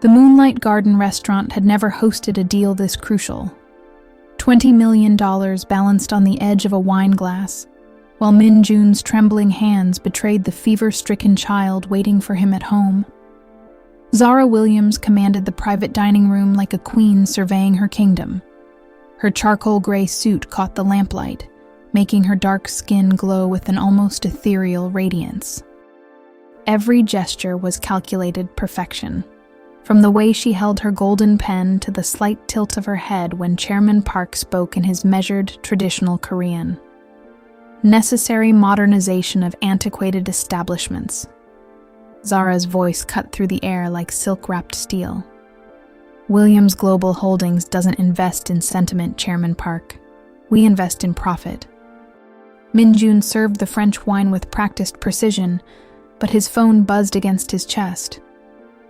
The Moonlight Garden restaurant had never hosted a deal this crucial. $20 million balanced on the edge of a wine glass, while Min Jun's trembling hands betrayed the fever-stricken child waiting for him at home. Zara Williams commanded the private dining room like a queen surveying her kingdom. Her charcoal gray suit caught the lamplight, making her dark skin glow with an almost ethereal radiance. Every gesture was calculated perfection, from the way she held her golden pen to the slight tilt of her head when Chairman Park spoke in his measured, traditional Korean. Necessary modernization of antiquated establishments. Zara's voice cut through the air like silk-wrapped steel. Williams Global Holdings doesn't invest in sentiment, Chairman Park. We invest in profit. Min Jun served the French wine with practiced precision, but his phone buzzed against his chest.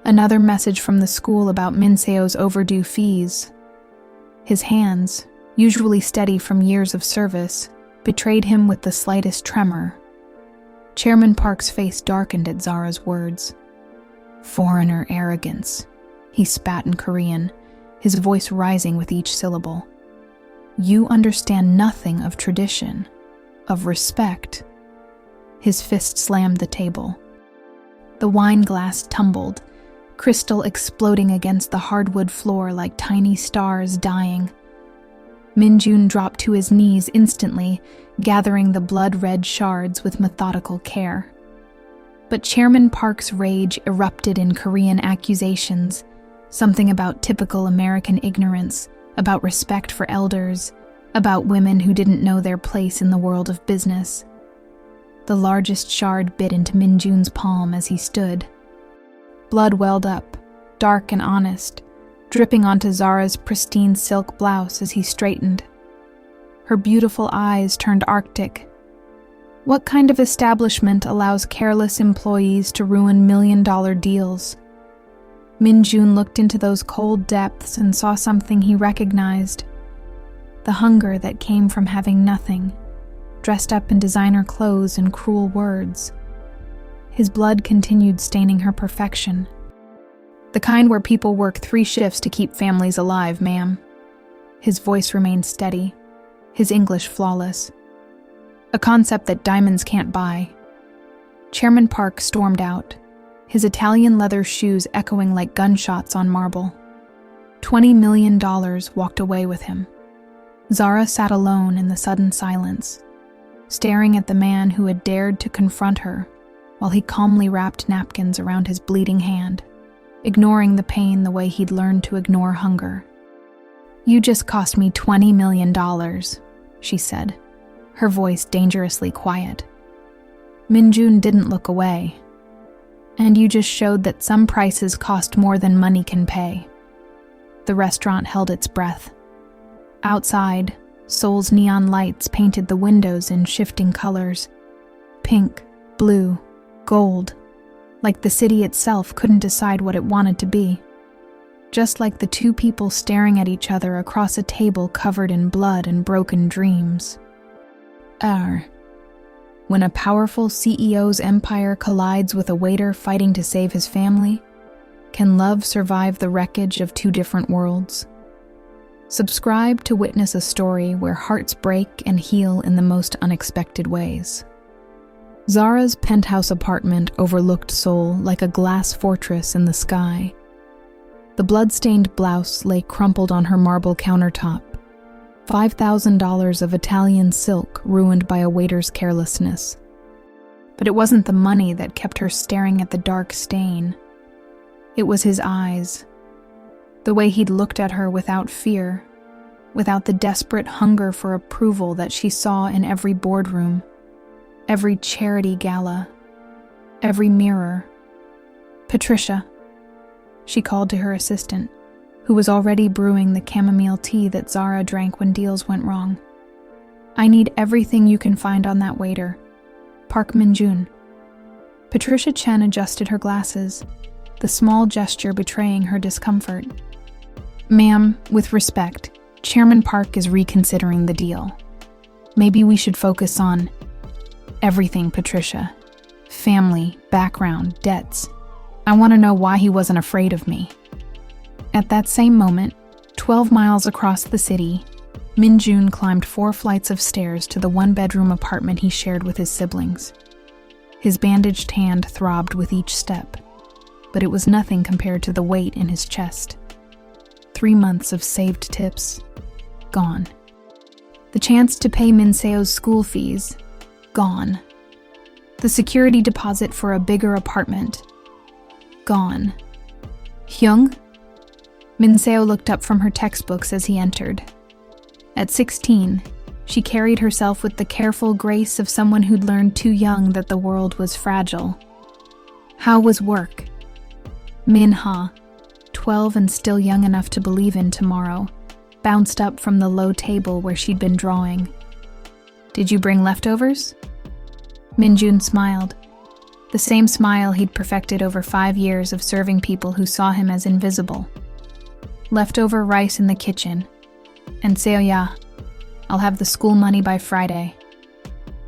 Another message from the school about Min Seo's overdue fees. His hands, usually steady from years of service, betrayed him with the slightest tremor. Chairman Park's face darkened at Zara's words. Foreigner arrogance, he spat in Korean, his voice rising with each syllable. You understand nothing of tradition, of respect. His fist slammed the table. The wine glass tumbled, crystal exploding against the hardwood floor like tiny stars dying. Min Jun dropped to his knees instantly, gathering the blood-red shards with methodical care. But Chairman Park's rage erupted in Korean accusations, something about typical American ignorance, about respect for elders, about women who didn't know their place in the world of business. The largest shard bit into Min Jun's palm as he stood. Blood welled up, dark and honest, dripping onto Zara's pristine silk blouse as he straightened. Her beautiful eyes turned arctic. What kind of establishment allows careless employees to ruin million-dollar deals? Min Jun looked into those cold depths and saw something he recognized. The hunger that came from having nothing, dressed up in designer clothes and cruel words. His blood continued staining her perfection. The kind where people work 3 shifts to keep families alive, ma'am. His voice remained steady, his English flawless. A concept that diamonds can't buy. Chairman Park stormed out, his Italian leather shoes echoing like gunshots on marble. $20 million walked away with him. Zara sat alone in the sudden silence, staring at the man who had dared to confront her while he calmly wrapped napkins around his bleeding hand, ignoring the pain the way he'd learned to ignore hunger. You just cost me $20 million, she said, her voice dangerously quiet. Min Jun didn't look away. And you just showed that some prices cost more than money can pay. The restaurant held its breath. Outside, Seoul's neon lights painted the windows in shifting colors. Pink, blue, gold. Like the city itself couldn't decide what it wanted to be. Just like the 2 people staring at each other across a table covered in blood and broken dreams. When a powerful CEO's empire collides with a waiter fighting to save his family, can love survive the wreckage of 2 different worlds? Subscribe to witness a story where hearts break and heal in the most unexpected ways. Zara's penthouse apartment overlooked Seoul like a glass fortress in the sky. The blood-stained blouse lay crumpled on her marble countertop, $5,000 of Italian silk ruined by a waiter's carelessness. But it wasn't the money that kept her staring at the dark stain. It was his eyes. The way he'd looked at her without fear, without the desperate hunger for approval that she saw in every boardroom, every charity gala, every mirror. Patricia, she called to her assistant, who was already brewing the chamomile tea that Zara drank when deals went wrong. I need everything you can find on that waiter. Park Min Jun. Patricia Chen adjusted her glasses, the small gesture betraying her discomfort. Ma'am, with respect, Chairman Park is reconsidering the deal. Maybe we should focus on everything, Patricia. Family, background, debts. I want to know why he wasn't afraid of me. At that same moment, 12 miles across the city, Min-jun climbed 4 flights of stairs to the one-bedroom apartment he shared with his siblings. His bandaged hand throbbed with each step, but it was nothing compared to the weight in his chest. 3 months of saved tips, gone. The chance to pay Min-seo's school fees, gone. The security deposit for a bigger apartment, gone. Hyung? Min-seo looked up from her textbooks as he entered. At 16, she carried herself with the careful grace of someone who'd learned too young that the world was fragile. How was work? Min-ha, 12 and still young enough to believe in tomorrow, bounced up from the low table where she'd been drawing. Did you bring leftovers? Min-jun smiled, the same smile he'd perfected over 5 years of serving people who saw him as invisible. Leftover rice in the kitchen. And Seo-ya, I'll have the school money by Friday.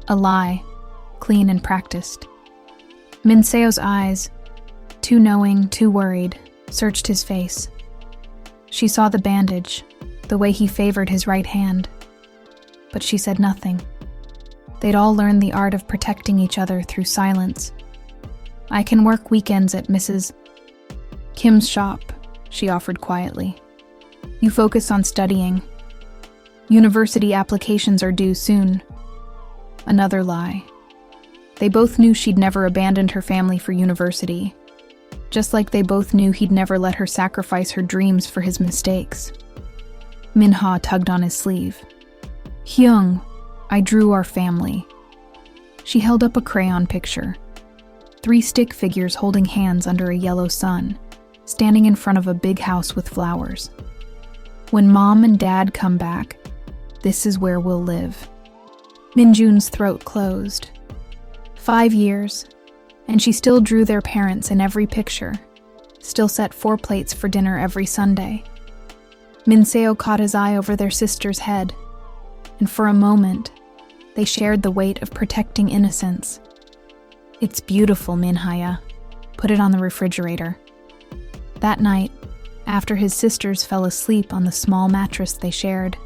A lie, clean and practiced. Min-seo's eyes, too knowing, too worried, searched his face. She saw the bandage, the way he favored his right hand. But she said nothing. They'd all learned the art of protecting each other through silence. I can work weekends at Mrs. Kim's shop, she offered quietly. You focus on studying. University applications are due soon. Another lie. They both knew she'd never abandoned her family for university, just like they both knew he'd never let her sacrifice her dreams for his mistakes. Min-ha tugged on his sleeve. Hyung, I drew our family. She held up a crayon picture. 3 stick figures holding hands under a yellow sun, standing in front of a big house with flowers. When Mom and Dad come back, this is where we'll live. Min-jun's throat closed. 5 years, and she still drew their parents in every picture, still set 4 plates for dinner every Sunday. Min-seo caught his eye over their sister's head, and for a moment, they shared the weight of protecting innocence. It's beautiful, Min-haya. Put it on the refrigerator. That night, after his sisters fell asleep on the small mattress they shared,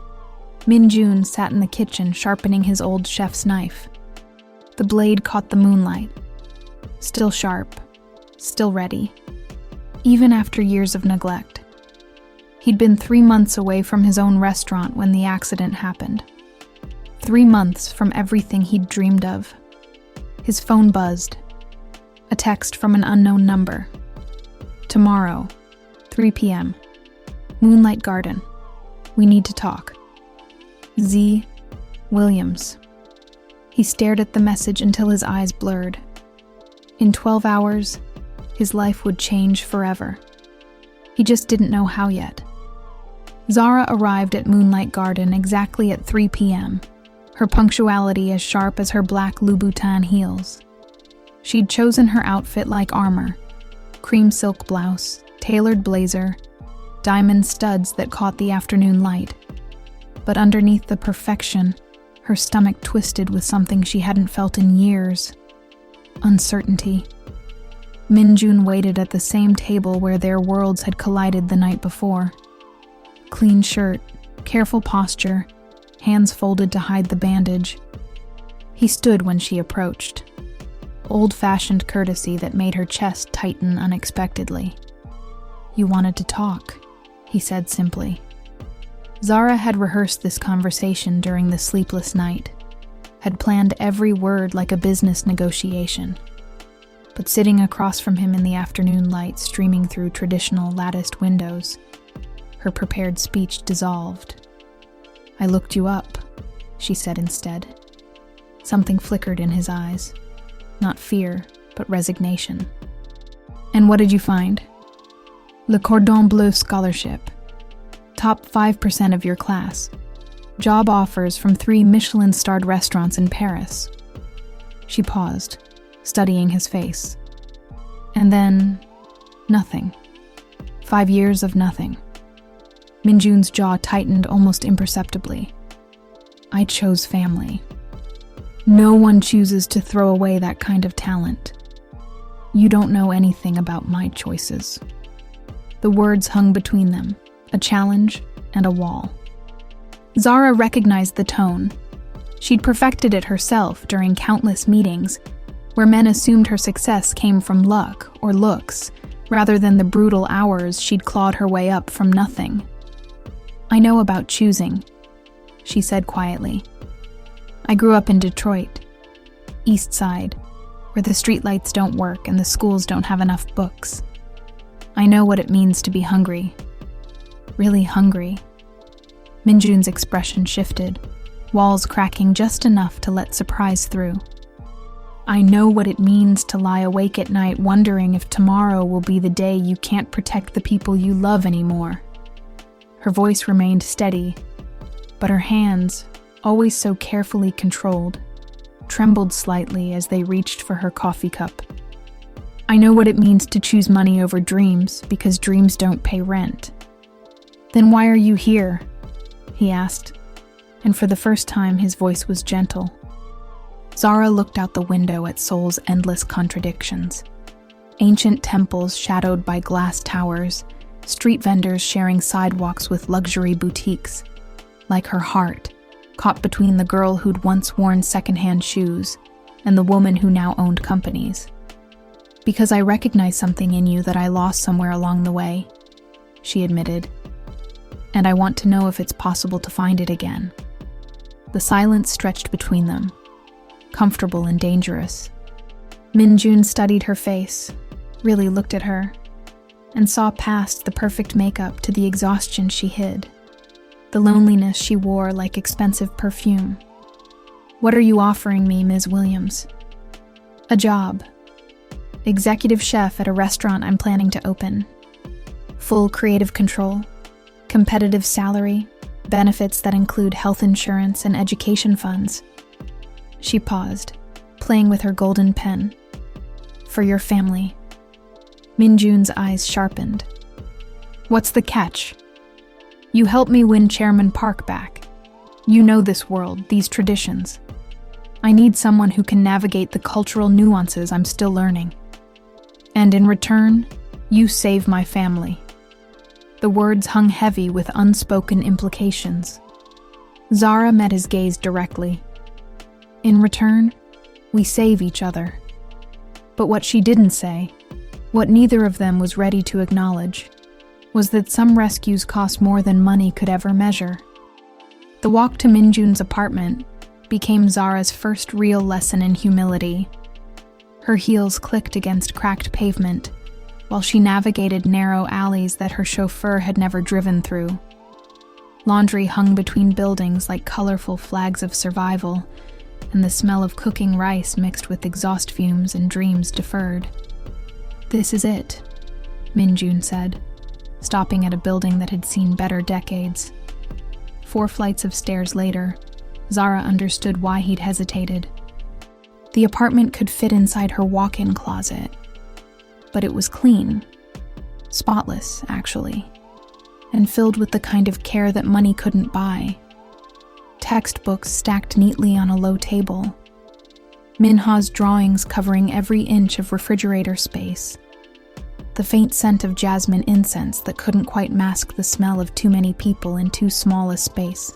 Min-jun sat in the kitchen sharpening his old chef's knife. The blade caught the moonlight. Still sharp, still ready, even after years of neglect. He'd been 3 months away from his own restaurant when the accident happened. 3 months from everything he'd dreamed of. His phone buzzed. A text from an unknown number. Tomorrow, 3 p.m. Moonlight Garden. We need to talk. Z. Williams. He stared at the message until his eyes blurred. In 12 hours, his life would change forever. He just didn't know how yet. Zara arrived at Moonlight Garden exactly at 3 p.m., her punctuality as sharp as her black Louboutin heels. She'd chosen her outfit like armor: cream silk blouse, tailored blazer, diamond studs that caught the afternoon light. But underneath the perfection, her stomach twisted with something she hadn't felt in years: uncertainty. Min-jun waited at the same table where their worlds had collided the night before. Clean shirt, careful posture, hands folded to hide the bandage. He stood when she approached. Old-fashioned courtesy that made her chest tighten unexpectedly. You wanted to talk, he said simply. Zara had rehearsed this conversation during the sleepless night, had planned every word like a business negotiation. But sitting across from him in the afternoon light streaming through traditional latticed windows, her prepared speech dissolved. I looked you up, she said instead. Something flickered in his eyes. Not fear, but resignation. And what did you find? Le Cordon Bleu Scholarship. Top 5% of your class. Job offers from 3 Michelin-starred restaurants in Paris. She paused, studying his face. And then, nothing. 5 years of nothing. Min-jun's jaw tightened almost imperceptibly. I chose family. No one chooses to throw away that kind of talent. You don't know anything about my choices. The words hung between them, a challenge and a wall. Zara recognized the tone. She'd perfected it herself during countless meetings, where men assumed her success came from luck or looks, rather than the brutal hours she'd clawed her way up from nothing. "I know about choosing," she said quietly. "I grew up in Detroit, East Side, where the streetlights don't work and the schools don't have enough books. I know what it means to be hungry. Really hungry." Minjun's expression shifted, walls cracking just enough to let surprise through. "I know what it means to lie awake at night wondering if tomorrow will be the day you can't protect the people you love anymore." Her voice remained steady, but her hands, always so carefully controlled, trembled slightly as they reached for her coffee cup. "I know what it means to choose money over dreams because dreams don't pay rent." "Then why are you here?" he asked, and for the first time his voice was gentle. Zara looked out the window at Seoul's endless contradictions. Ancient temples shadowed by glass towers, street vendors sharing sidewalks with luxury boutiques. Like her heart, caught between the girl who'd once worn secondhand shoes and the woman who now owned companies. "Because I recognize something in you that I lost somewhere along the way," she admitted. "And I want to know if it's possible to find it again." The silence stretched between them, comfortable and dangerous. Minjun studied her face, really looked at her, and saw past the perfect makeup to the exhaustion she hid, the loneliness she wore like expensive perfume. "What are you offering me, Ms. Williams?" "A job. Executive chef at a restaurant I'm planning to open. Full creative control, competitive salary, benefits that include health insurance and education funds." She paused, playing with her golden pen. "For your family." Minjun's eyes sharpened. "What's the catch?" "You helped me win Chairman Park back. You know this world, these traditions. I need someone who can navigate the cultural nuances I'm still learning. And in return, you save my family." The words hung heavy with unspoken implications. Zara met his gaze directly. "In return, we save each other." But what she didn't say, what neither of them was ready to acknowledge, was that some rescues cost more than money could ever measure. The walk to Minjun's apartment became Zara's first real lesson in humility. Her heels clicked against cracked pavement, while she navigated narrow alleys that her chauffeur had never driven through. Laundry hung between buildings like colorful flags of survival, and the smell of cooking rice mixed with exhaust fumes and dreams deferred. "This is it," Minjun said, stopping at a building that had seen better decades. 4 flights of stairs later, Zara understood why he'd hesitated. The apartment could fit inside her walk-in closet, but it was clean, spotless, actually, and filled with the kind of care that money couldn't buy. Textbooks stacked neatly on a low table, Minha's drawings covering every inch of refrigerator space, the faint scent of jasmine incense that couldn't quite mask the smell of too many people in too small a space.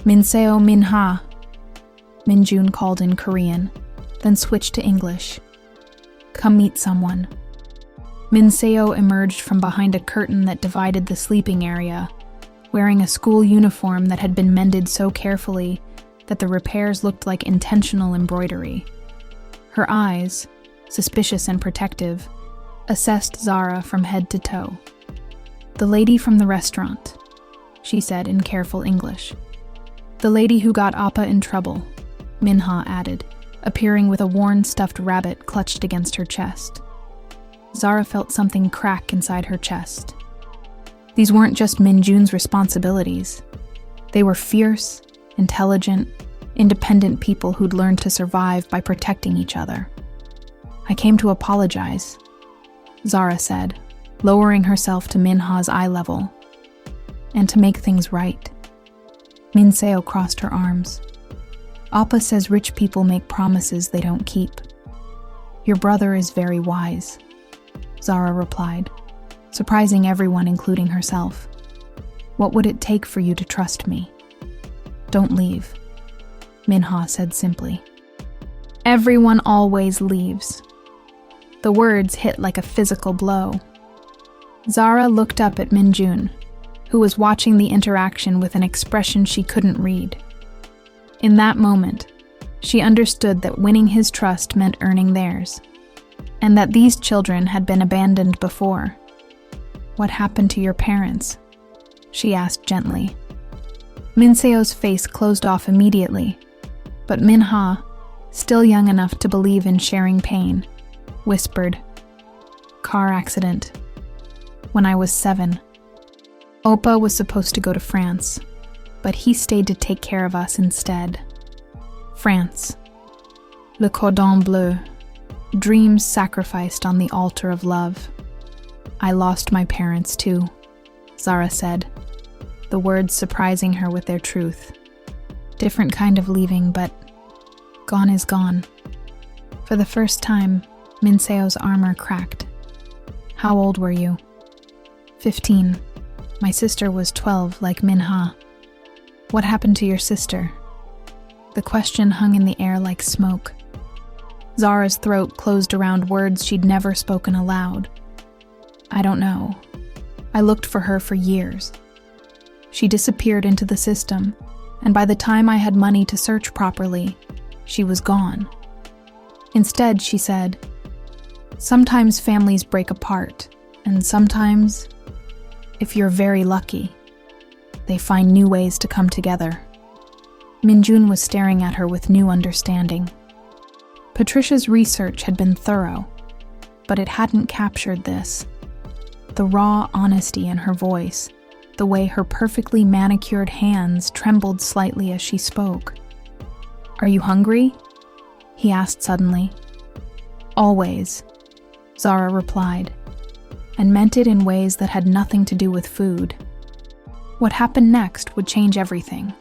"Minseo Minha," Minjun called in Korean, then switched to English. "Come meet someone." Minseo emerged from behind a curtain that divided the sleeping area, wearing a school uniform that had been mended so carefully that the repairs looked like intentional embroidery. Her eyes, suspicious and protective, assessed Zara from head to toe. "The lady from the restaurant," she said in careful English. "The lady who got Appa in trouble," Minha added, appearing with a worn stuffed rabbit clutched against her chest. Zara felt something crack inside her chest. These weren't just Minjun's responsibilities. They were fierce, intelligent, independent people who'd learned to survive by protecting each other. "I came to apologize," Zara said, lowering herself to Minha's eye level, "and to make things right." Minseo crossed her arms. "Appa says rich people make promises they don't keep." "Your brother is very wise," Zara replied. surprising everyone, including herself. "What would it take for you to trust me?" "Don't leave," Minha said simply. "Everyone always leaves." The words hit like a physical blow. Zara looked up at Minjun, who was watching the interaction with an expression she couldn't read. In that moment, she understood that winning his trust meant earning theirs, and that these children had been abandoned before. "What happened to your parents?" she asked gently. Minseo's face closed off immediately, but Minha, still young enough to believe in sharing pain, whispered, "Car accident. When I was 7. Opa was supposed to go to France, but he stayed to take care of us instead." France. Le cordon bleu. Dreams sacrificed on the altar of love. "I lost my parents too," Zara said, the words surprising her with their truth. Different kind of leaving, but gone is gone. For the first time, Minseo's armor cracked. "How old were you?" 15. My sister was 12, like Minha." "What happened to your sister?" The question hung in the air like smoke. Zara's throat closed around words she'd never spoken aloud. "I don't know. I looked for her for years. She disappeared into the system, and by the time I had money to search properly, she was gone." Instead, she said, "Sometimes families break apart, and sometimes, if you're very lucky, they find new ways to come together." Minjun was staring at her with new understanding. Patricia's research had been thorough, but it hadn't captured this. The raw honesty in her voice, the way her perfectly manicured hands trembled slightly as she spoke. "Are you hungry?" he asked suddenly. "Always," Zara replied, and meant it in ways that had nothing to do with food. What happened next would change everything.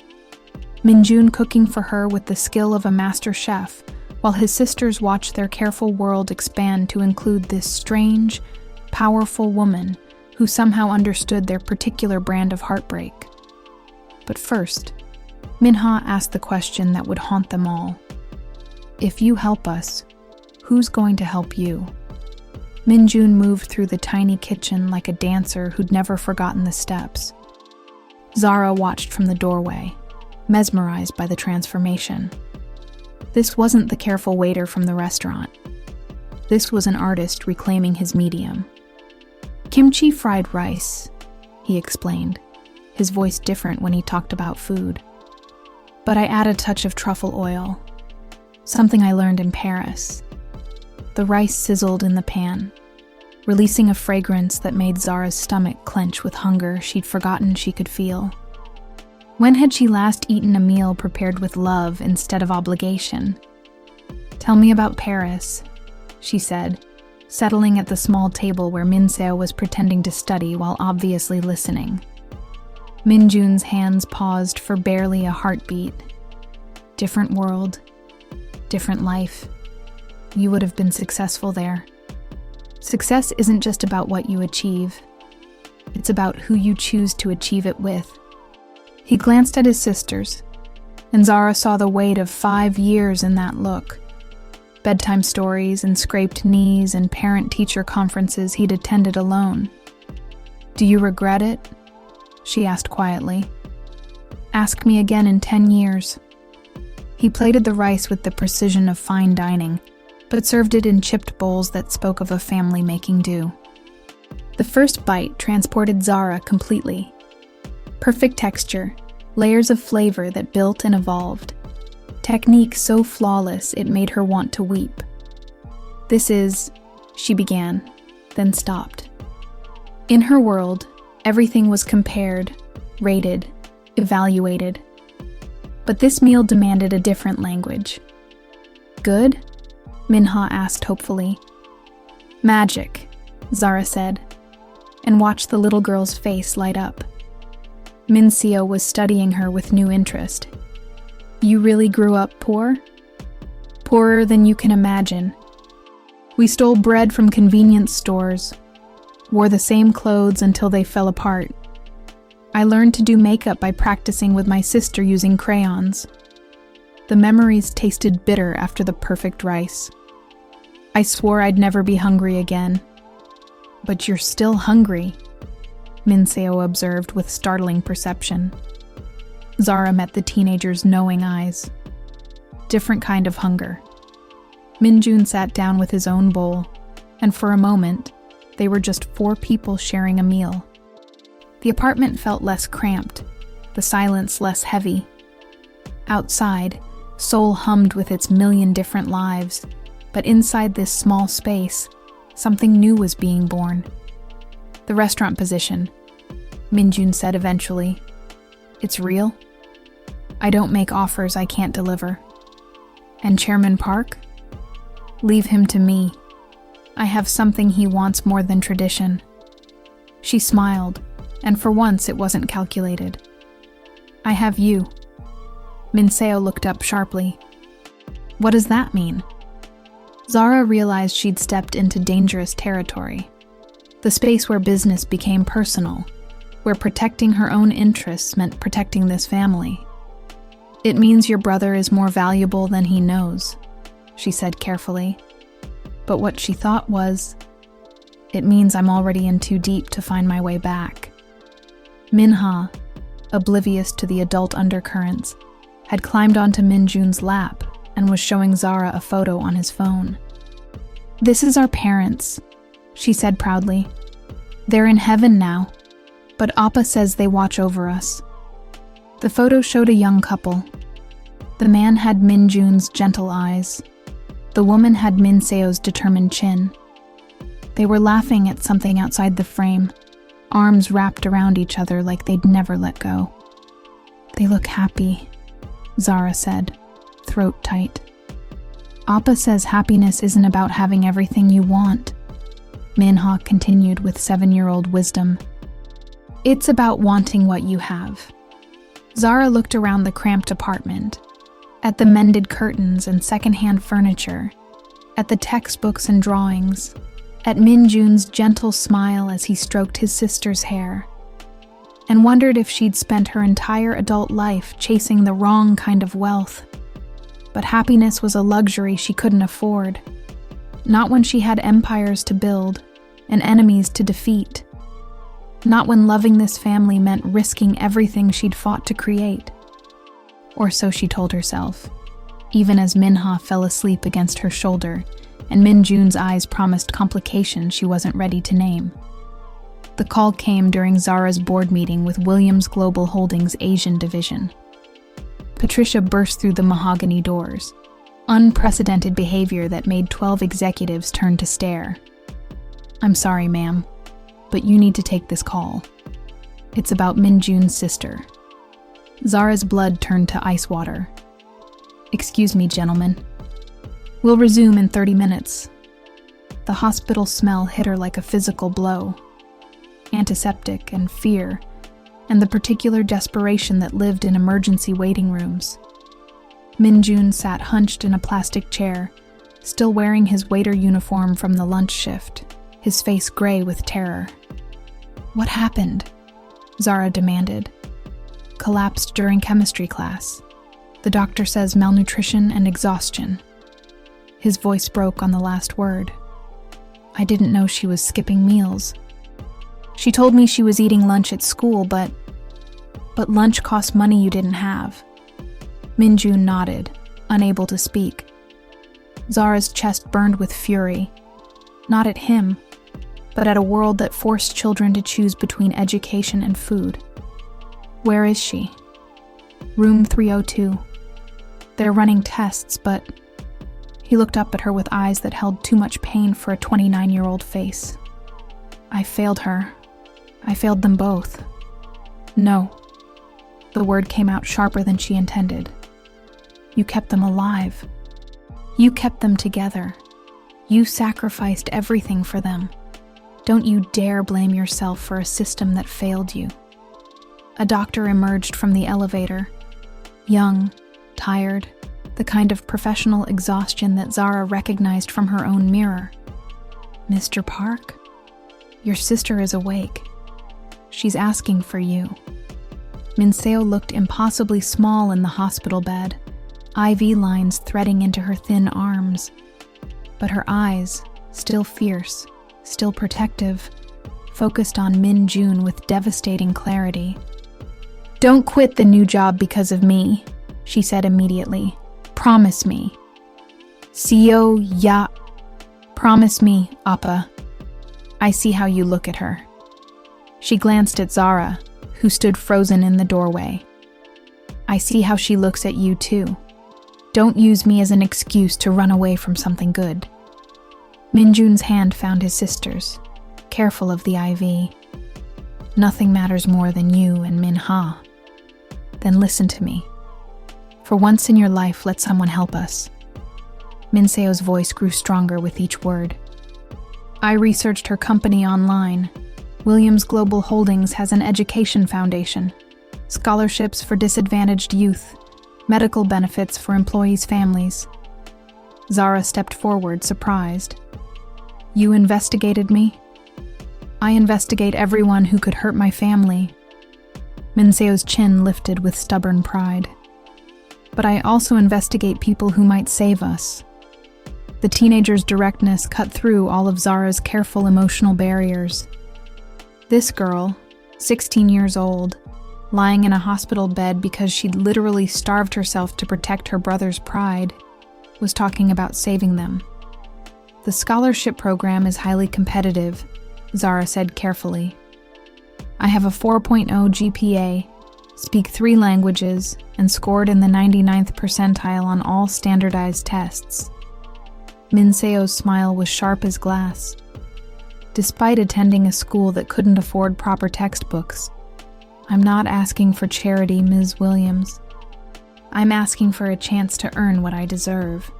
Minjun cooking for her with the skill of a master chef, while his sisters watched their careful world expand to include this strange, powerful woman who somehow understood their particular brand of heartbreak. But first, Minha asked the question that would haunt them all. "If you help us, who's going to help you?" Minjun moved through the tiny kitchen like a dancer who'd never forgotten the steps. Zara watched from the doorway, mesmerized by the transformation. This wasn't the careful waiter from the restaurant. This was an artist reclaiming his medium. "Kimchi fried rice," he explained, his voice different when he talked about food. "But I add a touch of truffle oil, something I learned in Paris." The rice sizzled in the pan, releasing a fragrance that made Zara's stomach clench with hunger she'd forgotten she could feel. When had she last eaten a meal prepared with love instead of obligation? "Tell me about Paris," she said, settling at the small table where Minseo was pretending to study while obviously listening. Minjun's hands paused for barely a heartbeat. "Different world, different life. You would have been successful there. Success isn't just about what you achieve. It's about who you choose to achieve it with." He glanced at his sisters, and Zara saw the weight of 5 years in that look. Bedtime stories and scraped knees and parent-teacher conferences he'd attended alone. "Do you regret it?" she asked quietly. "Ask me again in 10 years. He plated the rice with the precision of fine dining, but served it in chipped bowls that spoke of a family making do. The first bite transported Zara completely. Perfect texture, layers of flavor that built and evolved. Technique so flawless it made her want to weep. "This is," she began, then stopped. In her world, everything was compared, rated, evaluated. But this meal demanded a different language. "Good?" Minha asked hopefully. "Magic," Zara said, and watched the little girl's face light up. Minseo was studying her with new interest. "You really grew up poor?" "Poorer than you can imagine. We stole bread from convenience stores. wore the same clothes until they fell apart. I learned to do makeup by practicing with my sister using crayons. The memories tasted bitter after the perfect rice. I swore I'd never be hungry again. But you're still hungry, Min Seo observed with startling perception. Zara met the teenager's knowing eyes. Different kind of hunger. Min-jun sat down with his own bowl, and for a moment, they were just 4 people sharing a meal. The apartment felt less cramped, the silence less heavy. Outside, Seoul hummed with its million different lives, but inside this small space, something new was being born. The restaurant position, Min-jun said eventually. It's real? I don't make offers I can't deliver. And Chairman Park? Leave him to me. I have something he wants more than tradition. She smiled, and for once it wasn't calculated. I have you. Min Seo looked up sharply. What does that mean? Zara realized she'd stepped into dangerous territory. The space where business became personal, where protecting her own interests meant protecting this family. It means your brother is more valuable than he knows, she said carefully. But what she thought was, it means I'm already in too deep to find my way back. Min-ha, oblivious to the adult undercurrents, had climbed onto Min-jun's lap and was showing Zara a photo on his phone. This is our parents, she said proudly. They're in heaven now, but Appa says they watch over us. The photo showed a young couple. The man had Min-jun's gentle eyes. The woman had Min Seo's determined chin. They were laughing at something outside the frame, arms wrapped around each other like they'd never let go. They look happy, Zara said, throat tight. Appa says happiness isn't about having everything you want, Min-ha continued with 7-year-old wisdom. It's about wanting what you have. Zara looked around the cramped apartment, at the mended curtains and secondhand furniture, at the textbooks and drawings, at Min-jun's gentle smile as he stroked his sister's hair, and wondered if she'd spent her entire adult life chasing the wrong kind of wealth. But happiness was a luxury she couldn't afford, not when she had empires to build and enemies to defeat. Not when loving this family meant risking everything she'd fought to create. Or so she told herself, even as Min-ha fell asleep against her shoulder and Min-jun's eyes promised complications she wasn't ready to name. The call came during Zara's board meeting with Williams Global Holdings' Asian division. Patricia burst through the mahogany doors, unprecedented behavior that made 12 executives turn to stare. I'm sorry, ma'am, but you need to take this call. It's about Min-jun's sister. Zara's blood turned to ice water. Excuse me, gentlemen. We'll resume in 30 minutes. The hospital smell hit her like a physical blow. Antiseptic and fear, and the particular desperation that lived in emergency waiting rooms. Min-jun sat hunched in a plastic chair, still wearing his waiter uniform from the lunch shift, his face gray with terror. What happened? Zara demanded. Collapsed during chemistry class. The doctor says malnutrition and exhaustion. His voice broke on the last word. I didn't know she was skipping meals. She told me she was eating lunch at school, but lunch cost money you didn't have. Min-jun nodded, unable to speak. Zara's chest burned with fury, not at him, but at a world that forced children to choose between education and food. Where is she? Room 302. They're running tests, but... He looked up at her with eyes that held too much pain for a 29-year-old face. I failed her. I failed them both. No. The word came out sharper than she intended. You kept them alive. You kept them together. You sacrificed everything for them. Don't you dare blame yourself for a system that failed you. A doctor emerged from the elevator. Young, tired, the kind of professional exhaustion that Zara recognized from her own mirror. Mr. Park? Your sister is awake. She's asking for you." Min Seo looked impossibly small in the hospital bed, IV lines threading into her thin arms. But her eyes, still fierce, still protective, focused on Min Jun with devastating clarity. "Don't quit the new job because of me," she said immediately. "Promise me." "CEO ya." "Promise me, Appa." I see how you look at her. She glanced at Zara, who stood frozen in the doorway. "I see how she looks at you too. Don't use me as an excuse to run away from something good." Minjun's hand found his sister's, careful of the IV. "Nothing matters more than you and Min Ha." "Then listen to me. For once in your life, let someone help us." Min Seo's voice grew stronger with each word. "I researched her company online. Williams Global Holdings has an education foundation, scholarships for disadvantaged youth, medical benefits for employees' families." Zara stepped forward, surprised. "You investigated me?" "I investigate everyone who could hurt my family." Min Seo's chin lifted with stubborn pride. "But I also investigate people who might save us." The teenager's directness cut through all of Zara's careful emotional barriers. This girl, 16 years old, lying in a hospital bed because she'd literally starved herself to protect her brother's pride, was talking about saving them. "The scholarship program is highly competitive," Zara said carefully. "I have a 4.0 GPA, speak 3 languages, and scored in the 99th percentile on all standardized tests." Min Seo's smile was sharp as glass. "Despite attending a school that couldn't afford proper textbooks, I'm not asking for charity, Ms. Williams. I'm asking for a chance to earn what I deserve."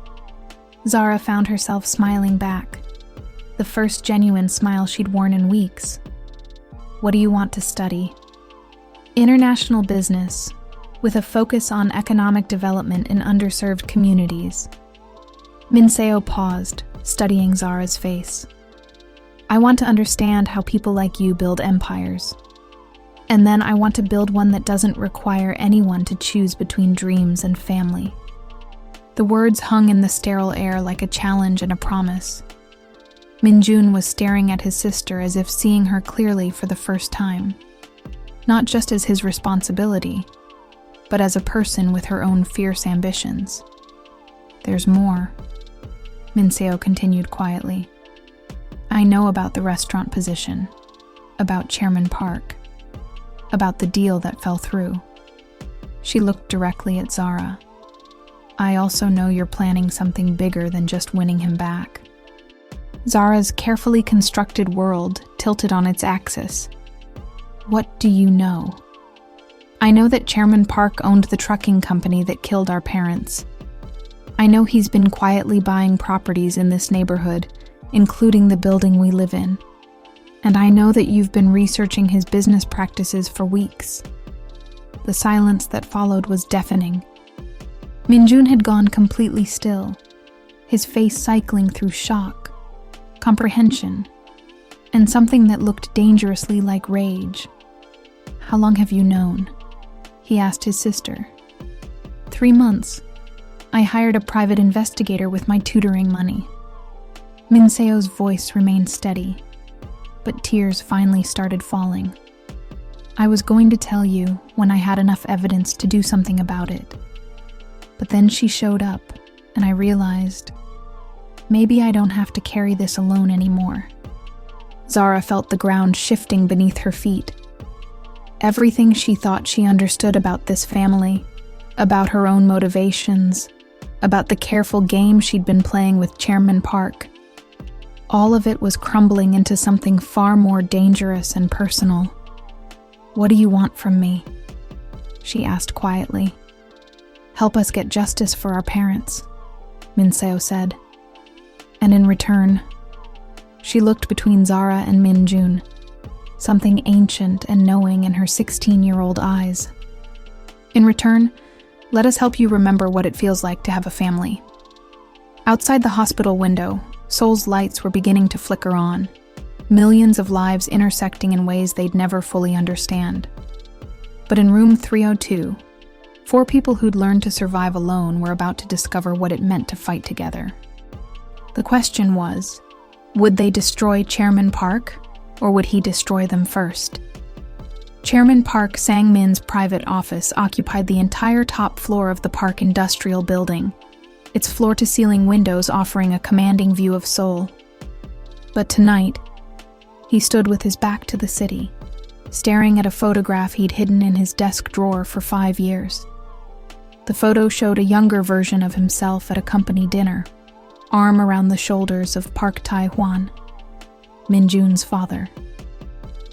Zara found herself smiling back, the first genuine smile she'd worn in weeks. "What do you want to study?" "International business, with a focus on economic development in underserved communities." Min Seo paused, studying Zara's face. "I want to understand how people like you build empires. And then I want to build one that doesn't require anyone to choose between dreams and family." The words hung in the sterile air like a challenge and a promise. Min Jun was staring at his sister as if seeing her clearly for the first time. Not just as his responsibility, but as a person with her own fierce ambitions. "There's more," Min Seo continued quietly. "I know about the restaurant position, about Chairman Park, about the deal that fell through." She looked directly at Zara. "I also know you're planning something bigger than just winning him back." Zara's carefully constructed world tilted on its axis. "What do you know?" "I know that Chairman Park owned the trucking company that killed our parents. I know he's been quietly buying properties in this neighborhood, including the building we live in. And I know that you've been researching his business practices for weeks." The silence that followed was deafening. Min Jun had gone completely still, his face cycling through shock, comprehension, and something that looked dangerously like rage. "How long have you known?" he asked his sister. 3 months. I hired a private investigator with my tutoring money." Min Seo's voice remained steady, but tears finally started falling. "I was going to tell you when I had enough evidence to do something about it. But then she showed up, and I realized, maybe I don't have to carry this alone anymore." Zara felt the ground shifting beneath her feet. Everything she thought she understood about this family, about her own motivations, about the careful game she'd been playing with Chairman Park, all of it was crumbling into something far more dangerous and personal. "What do you want from me?" she asked quietly. "Help us get justice for our parents," Min Seo said. "And in return," she looked between Zara and Min Jun, something ancient and knowing in her 16-year-old eyes. "In return, let us help you remember what it feels like to have a family." Outside the hospital window, Seoul's lights were beginning to flicker on. millions of lives intersecting in ways they'd never fully understand. But in room 302, 4 people who'd learned to survive alone were about to discover what it meant to fight together. The question was, would they destroy Chairman Park, or would he destroy them first? Chairman Park Sang-min's private office occupied the entire top floor of the Park Industrial Building, its floor-to-ceiling windows offering a commanding view of Seoul. But tonight, he stood with his back to the city, staring at a photograph he'd hidden in his desk drawer for 5 years. The photo showed a younger version of himself at a company dinner, arm around the shoulders of Park Tae-hwan, Min-jun's father.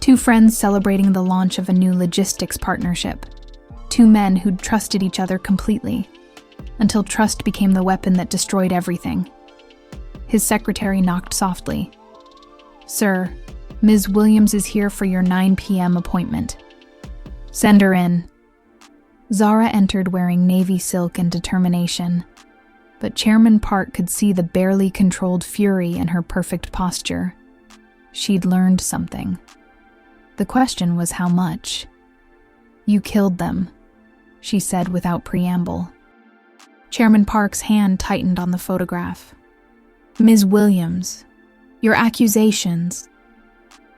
2 friends celebrating the launch of a new logistics partnership. 2 men who'd trusted each other completely, until trust became the weapon that destroyed everything. His secretary knocked softly. "Sir, Ms. Williams is here for your 9 p.m. appointment." "Send her in." Zara entered wearing navy silk and determination, but Chairman Park could see the barely controlled fury in her perfect posture. She'd learned something. The question was how much. "You killed them," she said without preamble. Chairman Park's hand tightened on the photograph. "Ms. Williams, your accusations."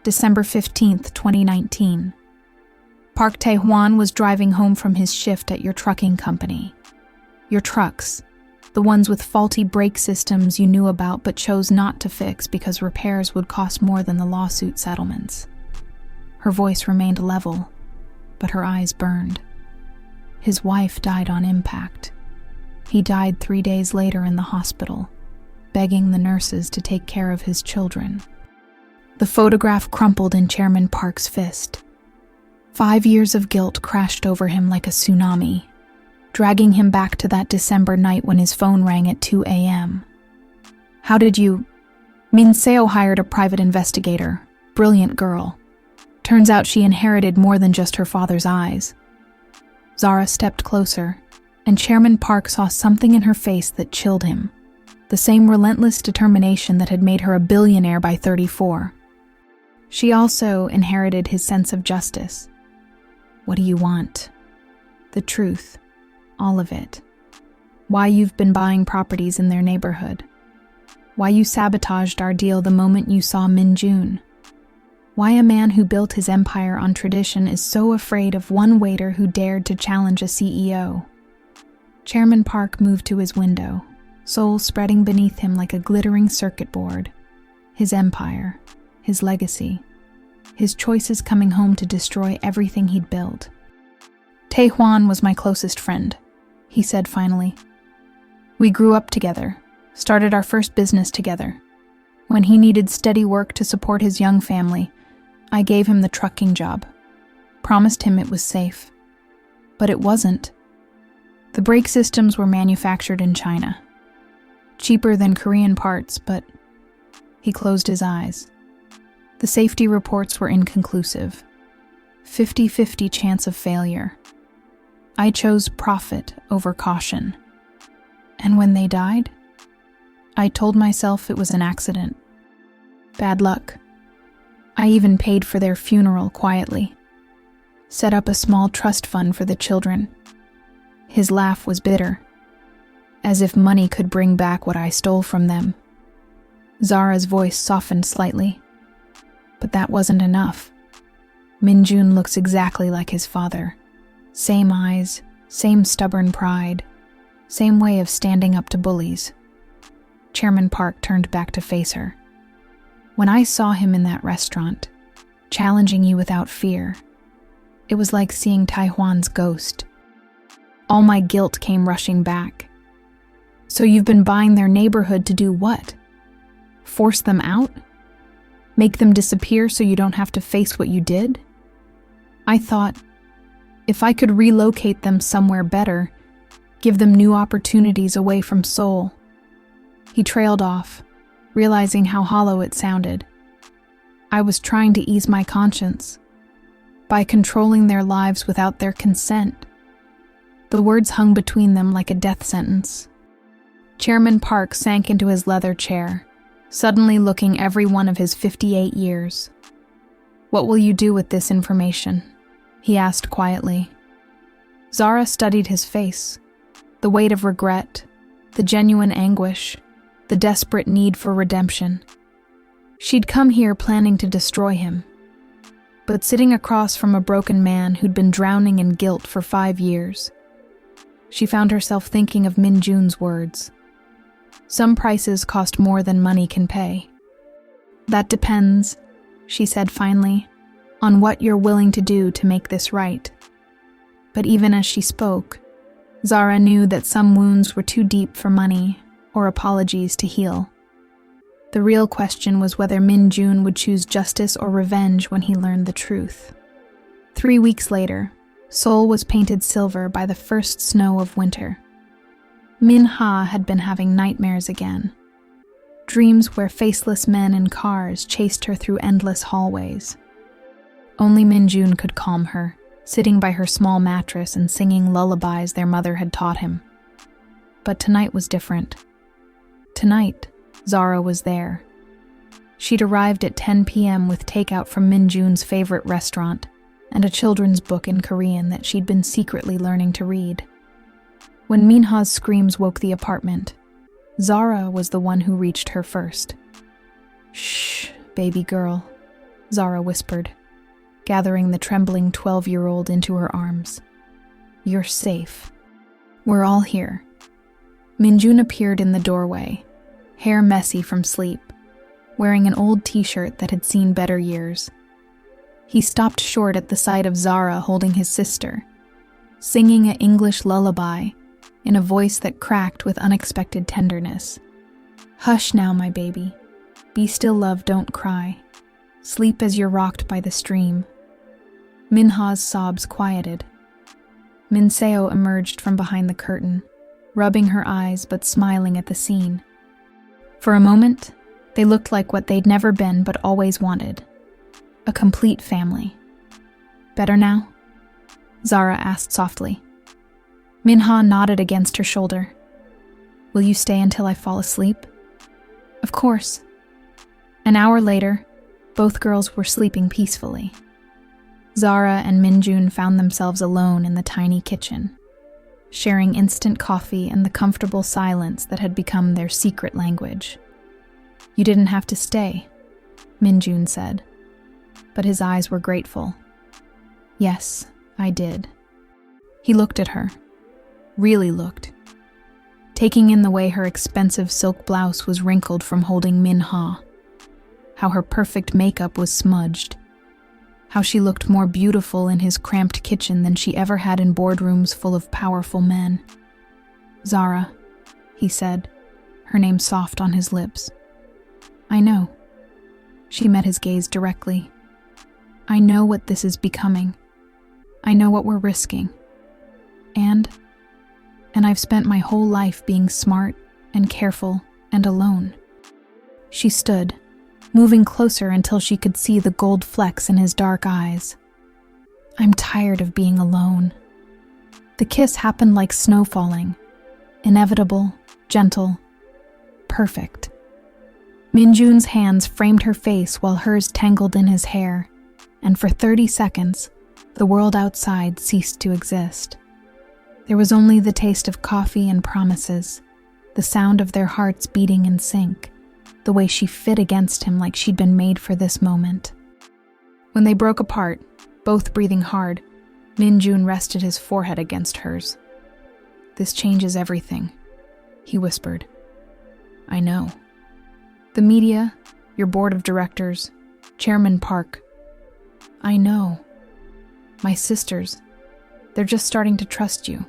December 15th, 2019. Park Tae-hwan was driving home from his shift at your trucking company. Your trucks, the ones with faulty brake systems you knew about but chose not to fix because repairs would cost more than the lawsuit settlements. Her voice remained level, but her eyes burned. His wife died on impact. He died 3 days later in the hospital, begging the nurses to take care of his children. The photograph crumpled in Chairman Park's fist. 5 years of guilt crashed over him like a tsunami, dragging him back to that December night when his phone rang at 2 a.m. "How did you—" Min Seo hired a private investigator, brilliant girl. Turns out she inherited more than just her father's eyes. Zara stepped closer, and Chairman Park saw something in her face that chilled him. The same relentless determination that had made her a billionaire by 34. She also inherited his sense of justice. "What do you want?" "The truth. All of it. Why you've been buying properties in their neighborhood. Why you sabotaged our deal the moment you saw Min-jun. Why a man who built his empire on tradition is so afraid of one waiter who dared to challenge a CEO." Chairman Park moved to his window, Seoul spreading beneath him like a glittering circuit board. His empire, his legacy, his choices coming home to destroy everything he'd built. "Tae-hwan was my closest friend," he said finally. "We grew up together, started our first business together. When he needed steady work to support his young family, I gave him the trucking job. Promised him it was safe. But it wasn't. The brake systems were manufactured in China. Cheaper than Korean parts, but..." He closed his eyes. The safety reports were inconclusive. 50-50 chance of failure. I chose profit over caution. And when they died, I told myself it was an accident. Bad luck. I even paid for their funeral quietly. Set up a small trust fund for the children. His laugh was bitter, as if money could bring back what I stole from them. Zara's voice softened slightly. But that wasn't enough. Min-jun looks exactly like his father. Same eyes, same stubborn pride, same way of standing up to bullies. Chairman Park turned back to face her. "When I saw him in that restaurant, challenging you without fear, it was like seeing Tae-hwan's ghost. All my guilt came rushing back. So you've been buying their neighborhood to do what? Force them out? Make them disappear so you don't have to face what you did? I thought, if I could relocate them somewhere better, give them new opportunities away from Seoul." He trailed off, realizing how hollow it sounded. "I was trying to ease my conscience by controlling their lives without their consent." The words hung between them like a death sentence. Chairman Park sank into his leather chair, suddenly looking every one of his 58 years. "What will you do with this information?" he asked quietly. Zara studied his face, the weight of regret, the genuine anguish, the desperate need for redemption. She'd come here planning to destroy him, but sitting across from a broken man who'd been drowning in guilt for 5 years, she found herself thinking of Min Jun's words. Some prices cost more than money can pay. "That depends," she said finally, "on what you're willing to do to make this right." But even as she spoke, Zara knew that some wounds were too deep for money or apologies to heal. The real question was whether Min Jun would choose justice or revenge when he learned the truth. 3 weeks later, Seoul was painted silver by the first snow of winter. Min Ha had been having nightmares again. Dreams where faceless men in cars chased her through endless hallways. Only Min Jun could calm her, sitting by her small mattress and singing lullabies their mother had taught him. But tonight was different. Tonight, Zara was there. She'd arrived at 10 p.m. with takeout from Min Jun's favorite restaurant and a children's book in Korean that she'd been secretly learning to read. When Min Ha's screams woke the apartment, Zara was the one who reached her first. "Shh, baby girl," Zara whispered, gathering the trembling 12-year-old into her arms. "You're safe. We're all here." Min Jun appeared in the doorway, hair messy from sleep, wearing an old t-shirt that had seen better years. He stopped short at the sight of Zara holding his sister, singing an English lullaby in a voice that cracked with unexpected tenderness. "Hush now, my baby. Be still, love, don't cry. Sleep as you're rocked by the stream." Min Ha's sobs quieted. Min Seo emerged from behind the curtain, rubbing her eyes but smiling at the scene. For a moment, they looked like what they'd never been but always wanted. A complete family. "Better now?" Zara asked softly. Min Ha nodded against her shoulder. "Will you stay until I fall asleep?" "Of course." An hour later, both girls were sleeping peacefully. Zara and Min Jun found themselves alone in the tiny kitchen, sharing instant coffee and the comfortable silence that had become their secret language. "You didn't have to stay," Min Jun said, but his eyes were grateful. "Yes, I did." He looked at her, really looked, taking in the way her expensive silk blouse was wrinkled from holding Min Ha, how her perfect makeup was smudged, how she looked more beautiful in his cramped kitchen than she ever had in boardrooms full of powerful men. "Zara," he said, her name soft on his lips. "I know." She met his gaze directly. "I know what this is becoming. I know what we're risking. And I've spent my whole life being smart and careful and alone." She stood, moving closer until she could see the gold flecks in his dark eyes. "I'm tired of being alone." The kiss happened like snow falling, inevitable, gentle, perfect. Min Jun's hands framed her face while hers tangled in his hair, and for 30 seconds, the world outside ceased to exist. There was only the taste of coffee and promises, the sound of their hearts beating in sync, the way she fit against him like she'd been made for this moment. When they broke apart, both breathing hard, Min Jun rested his forehead against hers. "This changes everything," he whispered. "I know. The media, your board of directors, Chairman Park. I know. My sisters, they're just starting to trust you.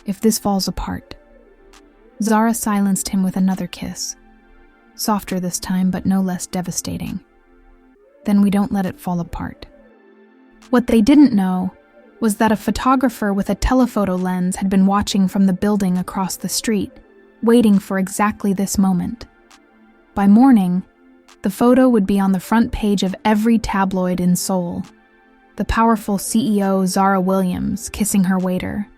If this falls apart." Zara silenced him with another kiss, softer this time but no less devastating. "Then we don't let it fall apart." What they didn't know was that a photographer with a telephoto lens had been watching from the building across the street, waiting for exactly this moment. By morning, the photo would be on the front page of every tabloid in Seoul. The powerful CEO Zara Williams kissing her waiter,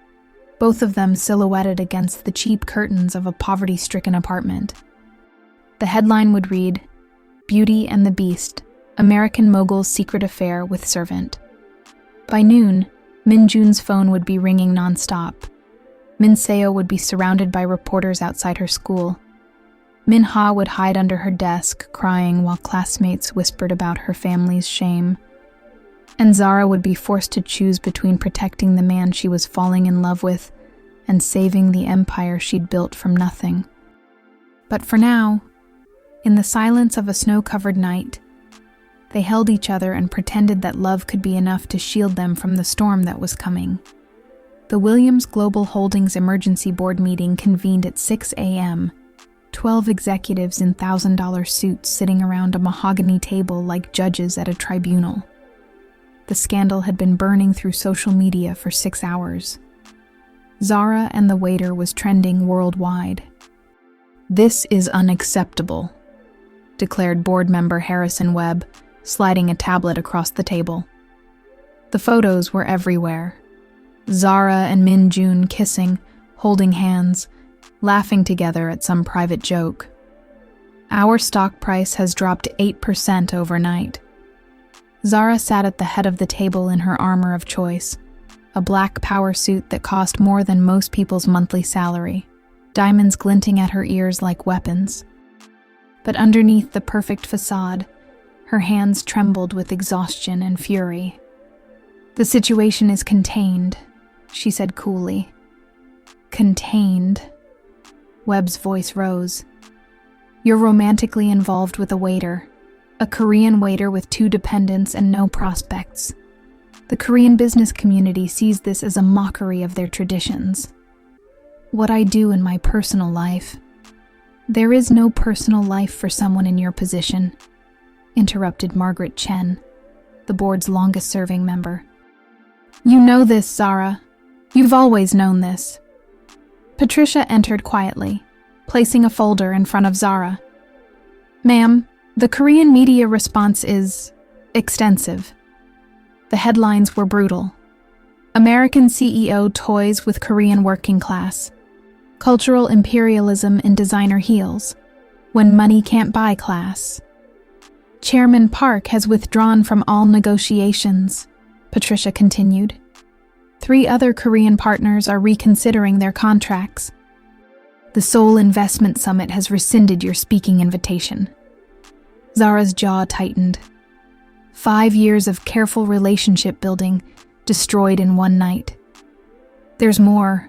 both of them silhouetted against the cheap curtains of a poverty-stricken apartment. The headline would read, "Beauty and the Beast, American Mogul's Secret Affair with Servant." By noon, Min Jun's phone would be ringing nonstop. Min Seo would be surrounded by reporters outside her school. Min Ha would hide under her desk, crying while classmates whispered about her family's shame. And Zara would be forced to choose between protecting the man she was falling in love with and saving the empire she'd built from nothing. But for now, in the silence of a snow-covered night, they held each other and pretended that love could be enough to shield them from the storm that was coming. The Williams Global Holdings Emergency Board meeting convened at 6 a.m., 12 executives in $1,000 suits sitting around a mahogany table like judges at a tribunal. The scandal had been burning through social media for 6 hours. Zara and the waiter was trending worldwide. "This is unacceptable," declared board member Harrison Webb, sliding a tablet across the table. The photos were everywhere. Zara and Min Jun kissing, holding hands, laughing together at some private joke. "Our stock price has dropped 8% overnight." Zara sat at the head of the table in her armor of choice, a black power suit that cost more than most people's monthly salary, diamonds glinting at her ears like weapons. But underneath the perfect facade, her hands trembled with exhaustion and fury. "The situation is contained," she said coolly. "Contained." Webb's voice rose. "You're romantically involved with a waiter, a Korean waiter with 2 dependents and no prospects. The Korean business community sees this as a mockery of their traditions. What I do in my personal life." "There is no personal life for someone in your position," interrupted Margaret Chen, the board's longest-serving member. "You know this, Zara. You've always known this." Patricia entered quietly, placing a folder in front of Zara. "Ma'am, the Korean media response is extensive." The headlines were brutal. "American CEO toys with Korean working class. Cultural imperialism in designer heels. When money can't buy class. Chairman Park has withdrawn from all negotiations," Patricia continued. 3 other Korean partners are reconsidering their contracts. The Seoul Investment Summit has rescinded your speaking invitation." Zara's jaw tightened. 5 years of careful relationship building destroyed in one night. "There's more,"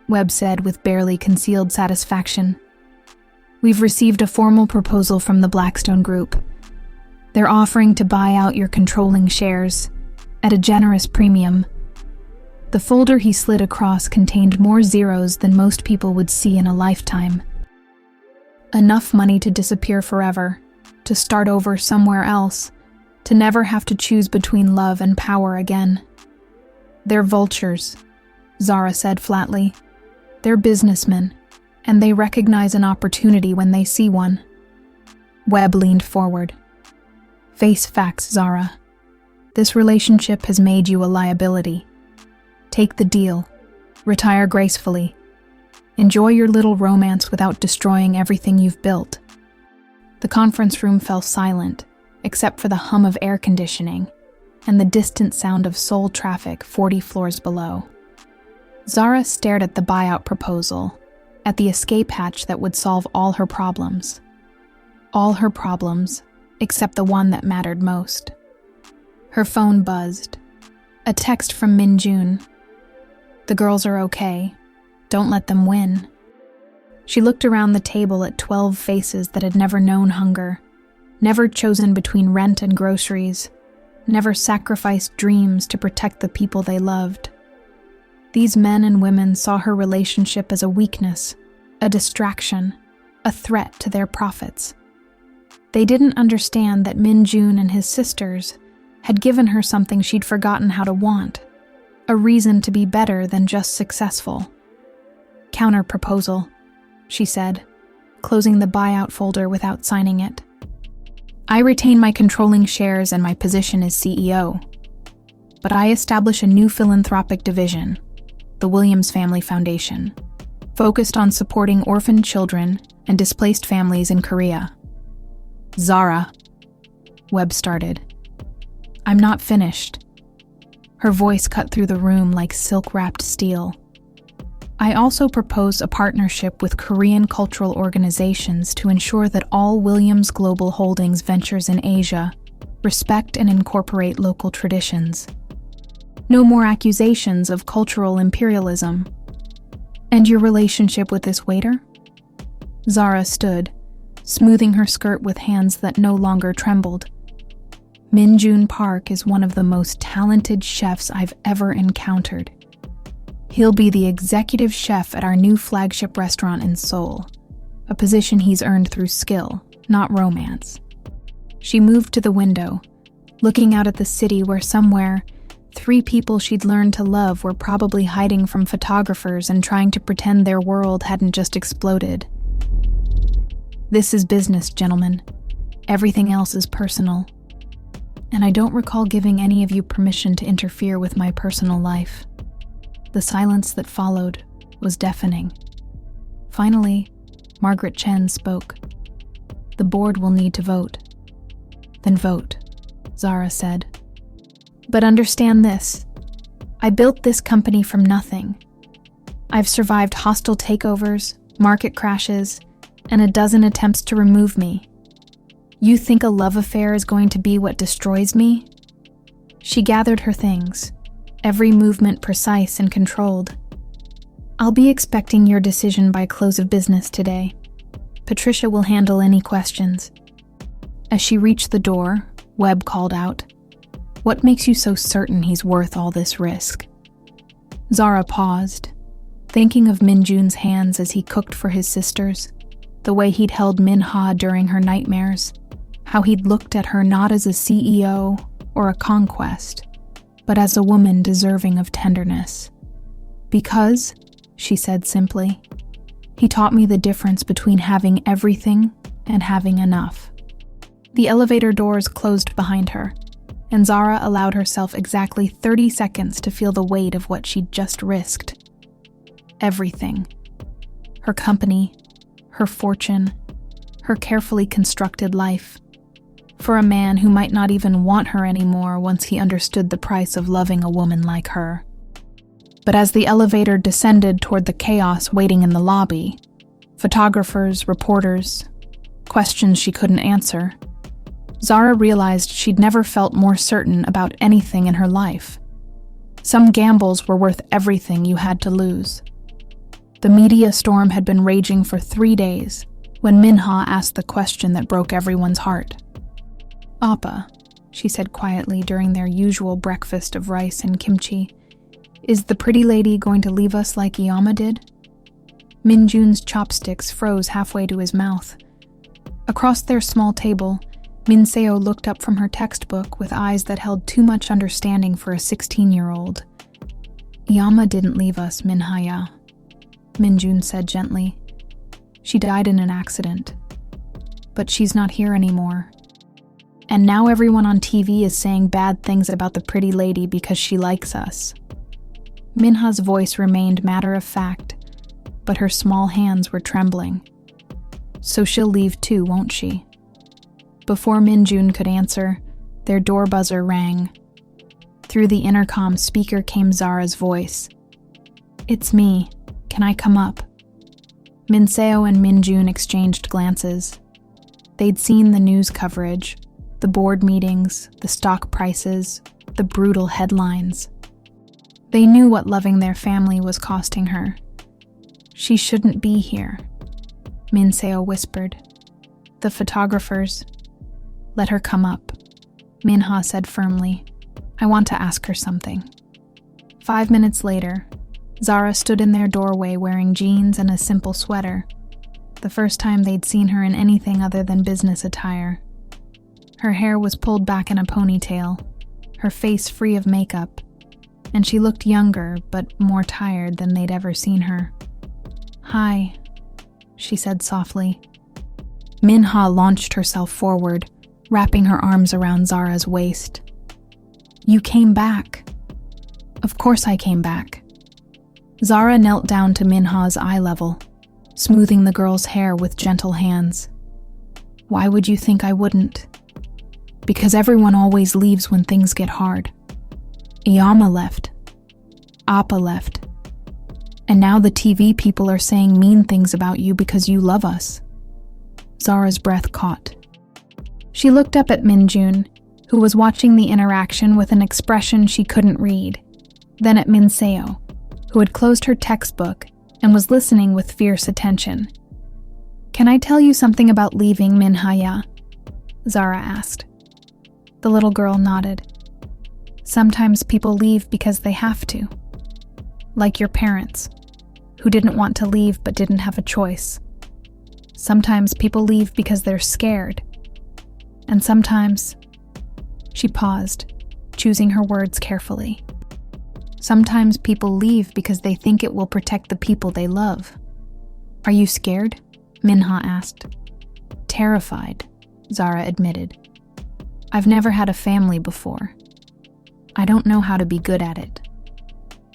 Webb said with barely concealed satisfaction. "We've received a formal proposal from the Blackstone Group. They're offering to buy out your controlling shares at a generous premium." The folder he slid across contained more zeros than most people would see in a lifetime. Enough money to disappear forever, to start over somewhere else, to never have to choose between love and power again. "They're vultures," Zara said flatly. "They're businessmen, and they recognize an opportunity when they see one." Webb leaned forward. "Face facts, Zara. This relationship has made you a liability. Take the deal. Retire gracefully. Enjoy your little romance without destroying everything you've built." The conference room fell silent, except for the hum of air conditioning and the distant sound of Seoul traffic 40 floors below. Zara stared at the buyout proposal, at the escape hatch that would solve all her problems. All her problems, except the one that mattered most. Her phone buzzed. A text from Min Jun. "The girls are okay. Don't let them win." She looked around the table at 12 faces that had never known hunger, never chosen between rent and groceries, never sacrificed dreams to protect the people they loved. These men and women saw her relationship as a weakness, a distraction, a threat to their profits. They didn't understand that Min Jun and his sisters had given her something she'd forgotten how to want, a reason to be better than just successful. "Counter-proposal," she said, closing the buyout folder without signing it. "I retain my controlling shares and my position as CEO, but I establish a new philanthropic division, the Williams Family Foundation, focused on supporting orphaned children and displaced families in Korea. Zara, Webb started. I'm not finished. Her voice cut through the room like silk-wrapped steel. I also propose a partnership with Korean cultural organizations to ensure that all Williams Global Holdings ventures in Asia respect and incorporate local traditions. No more accusations of cultural imperialism. And your relationship with this waiter? Zara stood, smoothing her skirt with hands that no longer trembled. Min-Jun Park is one of the most talented chefs I've ever encountered. He'll be the executive chef at our new flagship restaurant in Seoul, a position he's earned through skill, not romance. She moved to the window, looking out at the city where somewhere, 3 people she'd learned to love were probably hiding from photographers and trying to pretend their world hadn't just exploded. This is business, gentlemen. Everything else is personal. And I don't recall giving any of you permission to interfere with my personal life. The silence that followed was deafening. Finally, Margaret Chen spoke. The board will need to vote. Then vote, Zara said. But understand this. I built this company from nothing. I've survived hostile takeovers, market crashes, and a dozen attempts to remove me. You think a love affair is going to be what destroys me? She gathered her things, every movement precise and controlled. I'll be expecting your decision by close of business today. Patricia will handle any questions. As she reached the door, Webb called out, What makes you so certain he's worth all this risk? Zara paused, thinking of Min-Jun's hands as he cooked for his sisters, the way he'd held Min-ha during her nightmares, how he'd looked at her not as a CEO or a conquest, but as a woman deserving of tenderness. Because, she said simply, he taught me the difference between having everything and having enough. The elevator doors closed behind her, and Zara allowed herself exactly 30 seconds to feel the weight of what she'd just risked. Everything. Her company, her fortune, her carefully constructed life. For a man who might not even want her anymore once he understood the price of loving a woman like her. But as the elevator descended toward the chaos waiting in the lobby, photographers, reporters, questions she couldn't answer, Zara realized she'd never felt more certain about anything in her life. Some gambles were worth everything you had to lose. The media storm had been raging for 3 days when Min-ha asked the question that broke everyone's heart. Appa, she said quietly during their usual breakfast of rice and kimchi, is the pretty lady going to leave us like Iyama did? Min-Jun's chopsticks froze halfway to his mouth. Across their small table, Min-seo looked up from her textbook with eyes that held too much understanding for a 16-year-old. Iyama didn't leave us, Min-ha-ya, Min-Jun said gently. She died in an accident. But she's not here anymore. And now everyone on TV is saying bad things about the pretty lady because she likes us. Minha's voice remained matter-of-fact, but her small hands were trembling. So she'll leave too, won't she? Before Min-Jun could answer, their door buzzer rang. Through the intercom speaker came Zara's voice. It's me. Can I come up? Min-seo and Min-Jun exchanged glances. They'd seen the news coverage, the board meetings, the stock prices, the brutal headlines. They knew what loving their family was costing her. She shouldn't be here, Min-seo whispered. The photographers. Let her come up, Min-ha said firmly. I want to ask her something. 5 minutes later, Zara stood in their doorway wearing jeans and a simple sweater, the first time they'd seen her in anything other than business attire. Her hair was pulled back in a ponytail, her face free of makeup, and she looked younger but more tired than they'd ever seen her. Hi, she said softly. Min-ha launched herself forward, wrapping her arms around Zara's waist. You came back. Of course I came back. Zara knelt down to Min-ha's eye level, smoothing the girl's hair with gentle hands. Why would you think I wouldn't? Because everyone always leaves when things get hard. Iyama left. Appa left. And now the TV people are saying mean things about you because you love us. Zara's breath caught. She looked up at Minjun, who was watching the interaction with an expression she couldn't read, then at Minseo, who had closed her textbook and was listening with fierce attention. "Can I tell you something about leaving, Minhaya?" Zara asked. The little girl nodded. "Sometimes people leave because they have to. Like your parents, who didn't want to leave but didn't have a choice. Sometimes people leave because they're scared. And sometimes..." She paused, choosing her words carefully. "Sometimes people leave because they think it will protect the people they love." "Are you scared?" Minha asked. "Terrified," Zara admitted. "I've never had a family before. I don't know how to be good at it."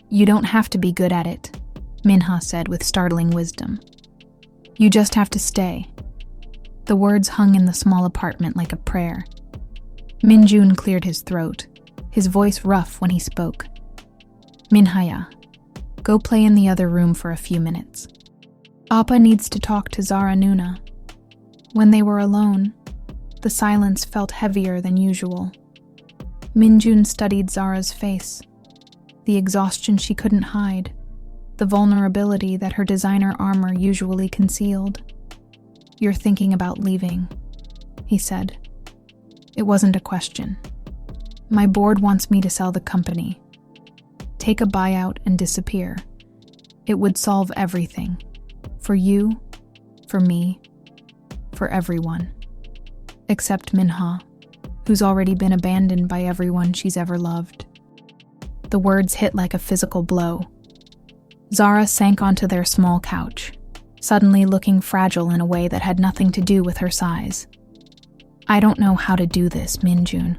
"You don't have to be good at it," Minha said with startling wisdom. "You just have to stay." The words hung in the small apartment like a prayer. Minjun cleared his throat, his voice rough when he spoke. "Minhaya, go play in the other room for a few minutes. Appa needs to talk to Zara Nuna." When they were alone, the silence felt heavier than usual. Minjun studied Zara's face, the exhaustion she couldn't hide, the vulnerability that her designer armor usually concealed. "You're thinking about leaving," he said. It wasn't a question. "My board wants me to sell the company. Take a buyout and disappear. It would solve everything. For you, for me, for everyone. Except Minha, who's already been abandoned by everyone she's ever loved." The words hit like a physical blow. Zara sank onto their small couch, suddenly looking fragile in a way that had nothing to do with her size. "I don't know how to do this, Minjun.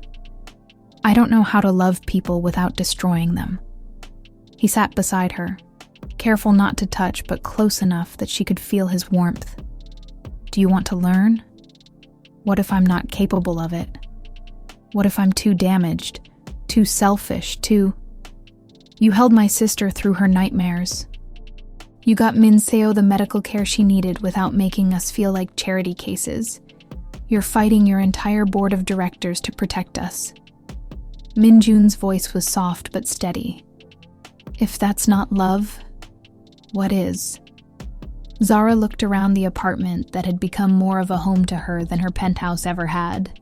I don't know how to love people without destroying them." He sat beside her, careful not to touch but close enough that she could feel his warmth. "Do you want to learn? What if I'm not capable of it? What if I'm too damaged, too selfish, too... You held my sister through her nightmares. You got Minseo the medical care she needed without making us feel like charity cases. You're fighting your entire board of directors to protect us." Minjun's voice was soft but steady. "If that's not love, what is?" Zara looked around the apartment that had become more of a home to her than her penthouse ever had.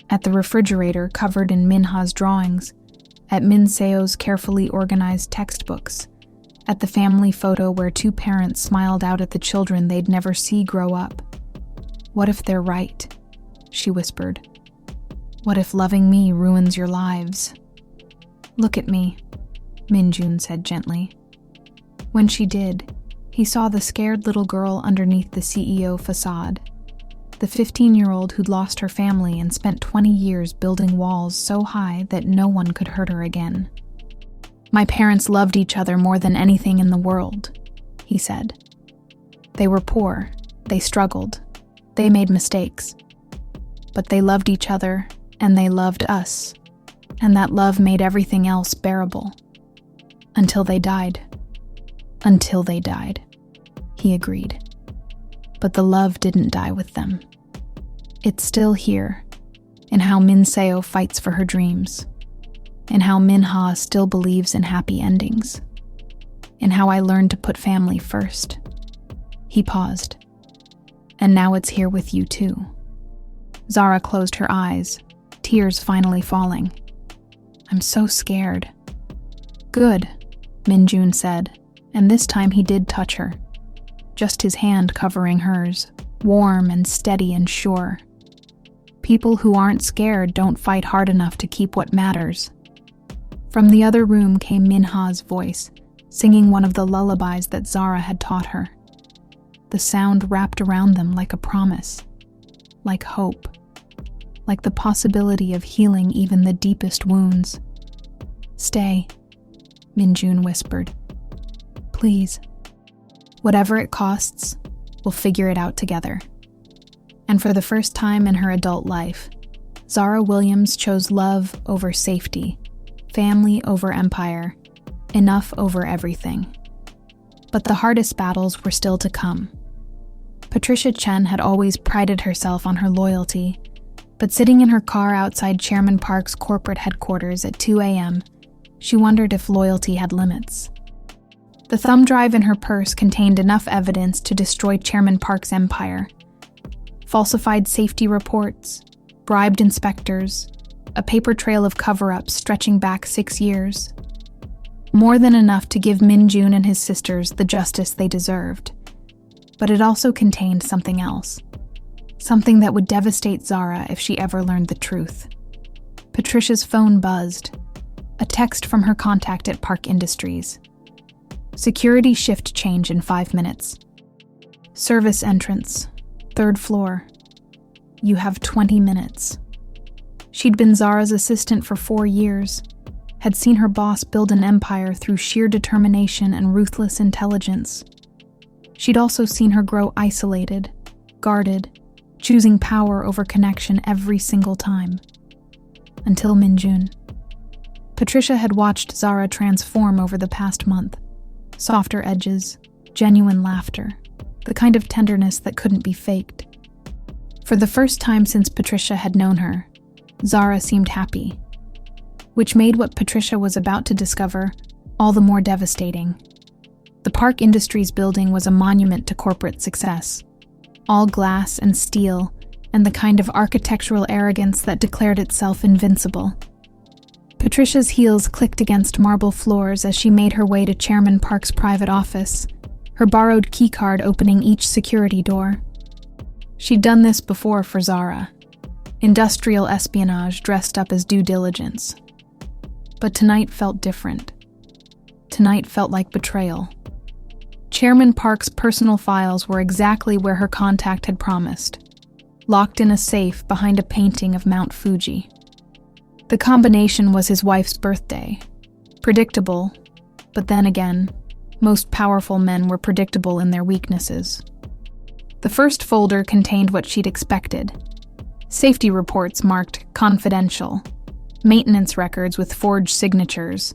At the refrigerator covered in Minha's drawings, at Minseo's carefully organized textbooks, at the family photo where two parents smiled out at the children they'd never see grow up. "What if they're right?" she whispered. "What if loving me ruins your lives?" "Look at me," Minjun said gently. When she did, he saw the scared little girl underneath the CEO facade, the 15-year-old who'd lost her family and spent 20 years building walls so high that no one could hurt her again. "My parents loved each other more than anything in the world," he said. "They were poor, they struggled, they made mistakes. But they loved each other, and they loved us, and that love made everything else bearable. Until they died." "Until they died," he agreed. "But the love didn't die with them. It's still here, in how Minseo fights for her dreams, in how Minha still believes in happy endings, in how I learned to put family first." He paused. "And now it's here with you too." Zara closed her eyes, tears finally falling. "I'm so scared." "Good," Minjun said, and this time he did touch her. Just his hand covering hers, warm and steady and sure. People who aren't scared don't fight hard enough to keep what matters. From the other room came Minha's voice, singing one of the lullabies that Zara had taught her. The sound wrapped around them like a promise, like hope, like the possibility of healing even the deepest wounds. "Stay," Minjun whispered. "Please." Whatever it costs, we'll figure it out together. And for the first time in her adult life, Zara Williams chose love over safety, family over empire, enough over everything. But the hardest battles were still to come. Patricia Chen had always prided herself on her loyalty, but sitting in her car outside Chairman Park's corporate headquarters at 2 a.m., she wondered if loyalty had limits. The thumb drive in her purse contained enough evidence to destroy Chairman Park's empire. Falsified safety reports, bribed inspectors, a paper trail of cover-ups stretching back 6 years. More than enough to give Min Jun and his sisters the justice they deserved. But it also contained something else. Something that would devastate Zara if she ever learned the truth. Patricia's phone buzzed. A text from her contact at Park Industries. Security shift change in 5 minutes. Service entrance, 3rd floor. You have 20 minutes. She'd been Zara's assistant for 4 years, had seen her boss build an empire through sheer determination and ruthless intelligence. She'd also seen her grow isolated, guarded, choosing power over connection every single time. Until Min Jun. Patricia had watched Zara transform over the past month. Softer edges, genuine laughter, the kind of tenderness that couldn't be faked. For the first time since Patricia had known her, Zara seemed happy, which made what Patricia was about to discover all the more devastating. The Park Industries building was a monument to corporate success, all glass and steel, and the kind of architectural arrogance that declared itself invincible. Patricia's heels clicked against marble floors as she made her way to Chairman Park's private office, her borrowed keycard opening each security door. She'd done this before for Zara. Industrial espionage dressed up as due diligence. But tonight felt different. Tonight felt like betrayal. Chairman Park's personal files were exactly where her contact had promised, locked in a safe behind a painting of Mount Fuji. The combination was his wife's birthday. Predictable, but then again, most powerful men were predictable in their weaknesses. The first folder contained what she'd expected. Safety reports marked confidential, maintenance records with forged signatures,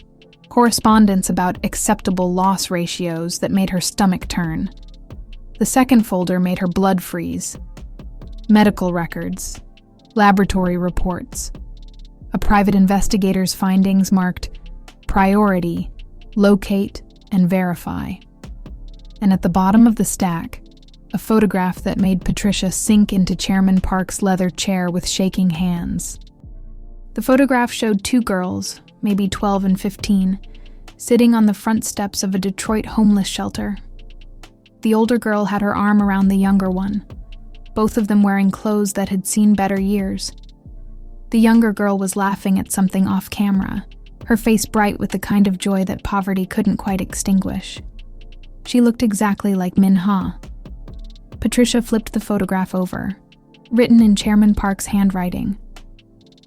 correspondence about acceptable loss ratios that made her stomach turn. The second folder made her blood freeze. Medical records, laboratory reports. A private investigator's findings marked priority, locate, and verify. And at the bottom of the stack, a photograph that made Patricia sink into Chairman Park's leather chair with shaking hands. The photograph showed 2 girls, maybe 12 and 15, sitting on the front steps of a Detroit homeless shelter. The older girl had her arm around the younger one, both of them wearing clothes that had seen better years. The younger girl was laughing at something off camera, her face bright with the kind of joy that poverty couldn't quite extinguish. She looked exactly like Min Ha. Patricia flipped the photograph over, written in Chairman Park's handwriting.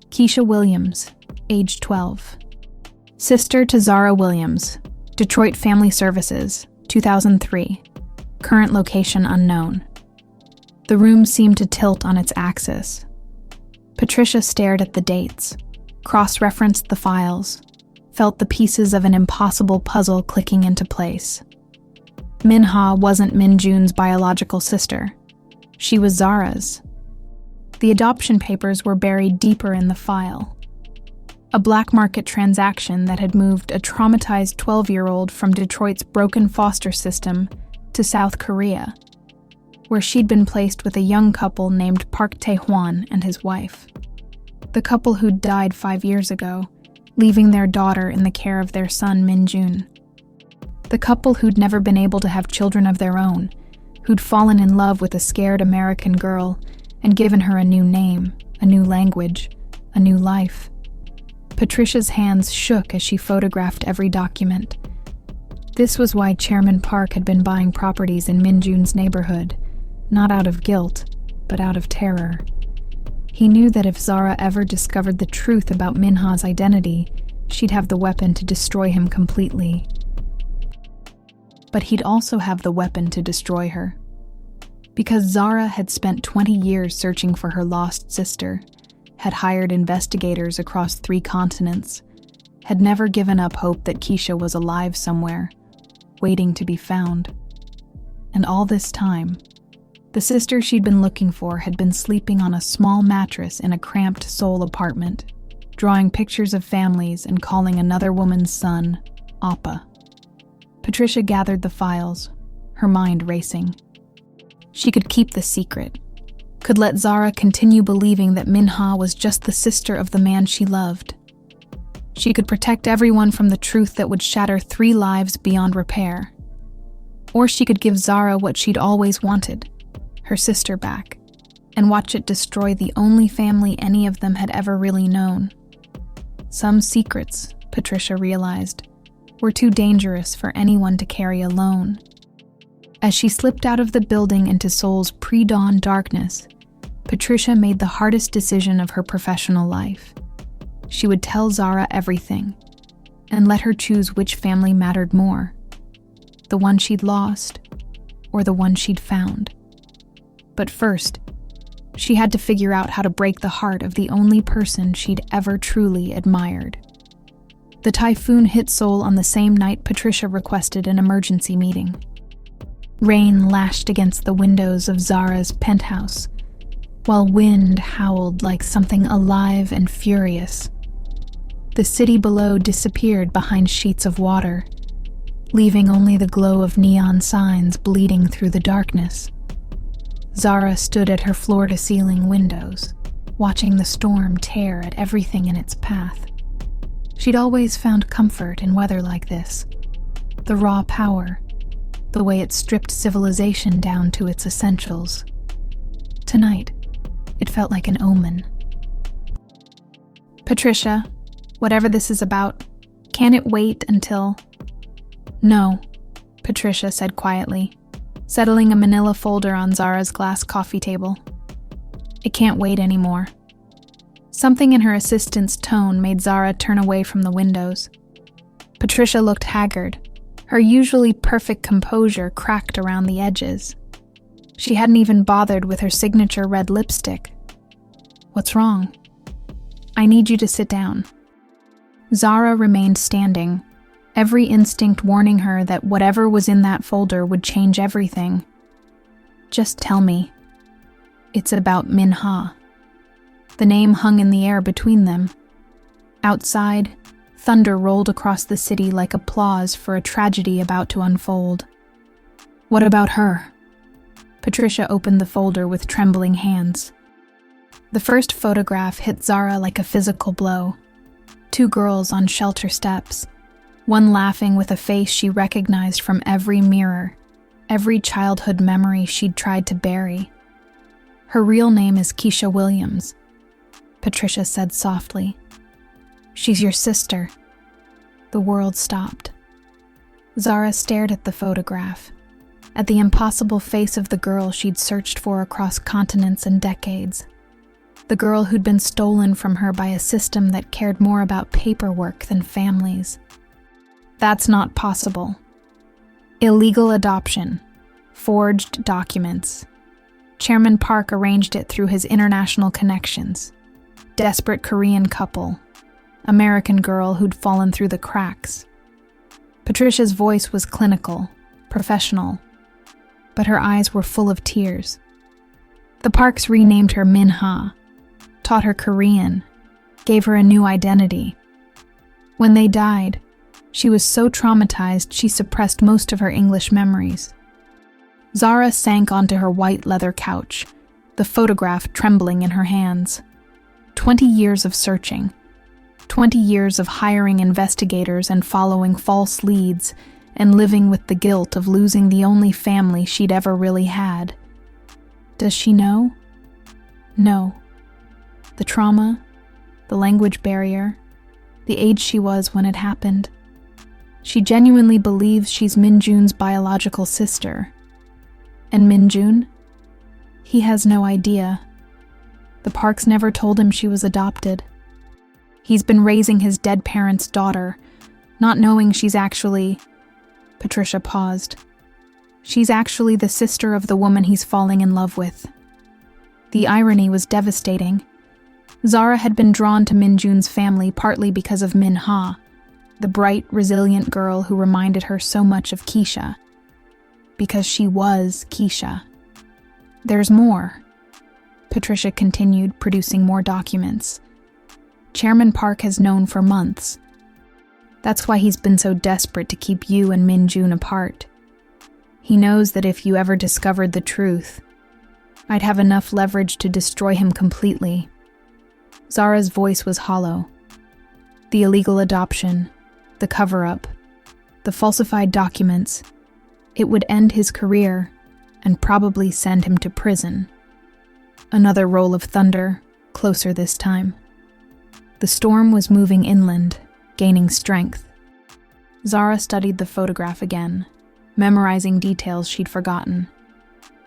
Keisha Williams, age 12. Sister to Zara Williams, Detroit Family Services, 2003. Current location unknown. The room seemed to tilt on its axis. Patricia stared at the dates, cross-referenced the files, felt the pieces of an impossible puzzle clicking into place. Min Ha wasn't Min Jun's biological sister. She was Zara's. The adoption papers were buried deeper in the file. A black market transaction that had moved a traumatized 12-year-old from Detroit's broken foster system to South Korea, where she'd been placed with a young couple named Park Tae-hwan and his wife. The couple who'd died 5 years ago, leaving their daughter in the care of their son Min Jun. The couple who'd never been able to have children of their own, who'd fallen in love with a scared American girl and given her a new name, a new language, a new life. Patricia's hands shook as she photographed every document. This was why Chairman Park had been buying properties in Min Jun's neighborhood, not out of guilt, but out of terror. He knew that if Zara ever discovered the truth about Min Ha's identity, she'd have the weapon to destroy him completely. but he'd also have the weapon to destroy her. Because Zara had spent 20 years searching for her lost sister, had hired investigators across 3 continents, had never given up hope that Keisha was alive somewhere, waiting to be found. And all this time, the sister she'd been looking for had been sleeping on a small mattress in a cramped Seoul apartment, drawing pictures of families and calling another woman's son Appa. Patricia gathered the files, her mind racing. She could keep the secret, could let Zara continue believing that Minha was just the sister of the man she loved. She could protect everyone from the truth that would shatter 3 lives beyond repair. Or she could give Zara what she'd always wanted, her sister back, and watch it destroy the only family any of them had ever really known. Some secrets, Patricia realized, were too dangerous for anyone to carry alone. As she slipped out of the building into Seoul's pre-dawn darkness, Patricia made the hardest decision of her professional life. She would tell Zara everything, and let her choose which family mattered more, the one she'd lost or the one she'd found. But first, she had to figure out how to break the heart of the only person she'd ever truly admired. The typhoon hit Seoul on the same night Patricia requested an emergency meeting. Rain lashed against the windows of Zara's penthouse, while wind howled like something alive and furious. The city below disappeared behind sheets of water, leaving only the glow of neon signs bleeding through the darkness. Zara stood at her floor-to-ceiling windows, watching the storm tear at everything in its path. She'd always found comfort in weather like this, the raw power, the way it stripped civilization down to its essentials. Tonight, it felt like an omen. Patricia, whatever this is about, can it wait until... No, Patricia said quietly, settling a manila folder on Zara's glass coffee table. It can't wait anymore. Something in her assistant's tone made Zara turn away from the windows. Patricia looked haggard, her usually perfect composure cracked around the edges. She hadn't even bothered with her signature red lipstick. What's wrong? I need you to sit down. Zara remained standing, every instinct warning her that whatever was in that folder would change everything. Just tell me. It's about Minha. The name hung in the air between them. Outside, thunder rolled across the city like applause for a tragedy about to unfold. What about her? Patricia opened the folder with trembling hands. The first photograph hit Zara like a physical blow. 2 girls on shelter steps, one laughing with a face she recognized from every mirror, every childhood memory she'd tried to bury. Her real name is Keisha Williams, Patricia said softly. She's your sister. The world stopped. Zara stared at the photograph, at the impossible face of the girl she'd searched for across continents and decades. The girl who'd been stolen from her by a system that cared more about paperwork than families. That's not possible. Illegal adoption. Forged documents. Chairman Park arranged it through his international connections. Desperate Korean couple. American girl who'd fallen through the cracks. Patricia's voice was clinical, professional, but her eyes were full of tears. The Parks renamed her Minha, taught her Korean, gave her a new identity. When they died, she was so traumatized she suppressed most of her English memories. Zara sank onto her white leather couch, the photograph trembling in her hands. 20 years of searching. 20 years of hiring investigators and following false leads, and living with the guilt of losing the only family she'd ever really had. Does she know? No. The trauma, the language barrier, the age she was when it happened. She genuinely believes she's Minjun's biological sister. And Minjun? He has no idea. The Parks never told him she was adopted. He's been raising his dead parents' daughter, not knowing she's actually... Patricia paused. She's actually the sister of the woman he's falling in love with. The irony was devastating. Zara had been drawn to Minjun's family partly because of Min-ha, the bright, resilient girl who reminded her so much of Keisha. Because she was Keisha. There's more. Patricia continued, producing more documents. Chairman Park has known for months. That's why he's been so desperate to keep you and Minjun apart. He knows that if you ever discovered the truth, I'd have enough leverage to destroy him completely. Zara's voice was hollow. The illegal adoption, the cover-up, the falsified documents, it would end his career and probably send him to prison. Another roll of thunder, closer this time. The storm was moving inland, gaining strength. Zara studied the photograph again, memorizing details she'd forgotten.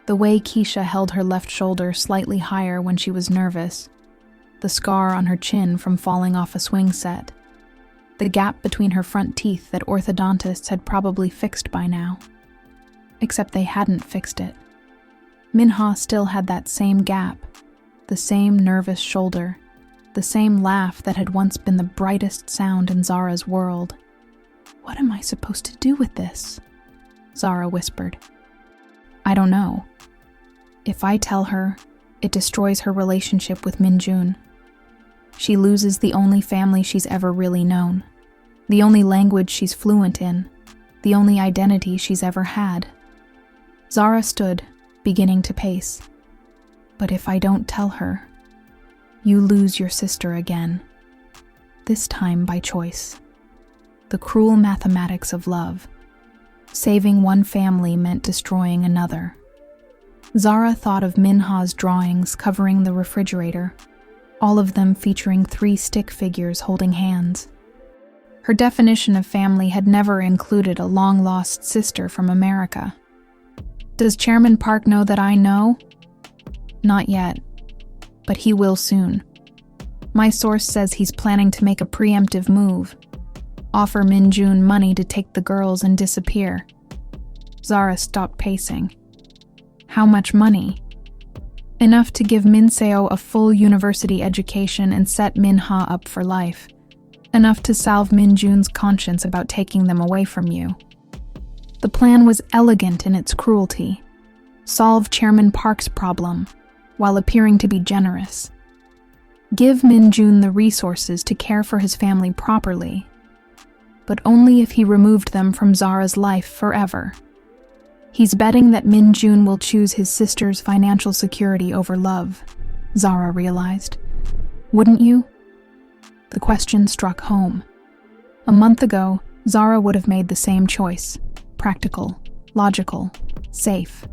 The way Keisha held her left shoulder slightly higher when she was nervous, the scar on her chin from falling off a swing set, the gap between her front teeth that orthodontists had probably fixed by now. Except they hadn't fixed it. Min-ha still had that same gap, the same nervous shoulder, the same laugh that had once been the brightest sound in Zara's world. "What am I supposed to do with this?" Zara whispered. "I don't know. If I tell her, it destroys her relationship with Minjun. She loses the only family she's ever really known, the only language she's fluent in, the only identity she's ever had." Zara stood, beginning to pace. "But if I don't tell her, you lose your sister again. This time by choice. The cruel mathematics of love. Saving one family meant destroying another." Zara thought of Min-ha's drawings covering the refrigerator, all of them featuring 3 stick figures holding hands. Her definition of family had never included a long-lost sister from America. "Does Chairman Park know that I know?" "Not yet, but he will soon. My source says he's planning to make a preemptive move. Offer Minjun money to take the girls and disappear." Zara stopped pacing. "How much money?" "Enough to give Min-seo a full university education and set Min-ha up for life. Enough to salve Minjun's conscience about taking them away from you." The plan was elegant in its cruelty. Solve Chairman Park's problem, while appearing to be generous. Give Minjun the resources to care for his family properly, but only if he removed them from Zara's life forever. He's betting that Minjun will choose his sister's financial security over love, Zara realized. Wouldn't you? The question struck home. A month ago, Zara would have made the same choice. Practical, logical, safe.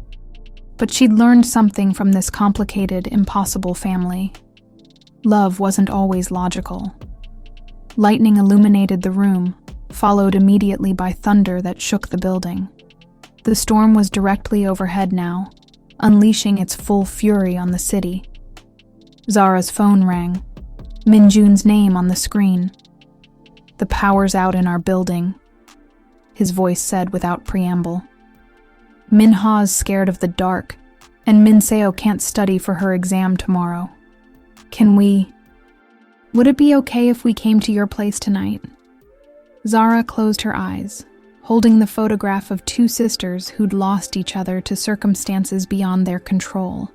But she'd learned something from this complicated, impossible family. Love wasn't always logical. Lightning illuminated the room, followed immediately by thunder that shook the building. The storm was directly overhead now, unleashing its full fury on the city. Zara's phone rang, Minjun's name on the screen. "The power's out in our building," his voice said without preamble. "Min-ha's scared of the dark, and Min-seo can't study for her exam tomorrow. Would it be okay if we came to your place tonight?" Zara closed her eyes, holding the photograph of 2 sisters who'd lost each other to circumstances beyond their control.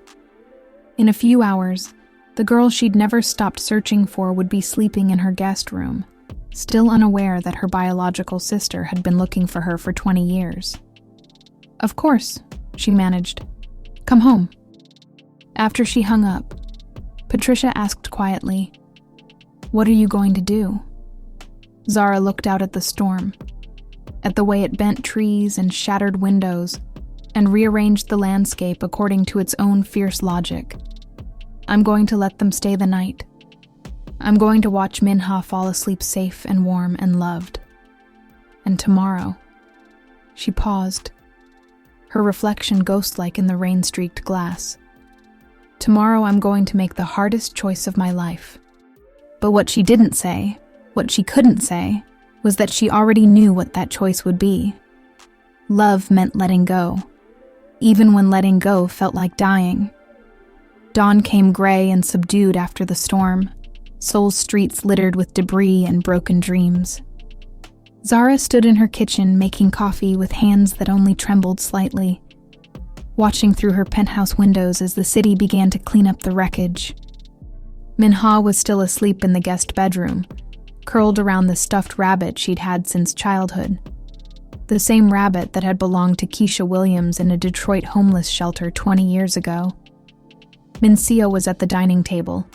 In a few hours, the girl she'd never stopped searching for would be sleeping in her guest room, still unaware that her biological sister had been looking for her for 20 years. "Of course," she managed. "Come home." After she hung up, Patricia asked quietly, "What are you going to do?" Zara looked out at the storm, at the way it bent trees and shattered windows, and rearranged the landscape according to its own fierce logic. "I'm going to let them stay the night. I'm going to watch Min-ha fall asleep safe and warm and loved. And tomorrow..." She paused, her reflection ghost-like in the rain-streaked glass. "Tomorrow I'm going to make the hardest choice of my life." But what she didn't say, what she couldn't say, was that she already knew what that choice would be. Love meant letting go, even when letting go felt like dying. Dawn came gray and subdued after the storm, Seoul's streets littered with debris and broken dreams. Zara stood in her kitchen making coffee with hands that only trembled slightly, watching through her penthouse windows as the city began to clean up the wreckage. Minha was still asleep in the guest bedroom, curled around the stuffed rabbit she'd had since childhood. The same rabbit that had belonged to Keisha Williams in a Detroit homeless shelter 20 years ago. Min Seo was at the dining table,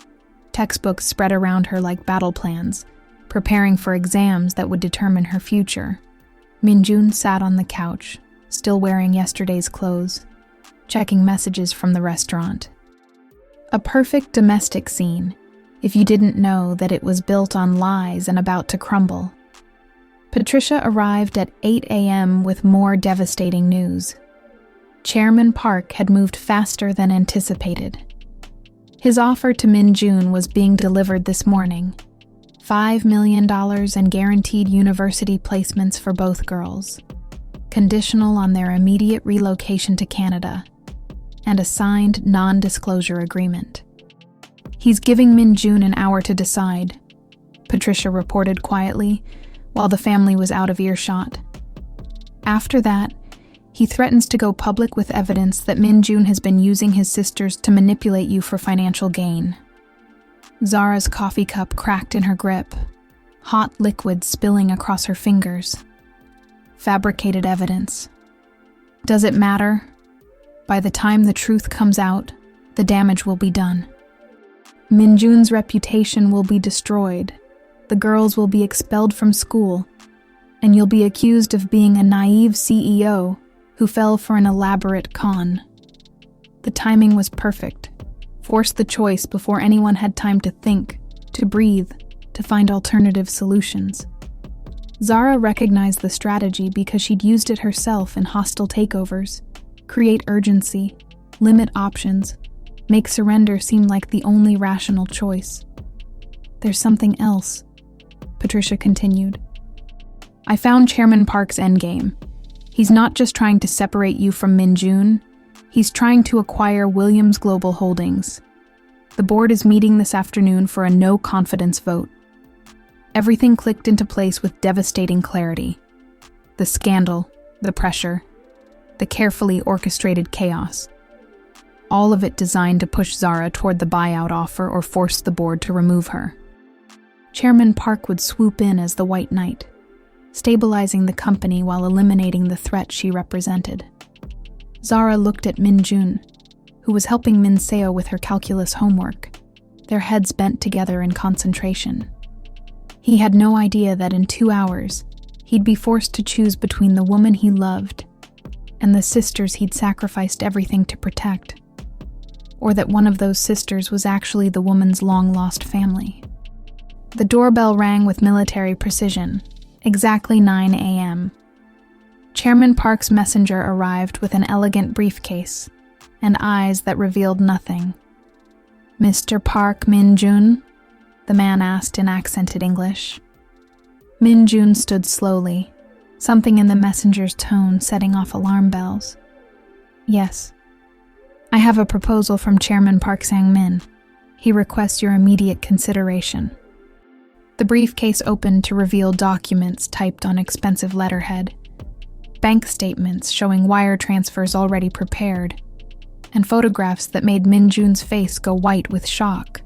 textbooks spread around her like battle plans, preparing for exams that would determine her future. Minjun sat on the couch, still wearing yesterday's clothes, checking messages from the restaurant. A perfect domestic scene, if you didn't know that it was built on lies and about to crumble. Patricia arrived at 8 a.m. with more devastating news. Chairman Park had moved faster than anticipated. His offer to Min Jun was being delivered this morning. $5 million and guaranteed university placements for both girls, conditional on their immediate relocation to Canada, and a signed non-disclosure agreement. He's giving Min Jun an hour to decide, Patricia reported quietly, while the family was out of earshot. After that, he threatens to go public with evidence that Min Jun has been using his sisters to manipulate you for financial gain. Zara's coffee cup cracked in her grip, hot liquid spilling across her fingers. Fabricated evidence. Does it matter? By the time the truth comes out, the damage will be done. Min Jun's reputation will be destroyed. The girls will be expelled from school, and you'll be accused of being a naive CEO who fell for an elaborate con. The timing was perfect. Forced the choice before anyone had time to think, to breathe, to find alternative solutions. Zara recognized the strategy because she'd used it herself in hostile takeovers. Create urgency, limit options, make surrender seem like the only rational choice. There's something else, Patricia continued. I found Chairman Park's endgame. He's not just trying to separate you from Min Jun, he's trying to acquire Williams Global Holdings. The board is meeting this afternoon for a no-confidence vote. Everything clicked into place with devastating clarity. The scandal, the pressure, the carefully orchestrated chaos. All of it designed to push Zara toward the buyout offer or force the board to remove her. Chairman Park would swoop in as the White Knight, stabilizing the company while eliminating the threat she represented. Zara looked at Min Jun, who was helping Min Seo with her calculus homework, their heads bent together in concentration. He had no idea that in 2 hours, he'd be forced to choose between the woman he loved and the sisters he'd sacrificed everything to protect, or that one of those sisters was actually the woman's long-lost family. The doorbell rang with military precision, exactly 9 a.m. Chairman Park's messenger arrived with an elegant briefcase and eyes that revealed nothing. Mr. Park Min Jun? The man asked in accented English. Min Jun stood slowly, something in the messenger's tone setting off alarm bells. Yes. I have a proposal from Chairman Park Sang-min. He requests your immediate consideration. The briefcase opened to reveal documents typed on expensive letterhead, bank statements showing wire transfers already prepared, and photographs that made Min Jun's face go white with shock.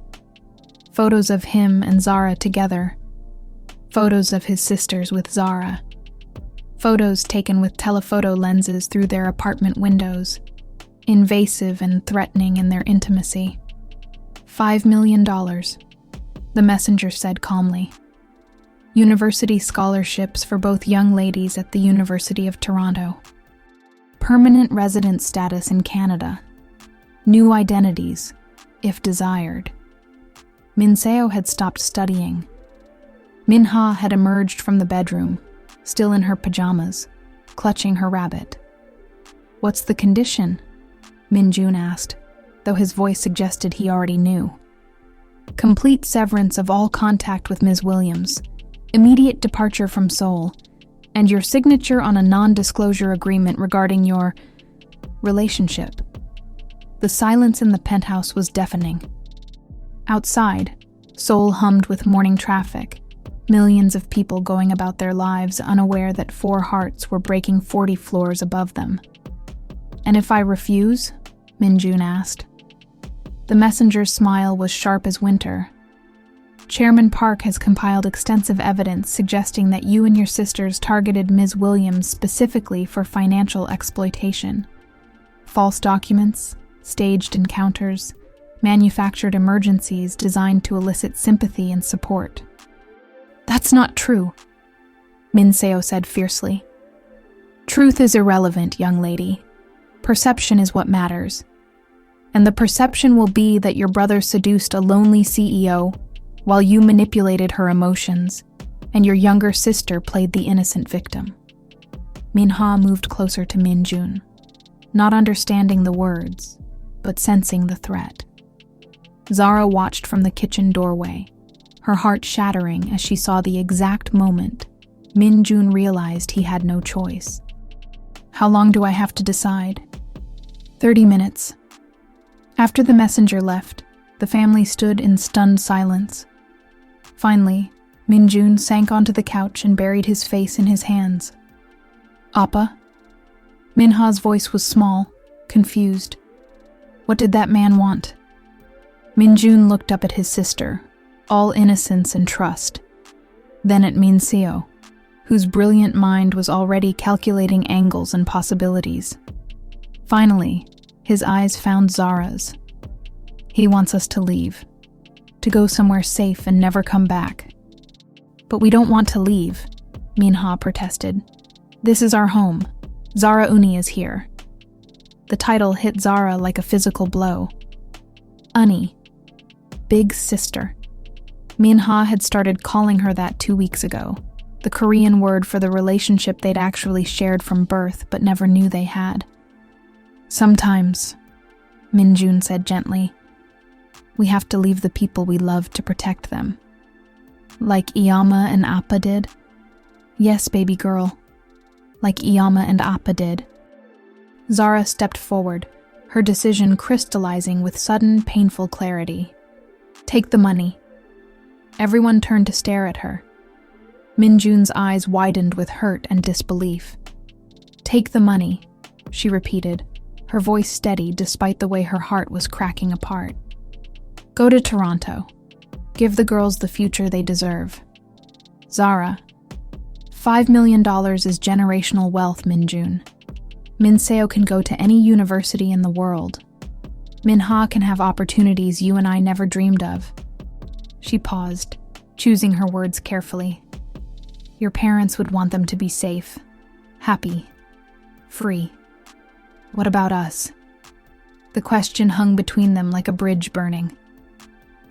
Photos of him and Zara together. Photos of his sisters with Zara. Photos taken with telephoto lenses through their apartment windows, invasive and threatening in their intimacy. $5 million, the messenger said calmly. University scholarships for both young ladies at the University of Toronto. Permanent resident status in Canada. New identities, if desired. Min Seo had stopped studying. Minha had emerged from the bedroom, still in her pajamas, clutching her rabbit. What's the condition? Min Jun asked, though his voice suggested he already knew. Complete severance of all contact with Ms. Williams, immediate departure from Seoul, and your signature on a non-disclosure agreement regarding your relationship. The silence in the penthouse was deafening. Outside, Seoul hummed with morning traffic, millions of people going about their lives unaware that 4 hearts were breaking 40 floors above them. "And if I refuse?" Min-jun asked. The messenger's smile was sharp as winter. "Chairman Park has compiled extensive evidence suggesting that you and your sisters targeted Ms. Williams specifically for financial exploitation. False documents, staged encounters, manufactured emergencies designed to elicit sympathy and support." "That's not true," Min Seo said fiercely. "Truth is irrelevant, young lady. Perception is what matters. And the perception will be that your brother seduced a lonely CEO while you manipulated her emotions, and your younger sister played the innocent victim." Min-ha moved closer to Min-jun, not understanding the words, but sensing the threat. Zara watched from the kitchen doorway, her heart shattering as she saw the exact moment Min-jun realized he had no choice. "How long do I have to decide?" 30 minutes. After the messenger left, the family stood in stunned silence. Finally, Min-jun sank onto the couch and buried his face in his hands. "Appa?" Min-ha's voice was small, confused. What did that man want? Min-jun looked up at his sister, all innocence and trust. Then at Min Seo, whose brilliant mind was already calculating angles and possibilities. Finally, his eyes found Zara's. "He wants us to leave, to go somewhere safe and never come back." "But we don't want to leave," Min-ha protested. "This is our home. Zara Uni is here." The title hit Zara like a physical blow. Uni. Big sister. Min-ha had started calling her that 2 weeks ago, the Korean word for the relationship they'd actually shared from birth but never knew they had. "Sometimes," Min-jun said gently, "we have to leave the people we love to protect them. Like Iyama and Appa did." "Yes, baby girl. Like Iyama and Appa did." Zara stepped forward, her decision crystallizing with sudden, painful clarity. "Take the money." Everyone turned to stare at her. Min-jun's eyes widened with hurt and disbelief. "Take the money," she repeated, her voice steady despite the way her heart was cracking apart. "Go to Toronto. Give the girls the future they deserve." "Zara, $5 million is generational wealth, Min-jun. Min Seo can go to any university in the world. Min-ha can have opportunities you and I never dreamed of." She paused, choosing her words carefully. "Your parents would want them to be safe, happy, free. What about us?" The question hung between them like a bridge burning.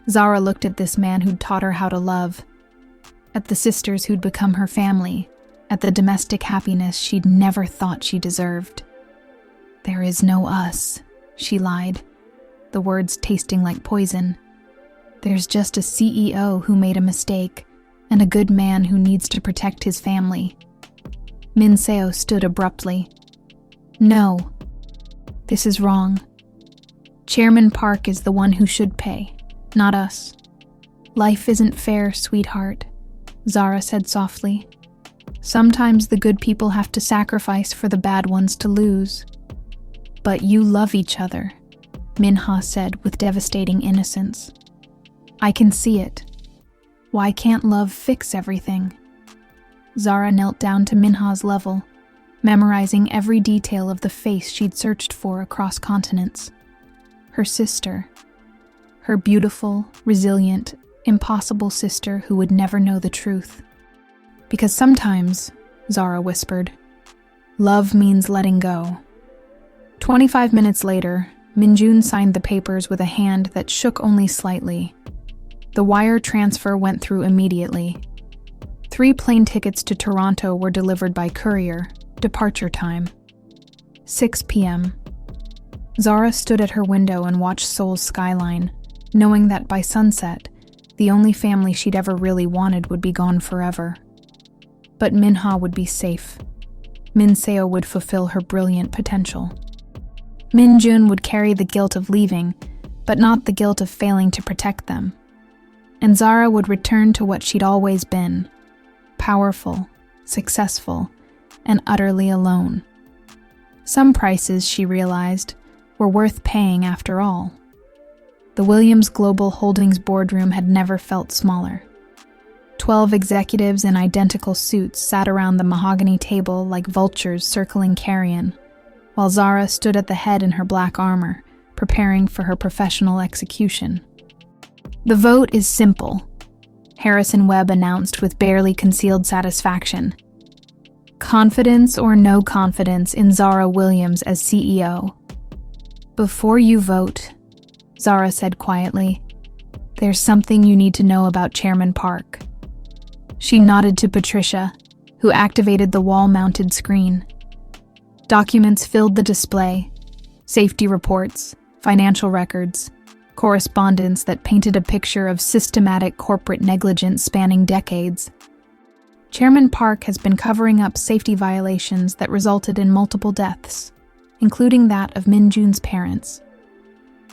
Zara looked at this man who'd taught her how to love, at the sisters who'd become her family, at the domestic happiness she'd never thought she deserved. "There is no us," she lied, the words tasting like poison. "There's just a CEO who made a mistake, and a good man who needs to protect his family." Min Seo stood abruptly. "No, this is wrong. Chairman Park is the one who should pay, not us." "Life isn't fair, sweetheart," Zara said softly. "Sometimes the good people have to sacrifice for the bad ones to lose." "But you love each other," Min-ha said with devastating innocence. "I can see it. Why can't love fix everything?" Zara knelt down to Min-ha's level, memorizing every detail of the face she'd searched for across continents. Her sister. Her beautiful, resilient, impossible sister who would never know the truth. "Because sometimes," Zara whispered, "love means letting go." 25 minutes later, Min-jun signed the papers with a hand that shook only slightly. The wire transfer went through immediately. 3 plane tickets to Toronto were delivered by courier, departure time 6 p.m. Zara stood at her window and watched Seoul's skyline, knowing that by sunset, the only family she'd ever really wanted would be gone forever. But Minha would be safe. Min Seo would fulfill her brilliant potential. Min Jun would carry the guilt of leaving, but not the guilt of failing to protect them. And Zara would return to what she'd always been: powerful, successful, and utterly alone. Some prices, she realized, were worth paying after all. The Williams Global Holdings boardroom had never felt smaller. 12 executives in identical suits sat around the mahogany table like vultures circling carrion, while Zara stood at the head in her black armor, preparing for her professional execution. "The vote is simple," Harrison Webb announced with barely concealed satisfaction. "Confidence or no confidence in Zara Williams as CEO." "Before you vote," Zara said quietly, "there's something you need to know about Chairman Park." She nodded to Patricia, who activated the wall-mounted screen. Documents filled the display: safety reports, financial records, correspondence that painted a picture of systematic corporate negligence spanning decades. Chairman Park has been covering up safety violations that resulted in multiple deaths, including that of Min Jun's parents.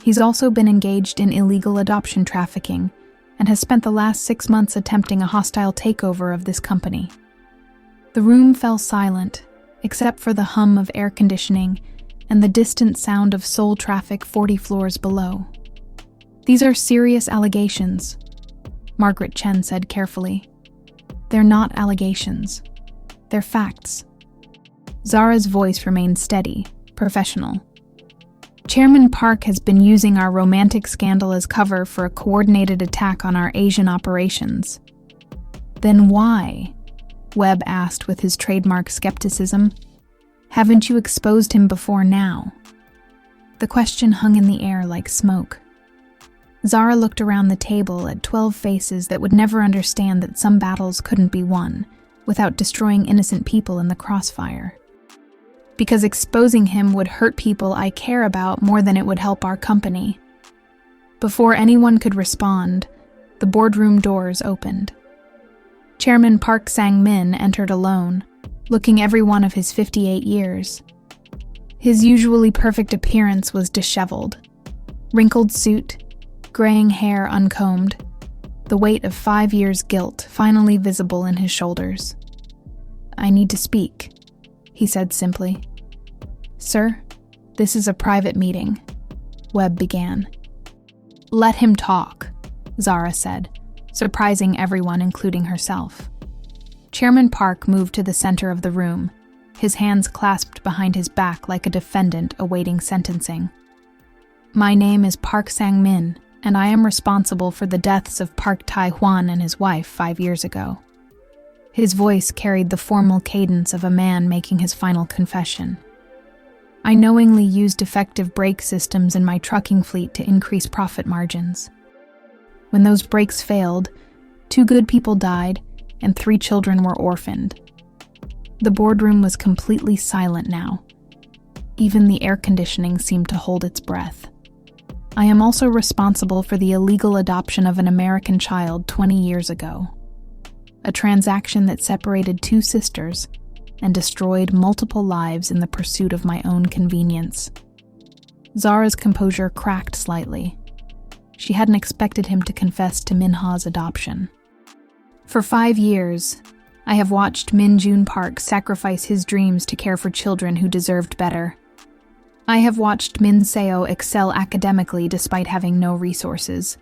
He's also been engaged in illegal adoption trafficking and has spent the last 6 months attempting a hostile takeover of this company. The room fell silent, except for the hum of air conditioning and the distant sound of Seoul traffic 40 floors below. "These are serious allegations," Margaret Chen said carefully. "They're not allegations. They're facts." Zara's voice remained steady, professional. "Chairman Park has been using our romantic scandal as cover for a coordinated attack on our Asian operations." "Then why?" Webb asked with his trademark skepticism. "Haven't you exposed him before now?" The question hung in the air like smoke. Zara looked around the table at 12 faces that would never understand that some battles couldn't be won without destroying innocent people in the crossfire. "Because exposing him would hurt people I care about more than it would help our company." Before anyone could respond, the boardroom doors opened. Chairman Park Sang-min entered alone, looking every one of his 58 years. His usually perfect appearance was disheveled. Wrinkled suit, graying hair uncombed, the weight of 5 years' guilt finally visible in his shoulders. "I need to speak," he said simply. "Sir, this is a private meeting," Webb began. "Let him talk," Zara said, surprising everyone, including herself. Chairman Park moved to the center of the room, his hands clasped behind his back like a defendant awaiting sentencing. "My name is Park Sang-min, and I am responsible for the deaths of Park Tai-hwan and his wife 5 years ago." His voice carried the formal cadence of a man making his final confession. "I knowingly used defective brake systems in my trucking fleet to increase profit margins. When those brakes failed, 2 good people died and 3 children were orphaned." The boardroom was completely silent now. Even the air conditioning seemed to hold its breath. "I am also responsible for the illegal adoption of an American child 20 years ago. A transaction that separated 2 sisters and destroyed multiple lives in the pursuit of my own convenience." Zara's composure cracked slightly. She hadn't expected him to confess to Minha's adoption. "For 5 years, I have watched Min Jun Park sacrifice his dreams to care for children who deserved better. I have watched Min Seo excel academically despite having no resources.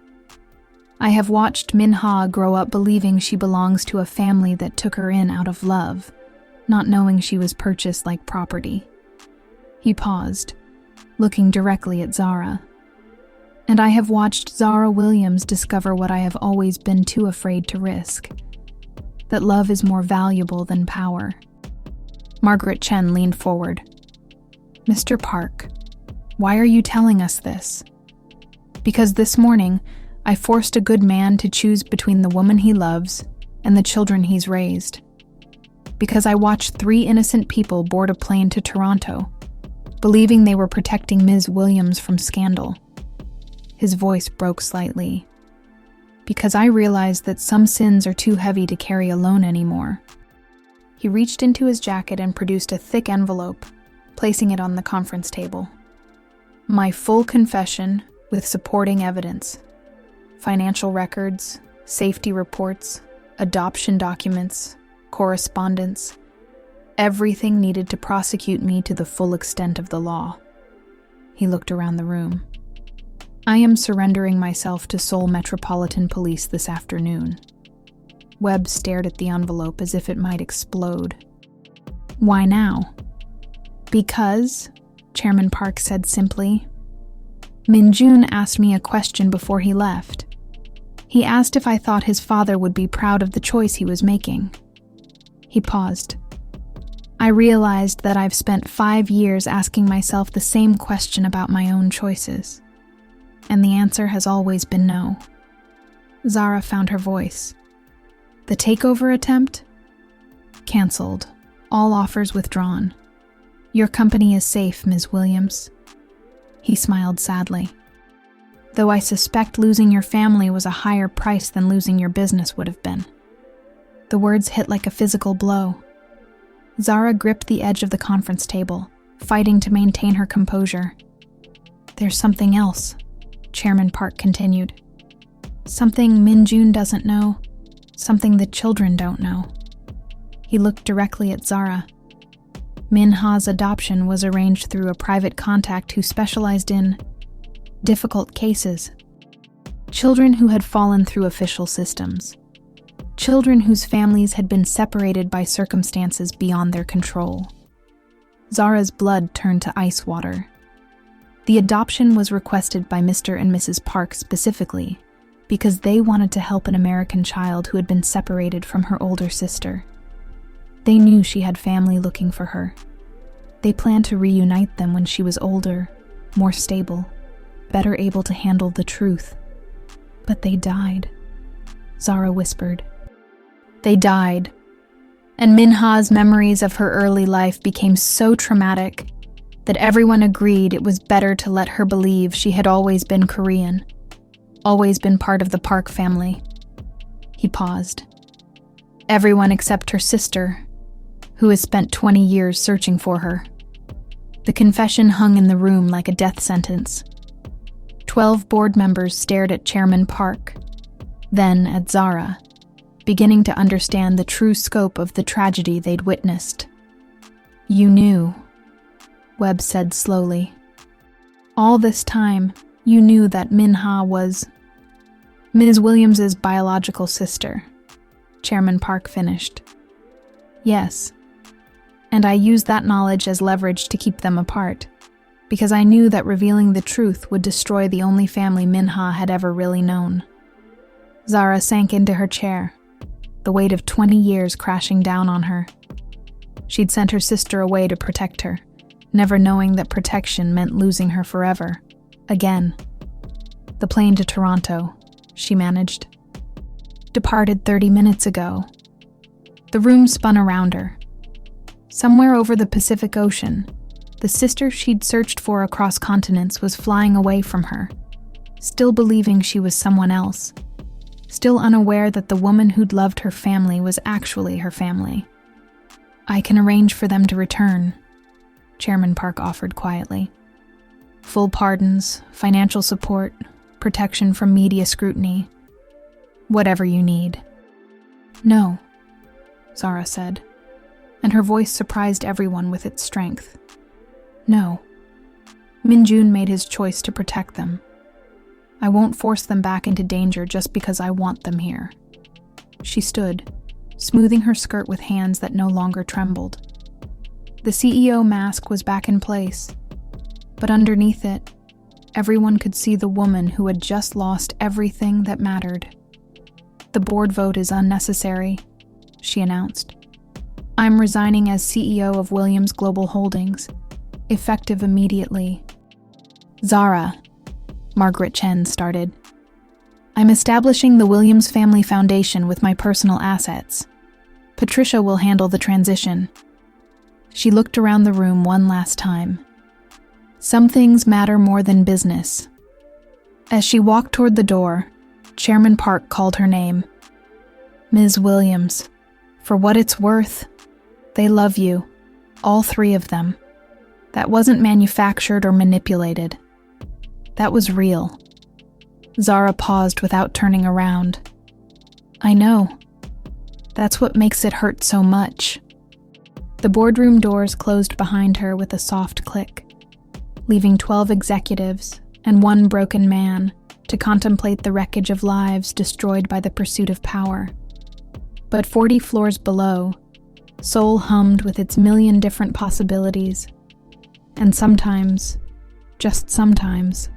I have watched Minha grow up believing she belongs to a family that took her in out of love, not knowing she was purchased like property." He paused, looking directly at Zara. "And I have watched Zara Williams discover what I have always been too afraid to risk: that love is more valuable than power." Margaret Chen leaned forward. "Mr. Park, why are you telling us this?" "Because this morning, I forced a good man to choose between the woman he loves and the children he's raised. Because I watched 3 innocent people board a plane to Toronto, believing they were protecting Ms. Williams from scandal." His voice broke slightly. "Because I realized that some sins are too heavy to carry alone anymore." He reached into his jacket and produced a thick envelope, placing it on the conference table. My full confession with supporting evidence. Financial records, safety reports, adoption documents, correspondence. Everything needed to prosecute me to the full extent of the law. He looked around the room. I am surrendering myself to Seoul Metropolitan Police this afternoon. Webb stared at the envelope as if it might explode. Why now? Because, Chairman Park said simply. Min-jun asked me a question before he left. He asked if I thought his father would be proud of the choice he was making. He paused. I realized that I've spent 5 years asking myself the same question about my own choices. And the answer has always been no. Zara found her voice. The takeover attempt? Cancelled. All offers withdrawn. Your company is safe, Ms. Williams. He smiled sadly. Though I suspect losing your family was a higher price than losing your business would have been. The words hit like a physical blow. Zara gripped the edge of the conference table, fighting to maintain her composure. There's something else, Chairman Park continued. Something Min-jun doesn't know, something the children don't know. He looked directly at Zara. Min-ha's adoption was arranged through a private contact who specialized in difficult cases. Children who had fallen through official systems. Children whose families had been separated by circumstances beyond their control. Zara's blood turned to ice water. The adoption was requested by Mr. and Mrs. Park specifically because they wanted to help an American child who had been separated from her older sister. They knew she had family looking for her. They planned to reunite them when she was older, more stable, better able to handle the truth. But they died, Zara whispered. They died, and Min-ha's memories of her early life became so traumatic that everyone agreed it was better to let her believe she had always been Korean, always been part of the Park family. He paused. Everyone except her sister, who has spent 20 years searching for her. The confession hung in the room like a death sentence. 12 board members stared at Chairman Park, then at Zara, beginning to understand the true scope of the tragedy they'd witnessed. You knew, Webb said slowly. All this time, you knew that Min-ha was Ms. Williams's biological sister, Chairman Park finished. Yes, and I used that knowledge as leverage to keep them apart, because I knew that revealing the truth would destroy the only family Min-ha had ever really known. Zara sank into her chair, the weight of 20 years crashing down on her. She'd sent her sister away to protect her, never knowing that protection meant losing her forever. Again. The plane to Toronto, she managed. Departed 30 minutes ago. The room spun around her. Somewhere over the Pacific Ocean, the sister she'd searched for across continents was flying away from her, still believing she was someone else, still unaware that the woman who'd loved her family was actually her family. I can arrange for them to return, Chairman Park offered quietly. Full pardons, financial support, protection from media scrutiny, whatever you need. No, Zara said, and her voice surprised everyone with its strength. No. Min-jun made his choice to protect them. I won't force them back into danger just because I want them here. She stood, smoothing her skirt with hands that no longer trembled. The CEO mask was back in place, but underneath it, everyone could see the woman who had just lost everything that mattered. The board vote is unnecessary, she announced. I'm resigning as CEO of Williams Global Holdings, effective immediately. Zara, Margaret Chen started. I'm establishing the Williams Family Foundation with my personal assets. Patricia will handle the transition. She looked around the room one last time. Some things matter more than business. As she walked toward the door, Chairman Park called her name. Ms. Williams, for what it's worth, They love you. All three of them. That wasn't manufactured or manipulated. That was real. Zara paused without turning around. I know. That's what makes it hurt so much. The boardroom doors closed behind her with a soft click, leaving 12 executives and one broken man to contemplate the wreckage of lives destroyed by the pursuit of power. But 40 floors below, Seoul hummed with its million different possibilities. And sometimes, just sometimes,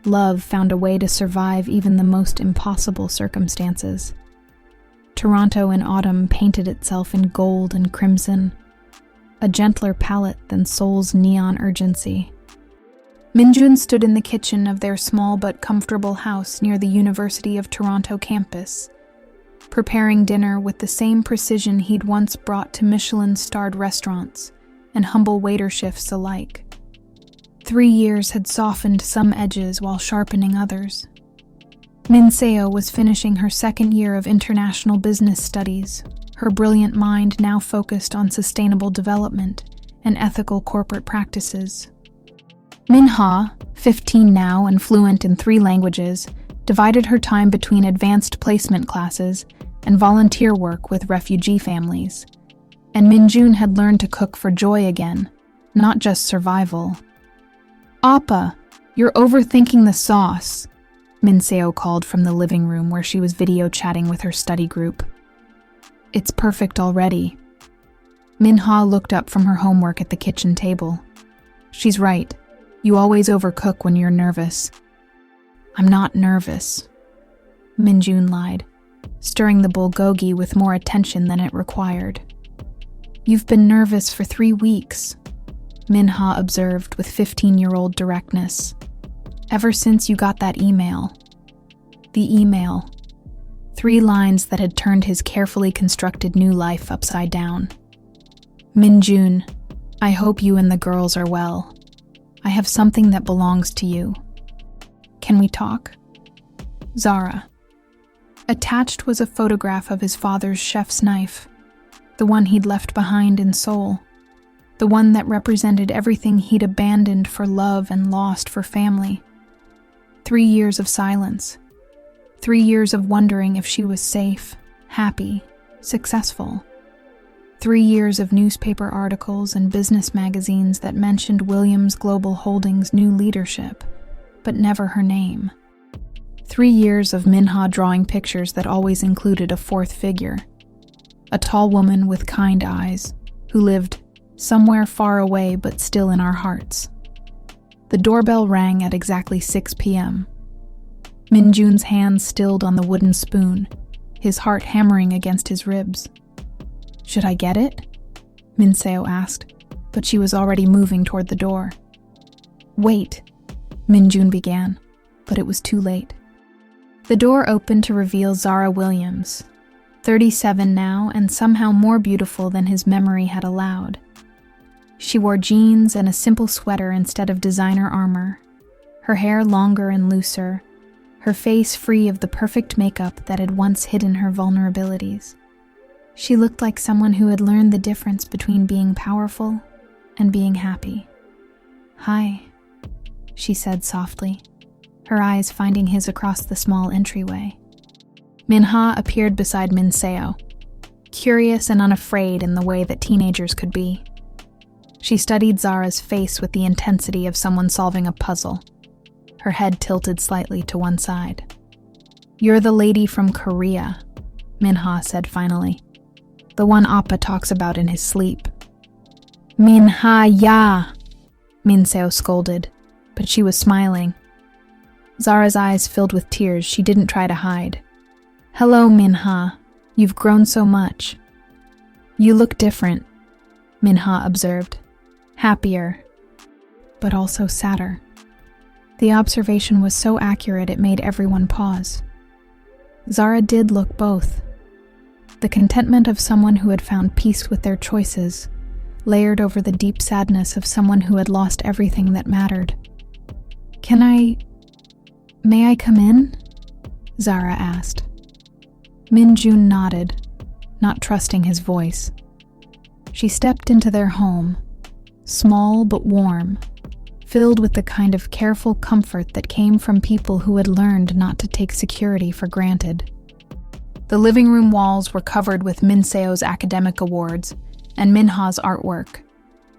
love found a way to survive even the most impossible circumstances. Toronto in autumn painted itself in gold and crimson, a gentler palette than Seoul's neon urgency. Minjun stood in the kitchen of their small but comfortable house near the University of Toronto campus, preparing dinner with the same precision he'd once brought to Michelin-starred restaurants and humble waiter shifts alike. 3 years had softened some edges while sharpening others. Min Seo was finishing her second year of international business studies, her brilliant mind now focused on sustainable development and ethical corporate practices. Min Ha, 15 now and fluent in 3 languages, divided her time between advanced placement classes and volunteer work with refugee families. And Min Jun had learned to cook for joy again, not just survival. Appa, you're overthinking the sauce, Min Seo called from the living room where she was video chatting with her study group. It's perfect already. Min Ha looked up from her homework at the kitchen table. She's right. You always overcook when you're nervous. I'm not nervous, Min Jun lied, stirring the bulgogi with more attention than it required. You've been nervous for 3 weeks, Min Ha observed with 15-year-old directness. Ever since you got that email. The email. 3 lines that had turned his carefully constructed new life upside down. Min Jun, I hope you and the girls are well. I have something that belongs to you. Can we talk? Zara. Attached was a photograph of his father's chef's knife, the one he'd left behind in Seoul, the one that represented everything he'd abandoned for love and lost for family. 3 years of silence. 3 years of wondering if she was safe, happy, successful. 3 years of newspaper articles and business magazines that mentioned Williams Global Holdings' new leadership, but never her name. 3 years of Min Ha drawing pictures that always included a 4th figure, a tall woman with kind eyes, who lived somewhere far away but still in our hearts. The doorbell rang at exactly 6 p.m. Min Jun's hand stilled on the wooden spoon, his heart hammering against his ribs. Should I get it? Min Seo asked, but she was already moving toward the door. Wait, Min Jun began, but it was too late. The door opened to reveal Zara Williams, 37 now and somehow more beautiful than his memory had allowed. She wore jeans and a simple sweater instead of designer armor, her hair longer and looser, her face free of the perfect makeup that had once hidden her vulnerabilities. She looked like someone who had learned the difference between being powerful and being happy. Hi, she said softly, her eyes finding his across the small entryway. Min Ha appeared beside Min Seo, curious and unafraid in the way that teenagers could be. She studied Zara's face with the intensity of someone solving a puzzle, her head tilted slightly to one side. You're the lady from Korea, Min Ha said finally. The one Appa talks about in his sleep. Min Ha ya, Min Seo scolded, but she was smiling. Zara's eyes filled with tears she didn't try to hide. Hello, Min Ha. You've grown so much. You look different, Min Ha observed. Happier, but also sadder. The observation was so accurate it made everyone pause. Zara did look both. The contentment of someone who had found peace with their choices, layered over the deep sadness of someone who had lost everything that mattered. May I come in? Zara asked. Min Jun nodded, not trusting his voice. She stepped into their home, small but warm, filled with the kind of careful comfort that came from people who had learned not to take security for granted. The living room walls were covered with Min Seo's academic awards and Minha's artwork,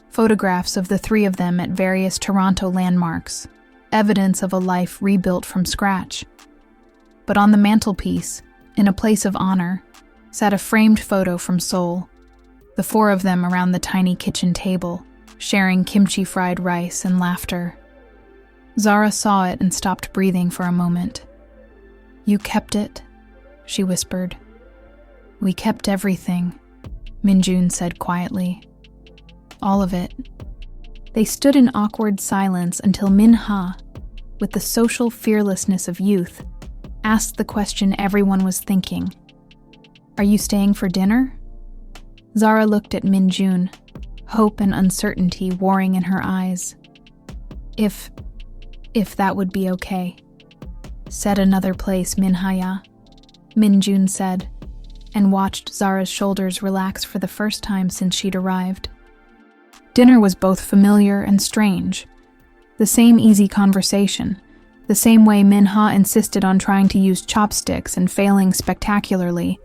photographs of the three of them at various Toronto landmarks, evidence of a life rebuilt from scratch. But on the mantelpiece, in a place of honor, sat a framed photo from Seoul, the four of them around the tiny kitchen table, sharing kimchi fried rice and laughter. Zara saw it and stopped breathing for a moment. "You kept it," she whispered. "We kept everything," Minjun said quietly. "All of it." They stood in awkward silence until Minha, with the social fearlessness of youth, asked the question everyone was thinking. "Are you staying for dinner?" Zara looked at Minjun, hope and uncertainty warring in her eyes. If that would be okay." "Said another place, Minhaya," Minjun said, and watched Zara's shoulders relax for the first time since she'd arrived. Dinner was both familiar and strange. The same easy conversation, the same way Minha insisted on trying to use chopsticks and failing spectacularly,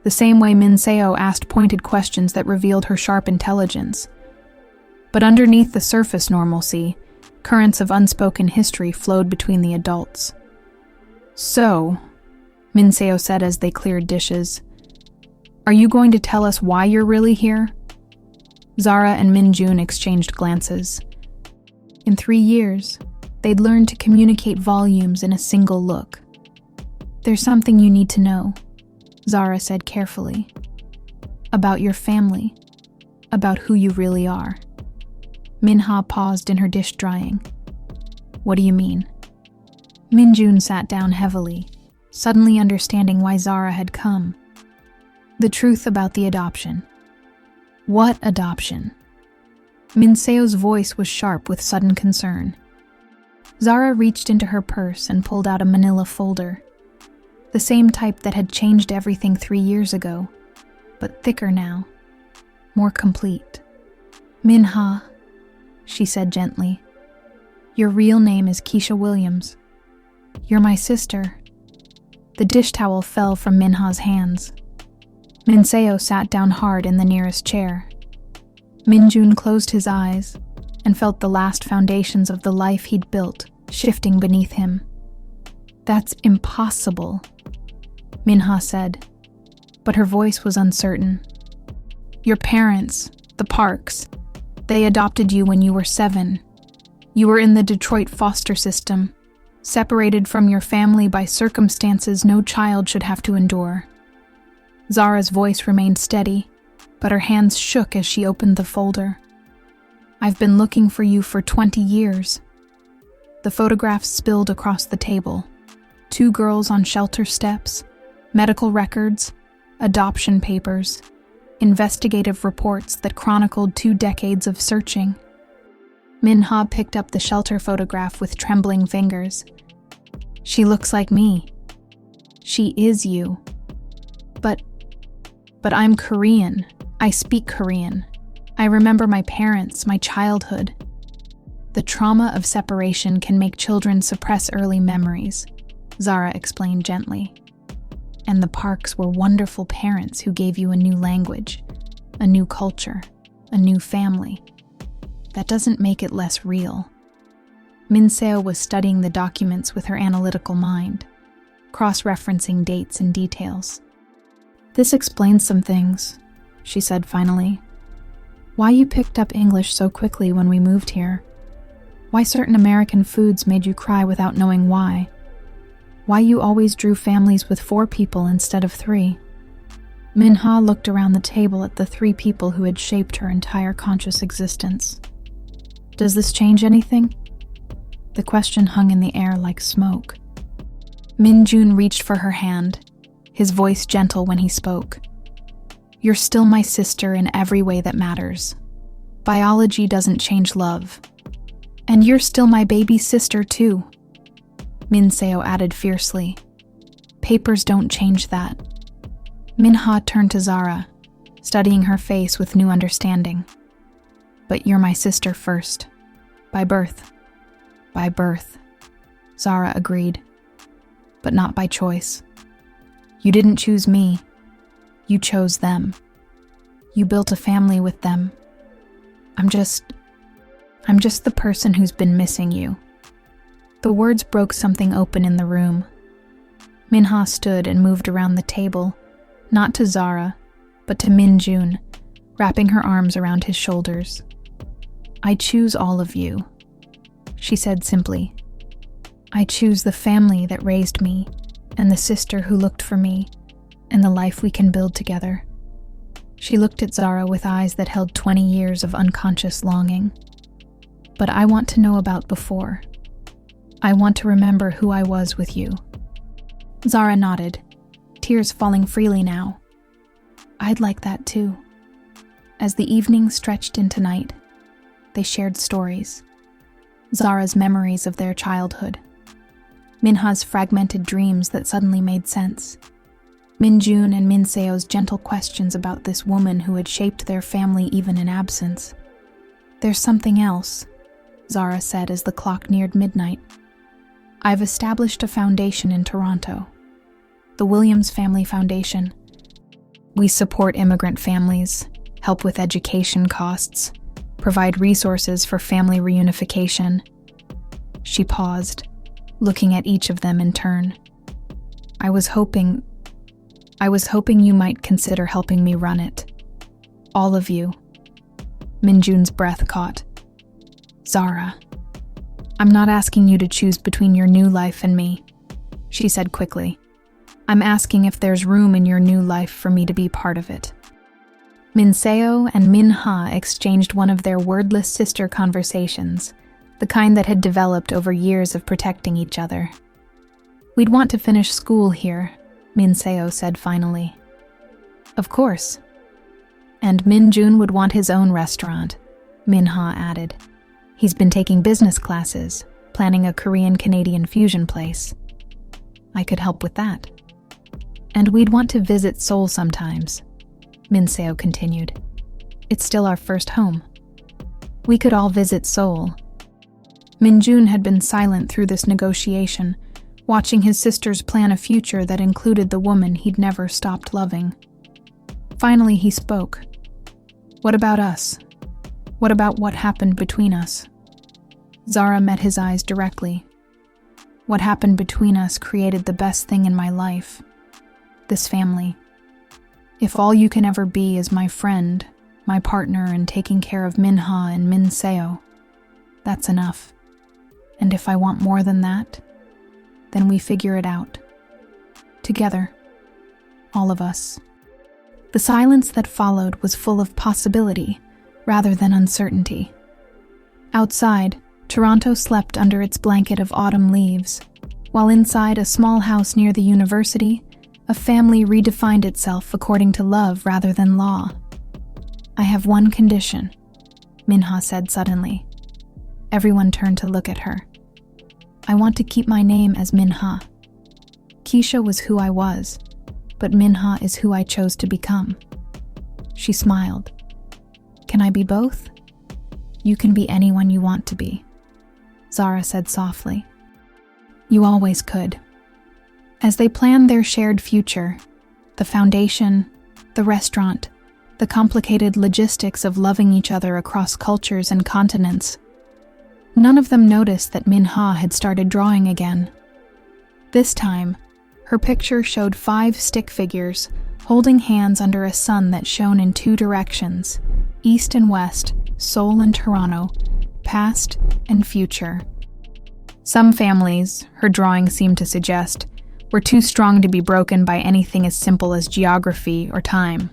the same way Min Seo asked pointed questions that revealed her sharp intelligence. But underneath the surface normalcy, currents of unspoken history flowed between the adults. "So," Min Seo said as they cleared dishes, "are you going to tell us why you're really here?" Zara and Minjun exchanged glances. In 3 years, they'd learned to communicate volumes in a single look. "There's something you need to know," Zara said carefully. "About your family, about who you really are." Minha paused in her dish drying. "What do you mean?" Minjun sat down heavily, suddenly understanding why Zara had come. "The truth about the adoption." "What adoption?" Min Seo's voice was sharp with sudden concern. Zara reached into her purse and pulled out a manila folder. The same type that had changed everything 3 years ago, but thicker now, more complete. "Minha," she said gently. "Your real name is Keisha Williams. You're my sister." The dish towel fell from Minha's hands. Min Seo sat down hard in the nearest chair. Minjun closed his eyes and felt the last foundations of the life he'd built shifting beneath him. "That's impossible," Minha said, but her voice was uncertain. "Your parents, the Parks, they adopted you when you were 7. You were in the Detroit foster system, separated from your family by circumstances no child should have to endure." Zara's voice remained steady, but her hands shook as she opened the folder. "I've been looking for you for 20 years. The photographs spilled across the table. 2 girls on shelter steps, medical records, adoption papers, investigative reports that chronicled 2 decades of searching. Minha picked up the shelter photograph with trembling fingers. "She looks like me. She is you. But I'm Korean. I speak Korean. I remember my parents, my childhood. The trauma of separation can make children suppress early memories," Zara explained gently. "And the Parks were wonderful parents who gave you a new language, a new culture, a new family. That doesn't make it less real." Min Seo was studying the documents with her analytical mind, cross-referencing dates and details. "This explains some things," she said finally. "Why you picked up English so quickly when we moved here. Why certain American foods made you cry without knowing why. Why you always drew families with 4 people instead of 3. Minha looked around the table at the 3 people who had shaped her entire conscious existence. "Does this change anything?" The question hung in the air like smoke. Minjun reached for her hand, his voice gentle when he spoke. "You're still my sister in every way that matters. Biology doesn't change love. And you're still my baby sister too," Min Seo added fiercely. "Papers don't change that." Minha turned to Zara, studying her face with new understanding. "But you're my sister first. By birth." "By birth," Zara agreed. "But not by choice. You didn't choose me. You chose them. You built a family with them. I'm just the person who's been missing you." The words broke something open in the room. Minha stood and moved around the table, not to Zara, but to Min-jun, wrapping her arms around his shoulders. "I choose all of you," she said simply. "I choose the family that raised me, and the sister who looked for me, and the life we can build together." She looked at Zara with eyes that held 20 years of unconscious longing. "But I want to know about before. I want to remember who I was with you." Zara nodded, tears falling freely now. "I'd like that too." As the evening stretched into night, they shared stories. Zara's memories of their childhood, Minha's fragmented dreams that suddenly made sense, Min-jun and Min-seo's gentle questions about this woman who had shaped their family even in absence. "There's something else," Zara said as the clock neared midnight. "I've established a foundation in Toronto, the Williams Family Foundation. We support immigrant families, help with education costs, provide resources for family reunification." She paused, looking at each of them in turn. I was hoping you might consider helping me run it. All of you." Min-jun's breath caught. "Zara, I'm not asking you to choose between your new life and me," she said quickly. "I'm asking if there's room in your new life for me to be part of it." Min-seo and Min-ha exchanged one of their wordless sister conversations, the kind that had developed over years of protecting each other. "We'd want to finish school here," Min-seo said finally. "Of course." "And Min-jun would want his own restaurant," Min-ha added. "He's been taking business classes, planning a Korean-Canadian fusion place. I could help with that." "And we'd want to visit Seoul sometimes," Min-seo continued. "It's still our first home. We could all visit Seoul." Min-jun had been silent through this negotiation, watching his sisters plan a future that included the woman he'd never stopped loving. Finally, he spoke. "What about us? What about what happened between us?" Zara met his eyes directly. "What happened between us created the best thing in my life. This family. If all you can ever be is my friend, my partner in taking care of Minha and Min-seo, that's enough. And if I want more than that, then we figure it out. Together. All of us." The silence that followed was full of possibility, rather than uncertainty. Outside, Toronto slept under its blanket of autumn leaves, while inside a small house near the university, a family redefined itself according to love rather than law. "I have one condition," Minha said suddenly. Everyone turned to look at her. "I want to keep my name as Minha. Keisha was who I was, but Minha is who I chose to become." She smiled. "Can I be both?" "You can be anyone you want to be," Zara said softly. "You always could." As they planned their shared future, the foundation, the restaurant, the complicated logistics of loving each other across cultures and continents, none of them noticed that Minha had started drawing again. This time, her picture showed 5 stick figures holding hands under a sun that shone in 2 directions, east and west, Seoul and Toronto, past and future. Some families, her drawing seemed to suggest, were too strong to be broken by anything as simple as geography or time.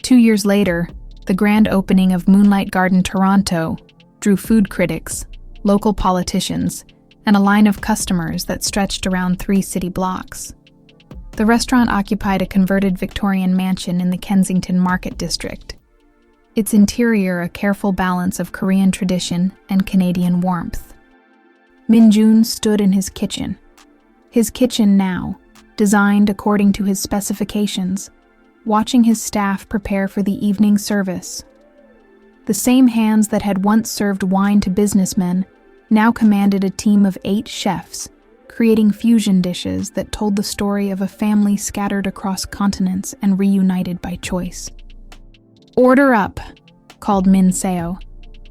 2 years later, the grand opening of Moonlight Garden Toronto drew food critics, local politicians, and a line of customers that stretched around 3 city blocks. The restaurant occupied a converted Victorian mansion in the Kensington Market District, its interior a careful balance of Korean tradition and Canadian warmth. Min-jun stood in his kitchen now, designed according to his specifications, watching his staff prepare for the evening service. The same hands that had once served wine to businessmen now commanded a team of 8 chefs, creating fusion dishes that told the story of a family scattered across continents and reunited by choice. "Order up," called Min Seo,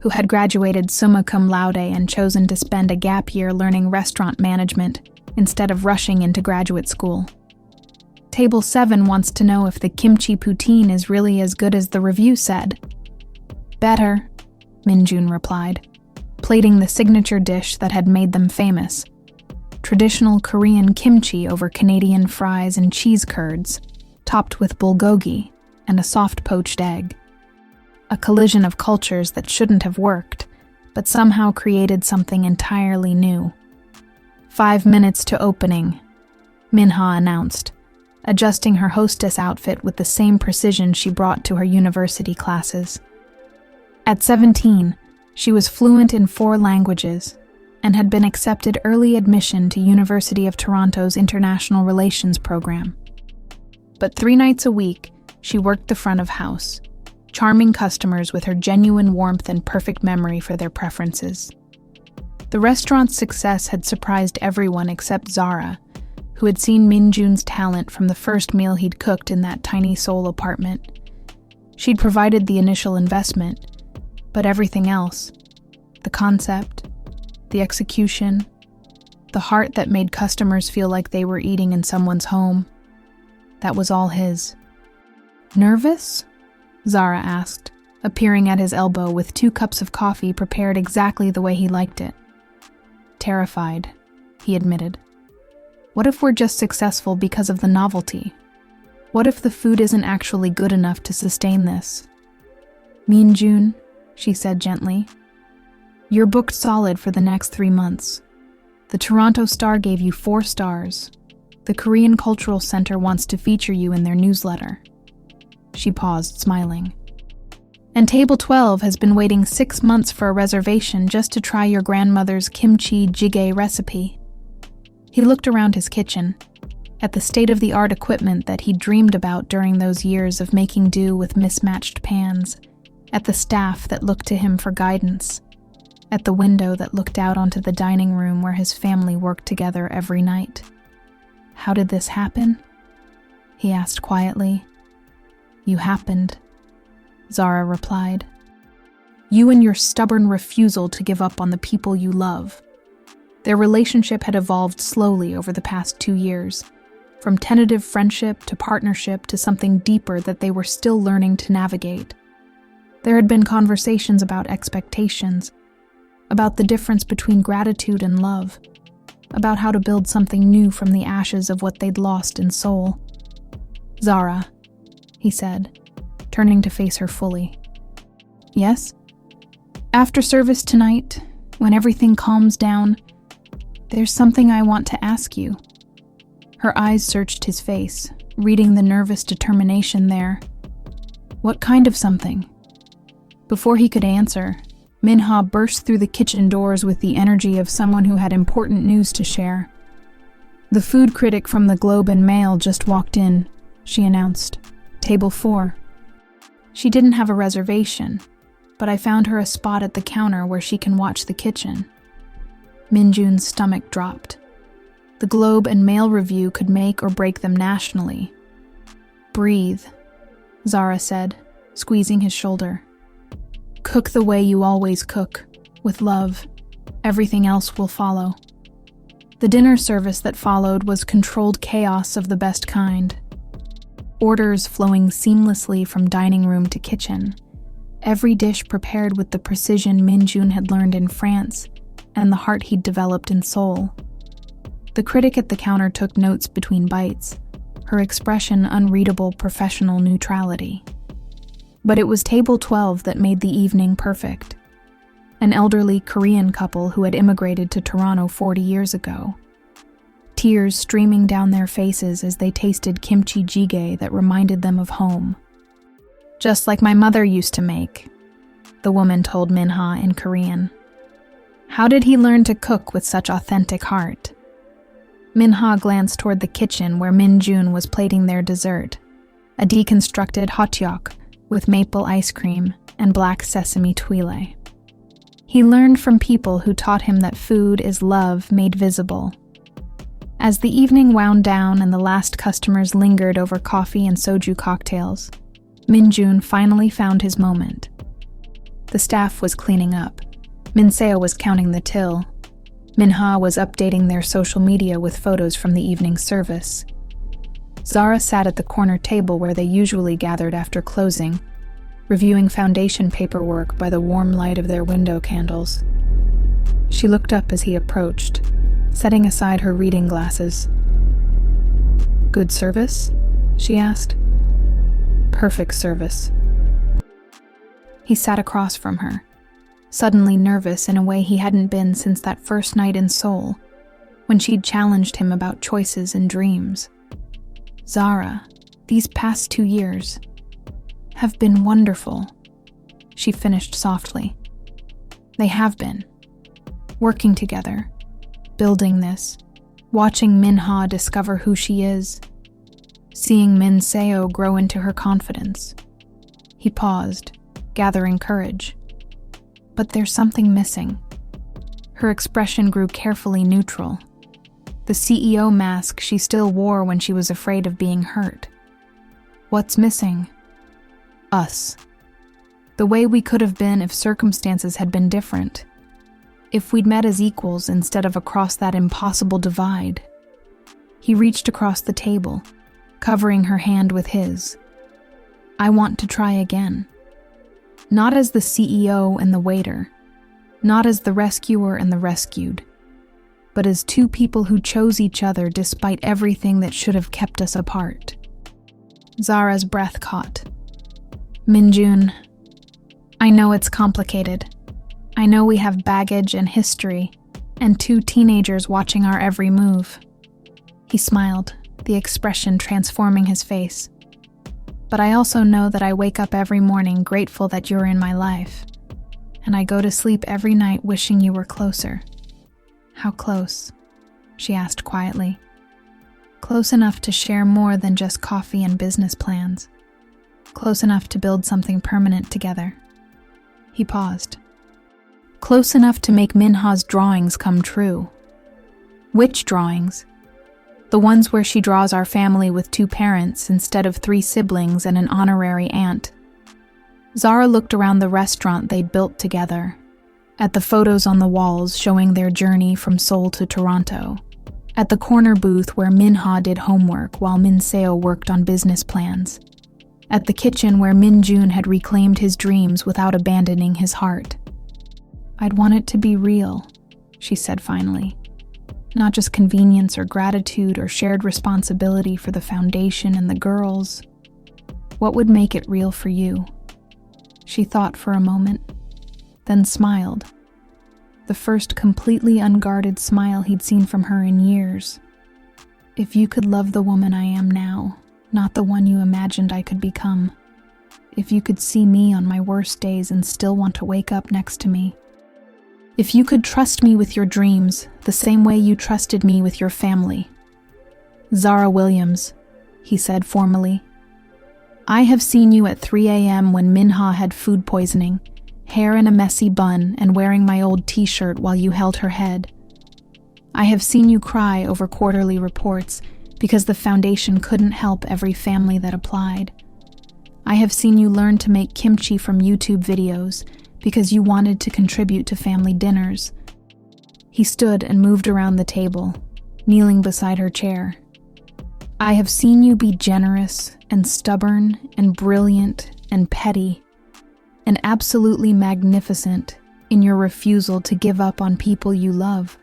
who had graduated summa cum laude and chosen to spend a gap year learning restaurant management instead of rushing into graduate school. "Table 7 wants to know if the kimchi poutine is really as good as the review said." "Better," Minjun replied, plating the signature dish that had made them famous. Traditional Korean kimchi over Canadian fries and cheese curds, topped with bulgogi and a soft poached egg. A collision of cultures that shouldn't have worked, but somehow created something entirely new. 5 minutes to opening, Minha announced, adjusting her hostess outfit with the same precision she brought to her university classes. At 17, she was fluent in 4 languages and had been accepted early admission to University of Toronto's International Relations program. But 3 nights a week, she worked the front of house, charming customers with her genuine warmth and perfect memory for their preferences. The restaurant's success had surprised everyone except Zara, who had seen Minjun's talent from the first meal he'd cooked in that tiny Seoul apartment. She'd provided the initial investment, but everything else, the concept, the execution, the heart that made customers feel like they were eating in someone's home, that was all his. "Nervous?" Zara asked, appearing at his elbow with 2 cups of coffee prepared exactly the way he liked it. "Terrified," he admitted. "What if we're just successful because of the novelty? What if the food isn't actually good enough to sustain this?" "Minjun," she said gently, "you're booked solid for the next 3 months. The Toronto Star gave you 4 stars. The Korean Cultural Center wants to feature you in their newsletter." She paused, smiling. "And Table 12 has been waiting 6 months for a reservation just to try your grandmother's kimchi jjigae recipe." He looked around his kitchen, at the state-of-the-art equipment that he'd dreamed about during those years of making do with mismatched pans, at the staff that looked to him for guidance, at the window that looked out onto the dining room where his family worked together every night. "How did this happen?" he asked quietly. "You happened," Zara replied. "You and your stubborn refusal to give up on the people you love." Their relationship had evolved slowly over the past 2 years, from tentative friendship to partnership to something deeper that they were still learning to navigate. There had been conversations about expectations, about the difference between gratitude and love, about how to build something new from the ashes of what they'd lost in Seoul. "Zara," he said, turning to face her fully. "Yes? After service tonight, when everything calms down, there's something I want to ask you." Her eyes searched his face, reading the nervous determination there. "What kind of something?" Before he could answer, Minha burst through the kitchen doors with the energy of someone who had important news to share. "The food critic from the Globe and Mail just walked in," she announced. "Table 4. She didn't have a reservation, but I found her a spot at the counter where she can watch the kitchen." Minjun's stomach dropped. The Globe and Mail review could make or break them nationally. "Breathe," Zara said, squeezing his shoulder. "Cook the way you always cook, with love. Everything else will follow." The dinner service that followed was controlled chaos of the best kind. Orders flowing seamlessly from dining room to kitchen, every dish prepared with the precision Minjun had learned in France and the heart he'd developed in Seoul. The critic at the counter took notes between bites, her expression unreadable professional neutrality. But it was Table 12 that made the evening perfect. An elderly Korean couple who had immigrated to Toronto 40 years ago. Tears streaming down their faces as they tasted kimchi jjigae that reminded them of home. "Just like my mother used to make," the woman told Minha in Korean. "How did he learn to cook with such authentic heart?" Minha glanced toward the kitchen where Minjun was plating their dessert, a deconstructed hotteok with maple ice cream and black sesame tuile. He learned from people who taught him that food is love made visible. As the evening wound down and the last customers lingered over coffee and soju cocktails, Min-jun finally found his moment. The staff was cleaning up. Min-seo was counting the till. Min-ha was updating their social media with photos from the evening service. Zara sat at the corner table where they usually gathered after closing, reviewing foundation paperwork by the warm light of their window candles. She looked up as he approached, setting aside her reading glasses. "Good service?" she asked. "Perfect service." He sat across from her, suddenly nervous in a way he hadn't been since that first night in Seoul, when she'd challenged him about choices and dreams. "Zara, these past 2 years have been wonderful," she finished softly. "They have been. Working together, building this, watching Min-ha discover who she is, seeing Min-seo grow into her confidence." He paused, gathering courage. "But there's something missing." Her expression grew carefully neutral. The CEO mask she still wore when she was afraid of being hurt. "What's missing?" "Us. The way we could have been if circumstances had been different. If we'd met as equals instead of across that impossible divide." He reached across the table, covering her hand with his. "I want to try again. Not as the CEO and the waiter, not as the rescuer and the rescued, but as two people who chose each other despite everything that should have kept us apart." Zara's breath caught. "Min-jun, I know it's complicated. I know we have baggage and history, and 2 teenagers watching our every move." He smiled, the expression transforming his face. "But I also know that I wake up every morning grateful that you're in my life, and I go to sleep every night wishing you were closer." "How close?" she asked quietly. "Close enough to share more than just coffee and business plans. Close enough to build something permanent together." He paused. "Close enough to make Min-ha's drawings come true." "Which drawings?" "The ones where she draws our family with 2 parents instead of 3 siblings and an honorary aunt." Zara looked around the restaurant they'd built together, at the photos on the walls showing their journey from Seoul to Toronto, at the corner booth where Min-ha did homework while Min-seo worked on business plans, at the kitchen where Min-jun had reclaimed his dreams without abandoning his heart. "I'd want it to be real," she said finally. "Not just convenience or gratitude or shared responsibility for the foundation and the girls. What would make it real for you?" She thought for a moment, then smiled. The first completely unguarded smile he'd seen from her in years. "If you could love the woman I am now, not the one you imagined I could become. If you could see me on my worst days and still want to wake up next to me. If you could trust me with your dreams, the same way you trusted me with your family." "Zara Williams," he said formally. "I have seen you at 3 a.m. when Min-ha had food poisoning, hair in a messy bun and wearing my old t-shirt while you held her head. I have seen you cry over quarterly reports because the foundation couldn't help every family that applied. I have seen you learn to make kimchi from YouTube videos because you wanted to contribute to family dinners." He stood and moved around the table, kneeling beside her chair. "I have seen you be generous and stubborn and brilliant and petty and absolutely magnificent in your refusal to give up on people you love."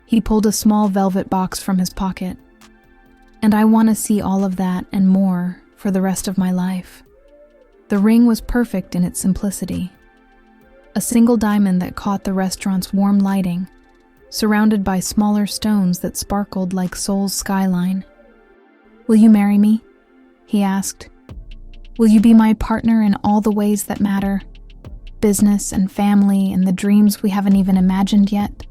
He pulled a small velvet box from his pocket. "And I want to see all of that and more for the rest of my life." The ring was perfect in its simplicity. A single diamond that caught the restaurant's warm lighting, surrounded by smaller stones that sparkled like Seoul's skyline. "Will you marry me?" he asked. "Will you be my partner in all the ways that matter? Business and family and the dreams we haven't even imagined yet?"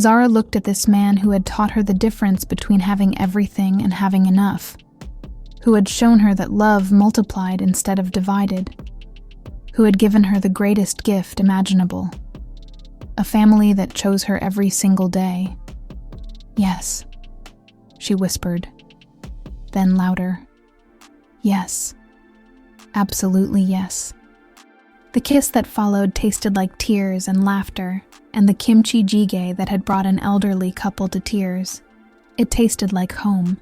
Zara looked at this man who had taught her the difference between having everything and having enough. who had shown her that love multiplied instead of divided, who had given her the greatest gift imaginable, a family that chose her every single day. Yes, she whispered, then louder. Yes, absolutely yes. The kiss that followed tasted like tears and laughter, and the kimchi jjigae that had brought an elderly couple to tears. It tasted like home.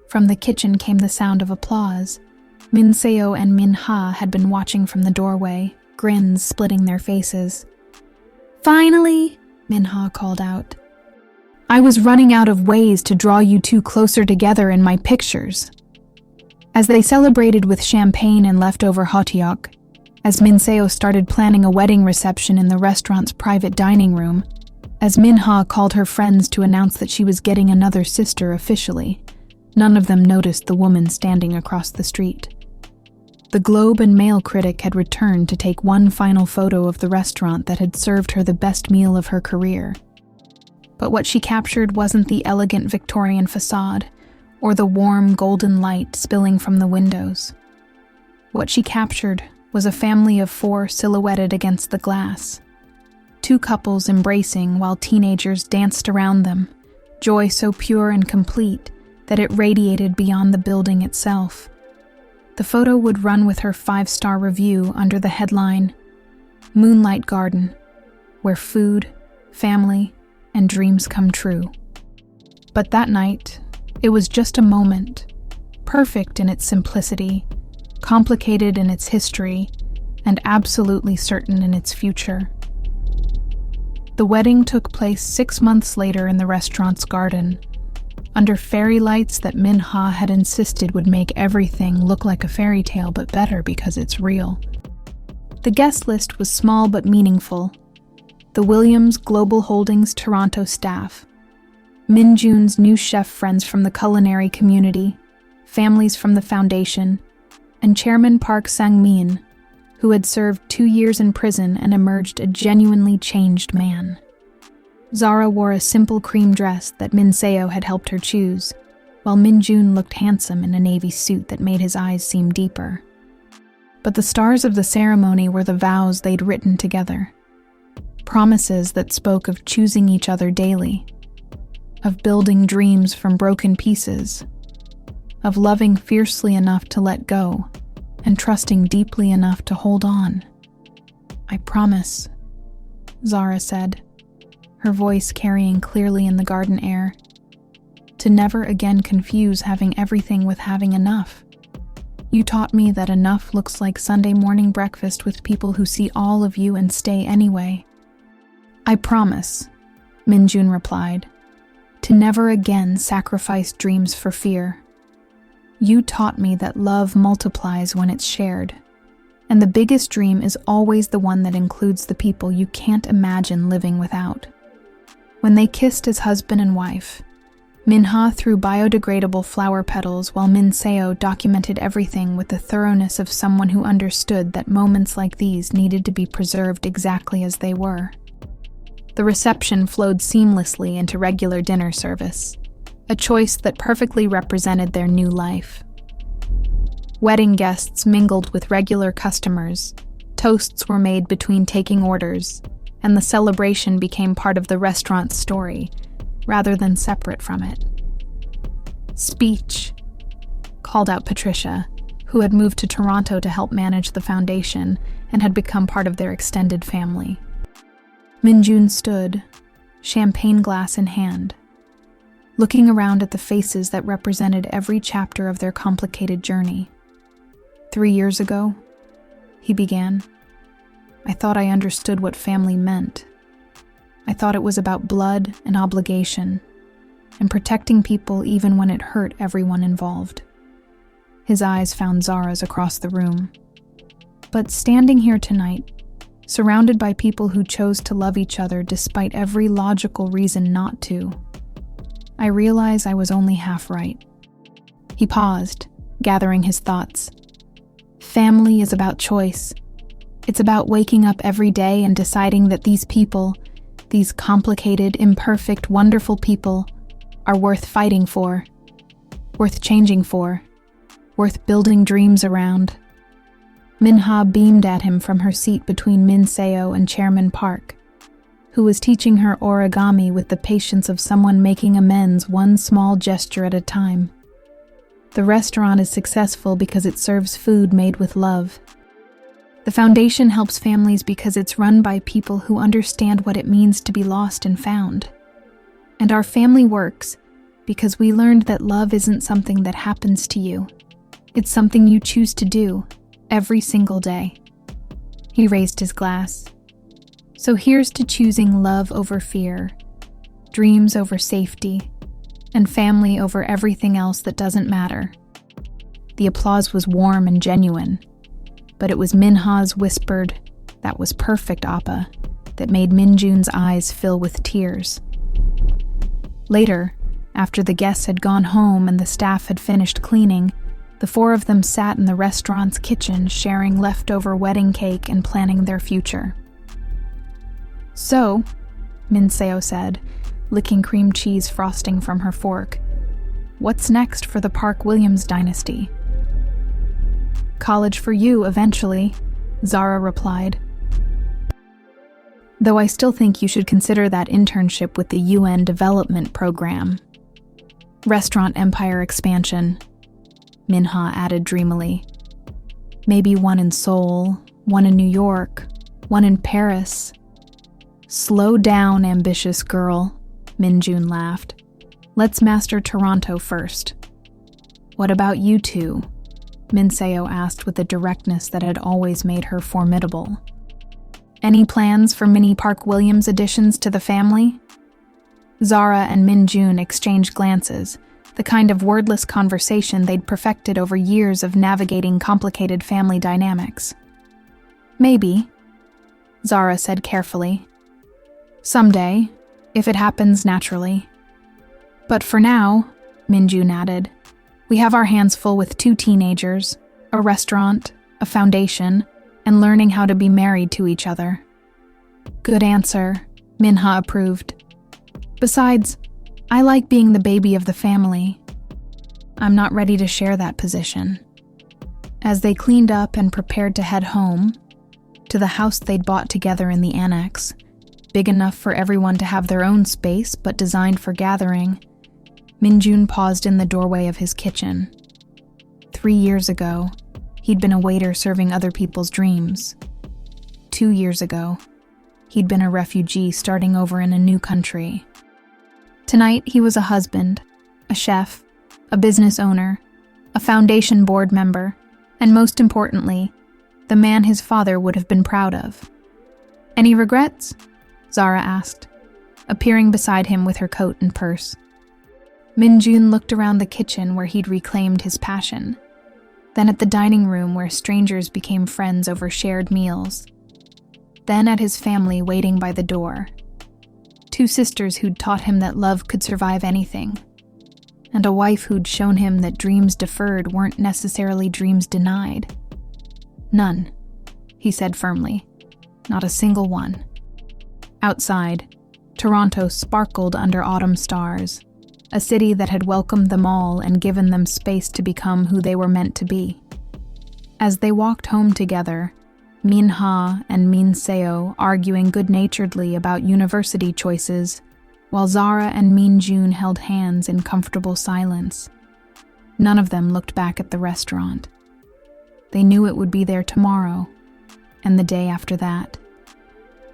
From the kitchen came the sound of applause. Min Seo and Min Ha had been watching from the doorway, grins splitting their faces. "Finally!" Min Ha called out. "I was running out of ways to draw you two closer together in my pictures." As they celebrated with champagne and leftover hotteok, as Min Seo started planning a wedding reception in the restaurant's private dining room, as Min Ha called her friends to announce that she was getting another sister officially, none of them noticed the woman standing across the street. The Globe and Mail critic had returned to take one final photo of the restaurant that had served her the best meal of her career. But what she captured wasn't the elegant Victorian facade or the warm golden light spilling from the windows. What she captured was a family of 4 silhouetted against the glass. 2 couples embracing while teenagers danced around them, joy so pure and complete that it radiated beyond the building itself. The photo would run with her 5-star review under the headline, "Moonlight Garden, where food, family, and dreams come true." But that night, it was just a moment, perfect in its simplicity, complicated in its history, and absolutely certain in its future. The wedding took place 6 months later in the restaurant's garden, under fairy lights that Min Ha had insisted would make everything look like a fairy tale but better because it's real. The guest list was small but meaningful. The Williams Global Holdings Toronto staff, Min Jun's new chef friends from the culinary community, families from the foundation, and Chairman Park Sang-min, who had served 2 years in prison and emerged a genuinely changed man. Zara wore a simple cream dress that Min Seo had helped her choose, while Min Jun looked handsome in a navy suit that made his eyes seem deeper. But the stars of the ceremony were the vows they'd written together. Promises that spoke of choosing each other daily, of building dreams from broken pieces, of loving fiercely enough to let go, and trusting deeply enough to hold on. "I promise," Zara said, her voice carrying clearly in the garden air, "to never again confuse having everything with having enough. You taught me that enough looks like Sunday morning breakfast with people who see all of you and stay anyway." "I promise," Min Jun replied, "to never again sacrifice dreams for fear. You taught me that love multiplies when it's shared, and the biggest dream is always the one that includes the people you can't imagine living without." When they kissed as husband and wife, Min Ha threw biodegradable flower petals while Min Seo documented everything with the thoroughness of someone who understood that moments like these needed to be preserved exactly as they were. The reception flowed seamlessly into regular dinner service, a choice that perfectly represented their new life. Wedding guests mingled with regular customers, toasts were made between taking orders, and the celebration became part of the restaurant's story, rather than separate from it. "Speech," called out Patricia, who had moved to Toronto to help manage the foundation and had become part of their extended family. Min Jun stood, champagne glass in hand, looking around at the faces that represented every chapter of their complicated journey. "3 years ago," he began, "I thought I understood what family meant. I thought it was about blood and obligation, and protecting people even when it hurt everyone involved." His eyes found Zara's across the room. "But standing here tonight, surrounded by people who chose to love each other despite every logical reason not to, I realize I was only half right." He paused, gathering his thoughts. "Family is about choice. It's about waking up every day and deciding that these people, these complicated, imperfect, wonderful people, are worth fighting for, worth changing for, worth building dreams around. Minha beamed at him from her seat between Min Seo and Chairman Park, who was teaching her origami with the patience of someone making amends one small gesture at a time. The restaurant is successful because it serves food made with love. The foundation helps families because it's run by people who understand what it means to be lost and found. And our family works because we learned that love isn't something that happens to you. It's something you choose to do every single day. He raised his glass. So here's to choosing love over fear, dreams over safety, and family over everything else that doesn't matter. The applause was warm and genuine, but it was Minha's whispered, "That was perfect, Appa," that made Minjun's eyes fill with tears. Later, after the guests had gone home and the staff had finished cleaning, the four of them sat in the restaurant's kitchen sharing leftover wedding cake and planning their future. "So," Min Seo said, licking cream cheese frosting from her fork, "what's next for the Park-Williams dynasty?" "College for you, eventually," Zara replied. "Though I still think you should consider that internship with the UN Development Program. Restaurant empire expansion," Minha added dreamily. "Maybe one in Seoul, one in New York, one in Paris." "Slow down, ambitious girl," Minjun laughed. "Let's master Toronto first." "What about you two?" Min Seo asked with a directness that had always made her formidable. "Any plans for mini Park-Williams additions to the family?" Zara and Minjun exchanged glances, the kind of wordless conversation they'd perfected over years of navigating complicated family dynamics. "Maybe," Zara said carefully. "Someday, if it happens naturally. But for now," Minjun added, "we have our hands full with 2 teenagers, a restaurant, a foundation, and learning how to be married to each other." "Good answer," Minha approved. "Besides, I like being the baby of the family. I'm not ready to share that position." As they cleaned up and prepared to head home, to the house they'd bought together in the annex, big enough for everyone to have their own space but designed for gathering, Minjun paused in the doorway of his kitchen. 3 years ago, he'd been a waiter serving other people's dreams. 2 years ago, he'd been a refugee starting over in a new country. Tonight, he was a husband, a chef, a business owner, a foundation board member, and most importantly, the man his father would have been proud of. "Any regrets?" Zara asked, appearing beside him with her coat and purse. Minjun looked around the kitchen where he'd reclaimed his passion, then at the dining room where strangers became friends over shared meals, then at his family waiting by the door. 2 sisters who'd taught him that love could survive anything, and a wife who'd shown him that dreams deferred weren't necessarily dreams denied. "None," he said firmly. "Not a single one." Outside, Toronto sparkled under autumn stars, a city that had welcomed them all and given them space to become who they were meant to be. As they walked home together, Minha and Min Seo arguing good-naturedly about university choices, while Zara and Minjun held hands in comfortable silence. None of them looked back at the restaurant. They knew it would be there tomorrow, and the day after that,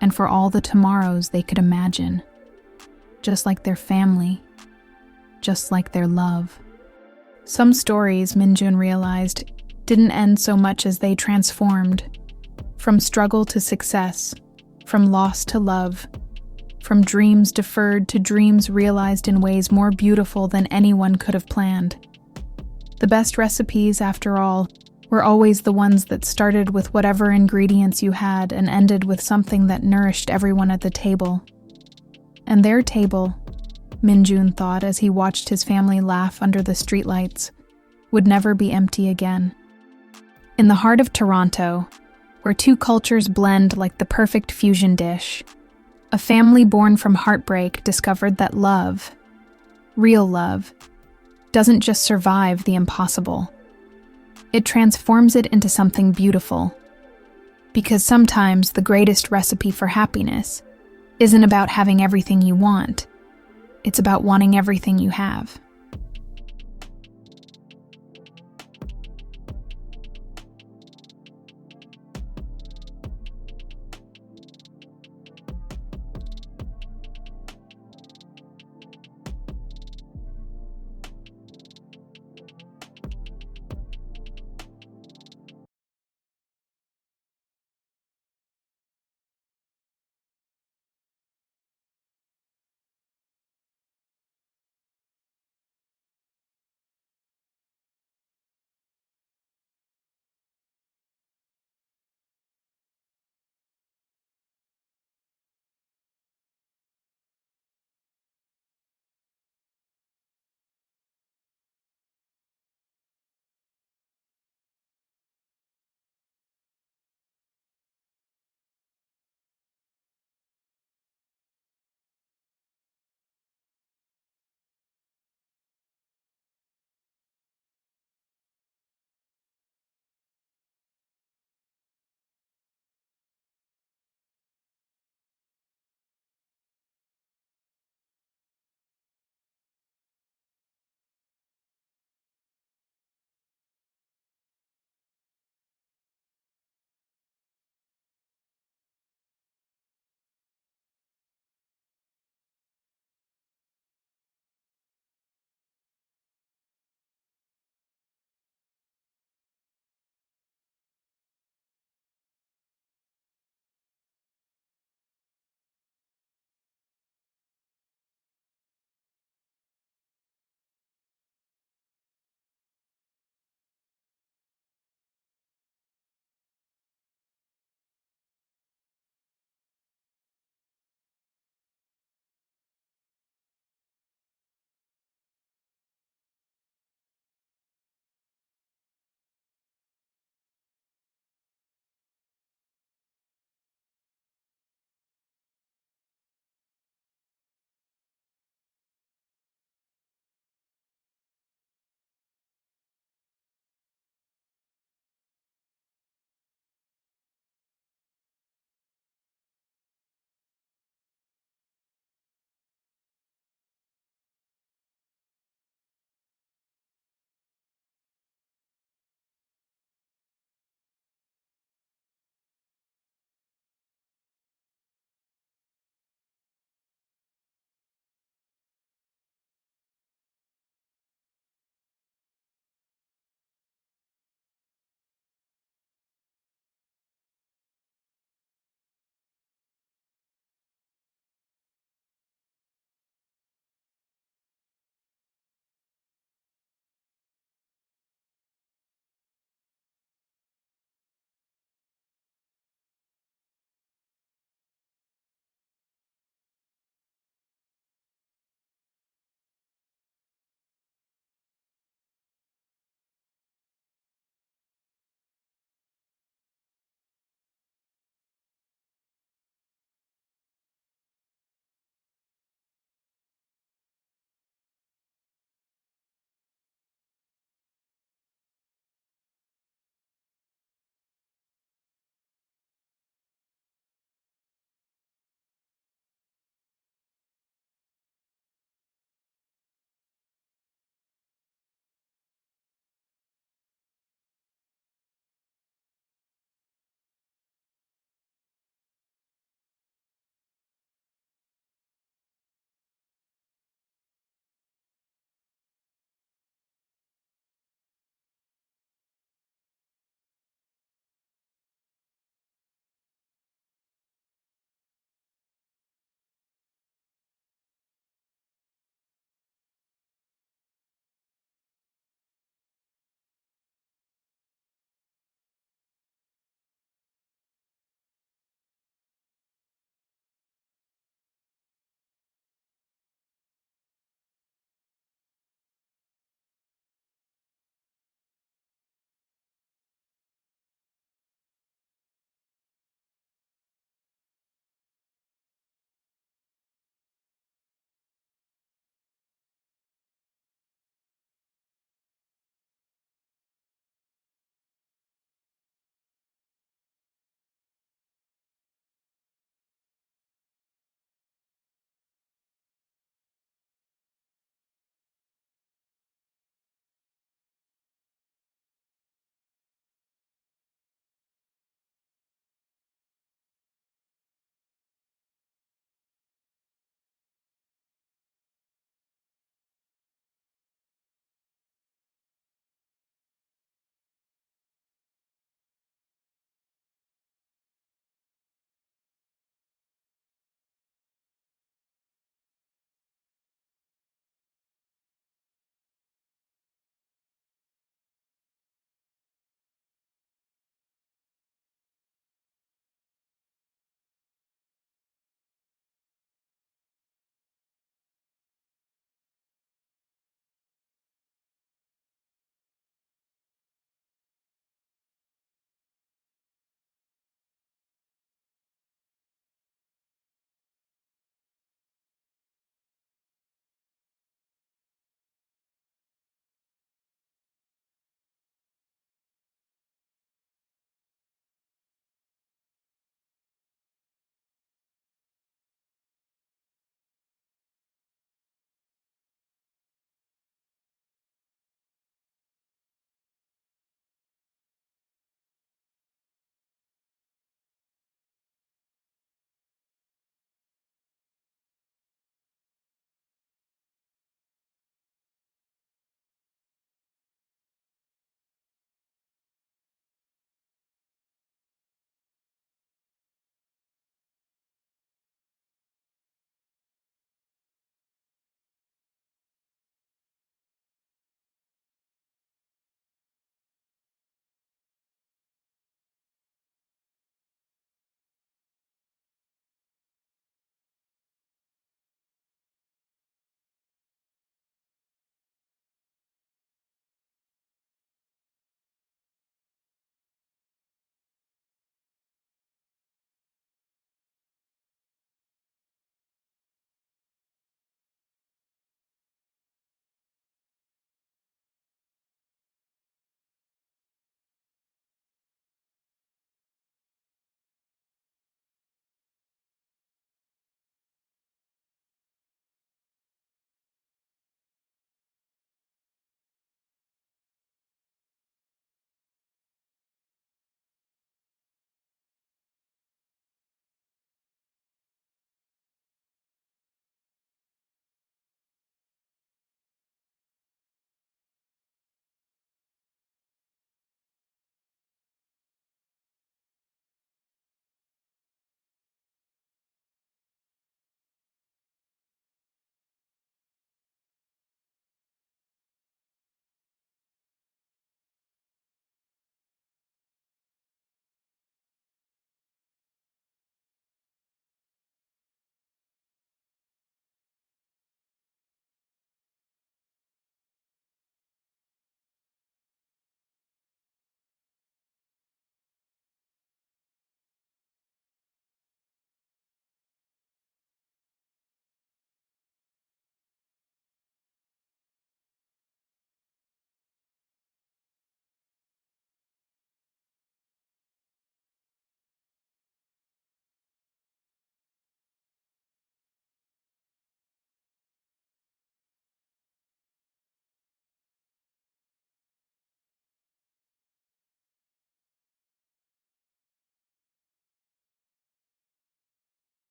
and for all the tomorrows they could imagine, just like their family, just like their love. Some stories, Minjun realized, didn't end so much as they transformed. From struggle to success, from loss to love, from dreams deferred to dreams realized in ways more beautiful than anyone could have planned. The best recipes, after all, were always the ones that started with whatever ingredients you had and ended with something that nourished everyone at the table. And their table, Minjun thought as he watched his family laugh under the streetlights, would never be empty again. In the heart of Toronto, where 2 cultures blend like the perfect fusion dish, a family born from heartbreak discovered that love, real love, doesn't just survive the impossible. It transforms it into something beautiful. Because sometimes the greatest recipe for happiness isn't about having everything you want. It's about wanting everything you have.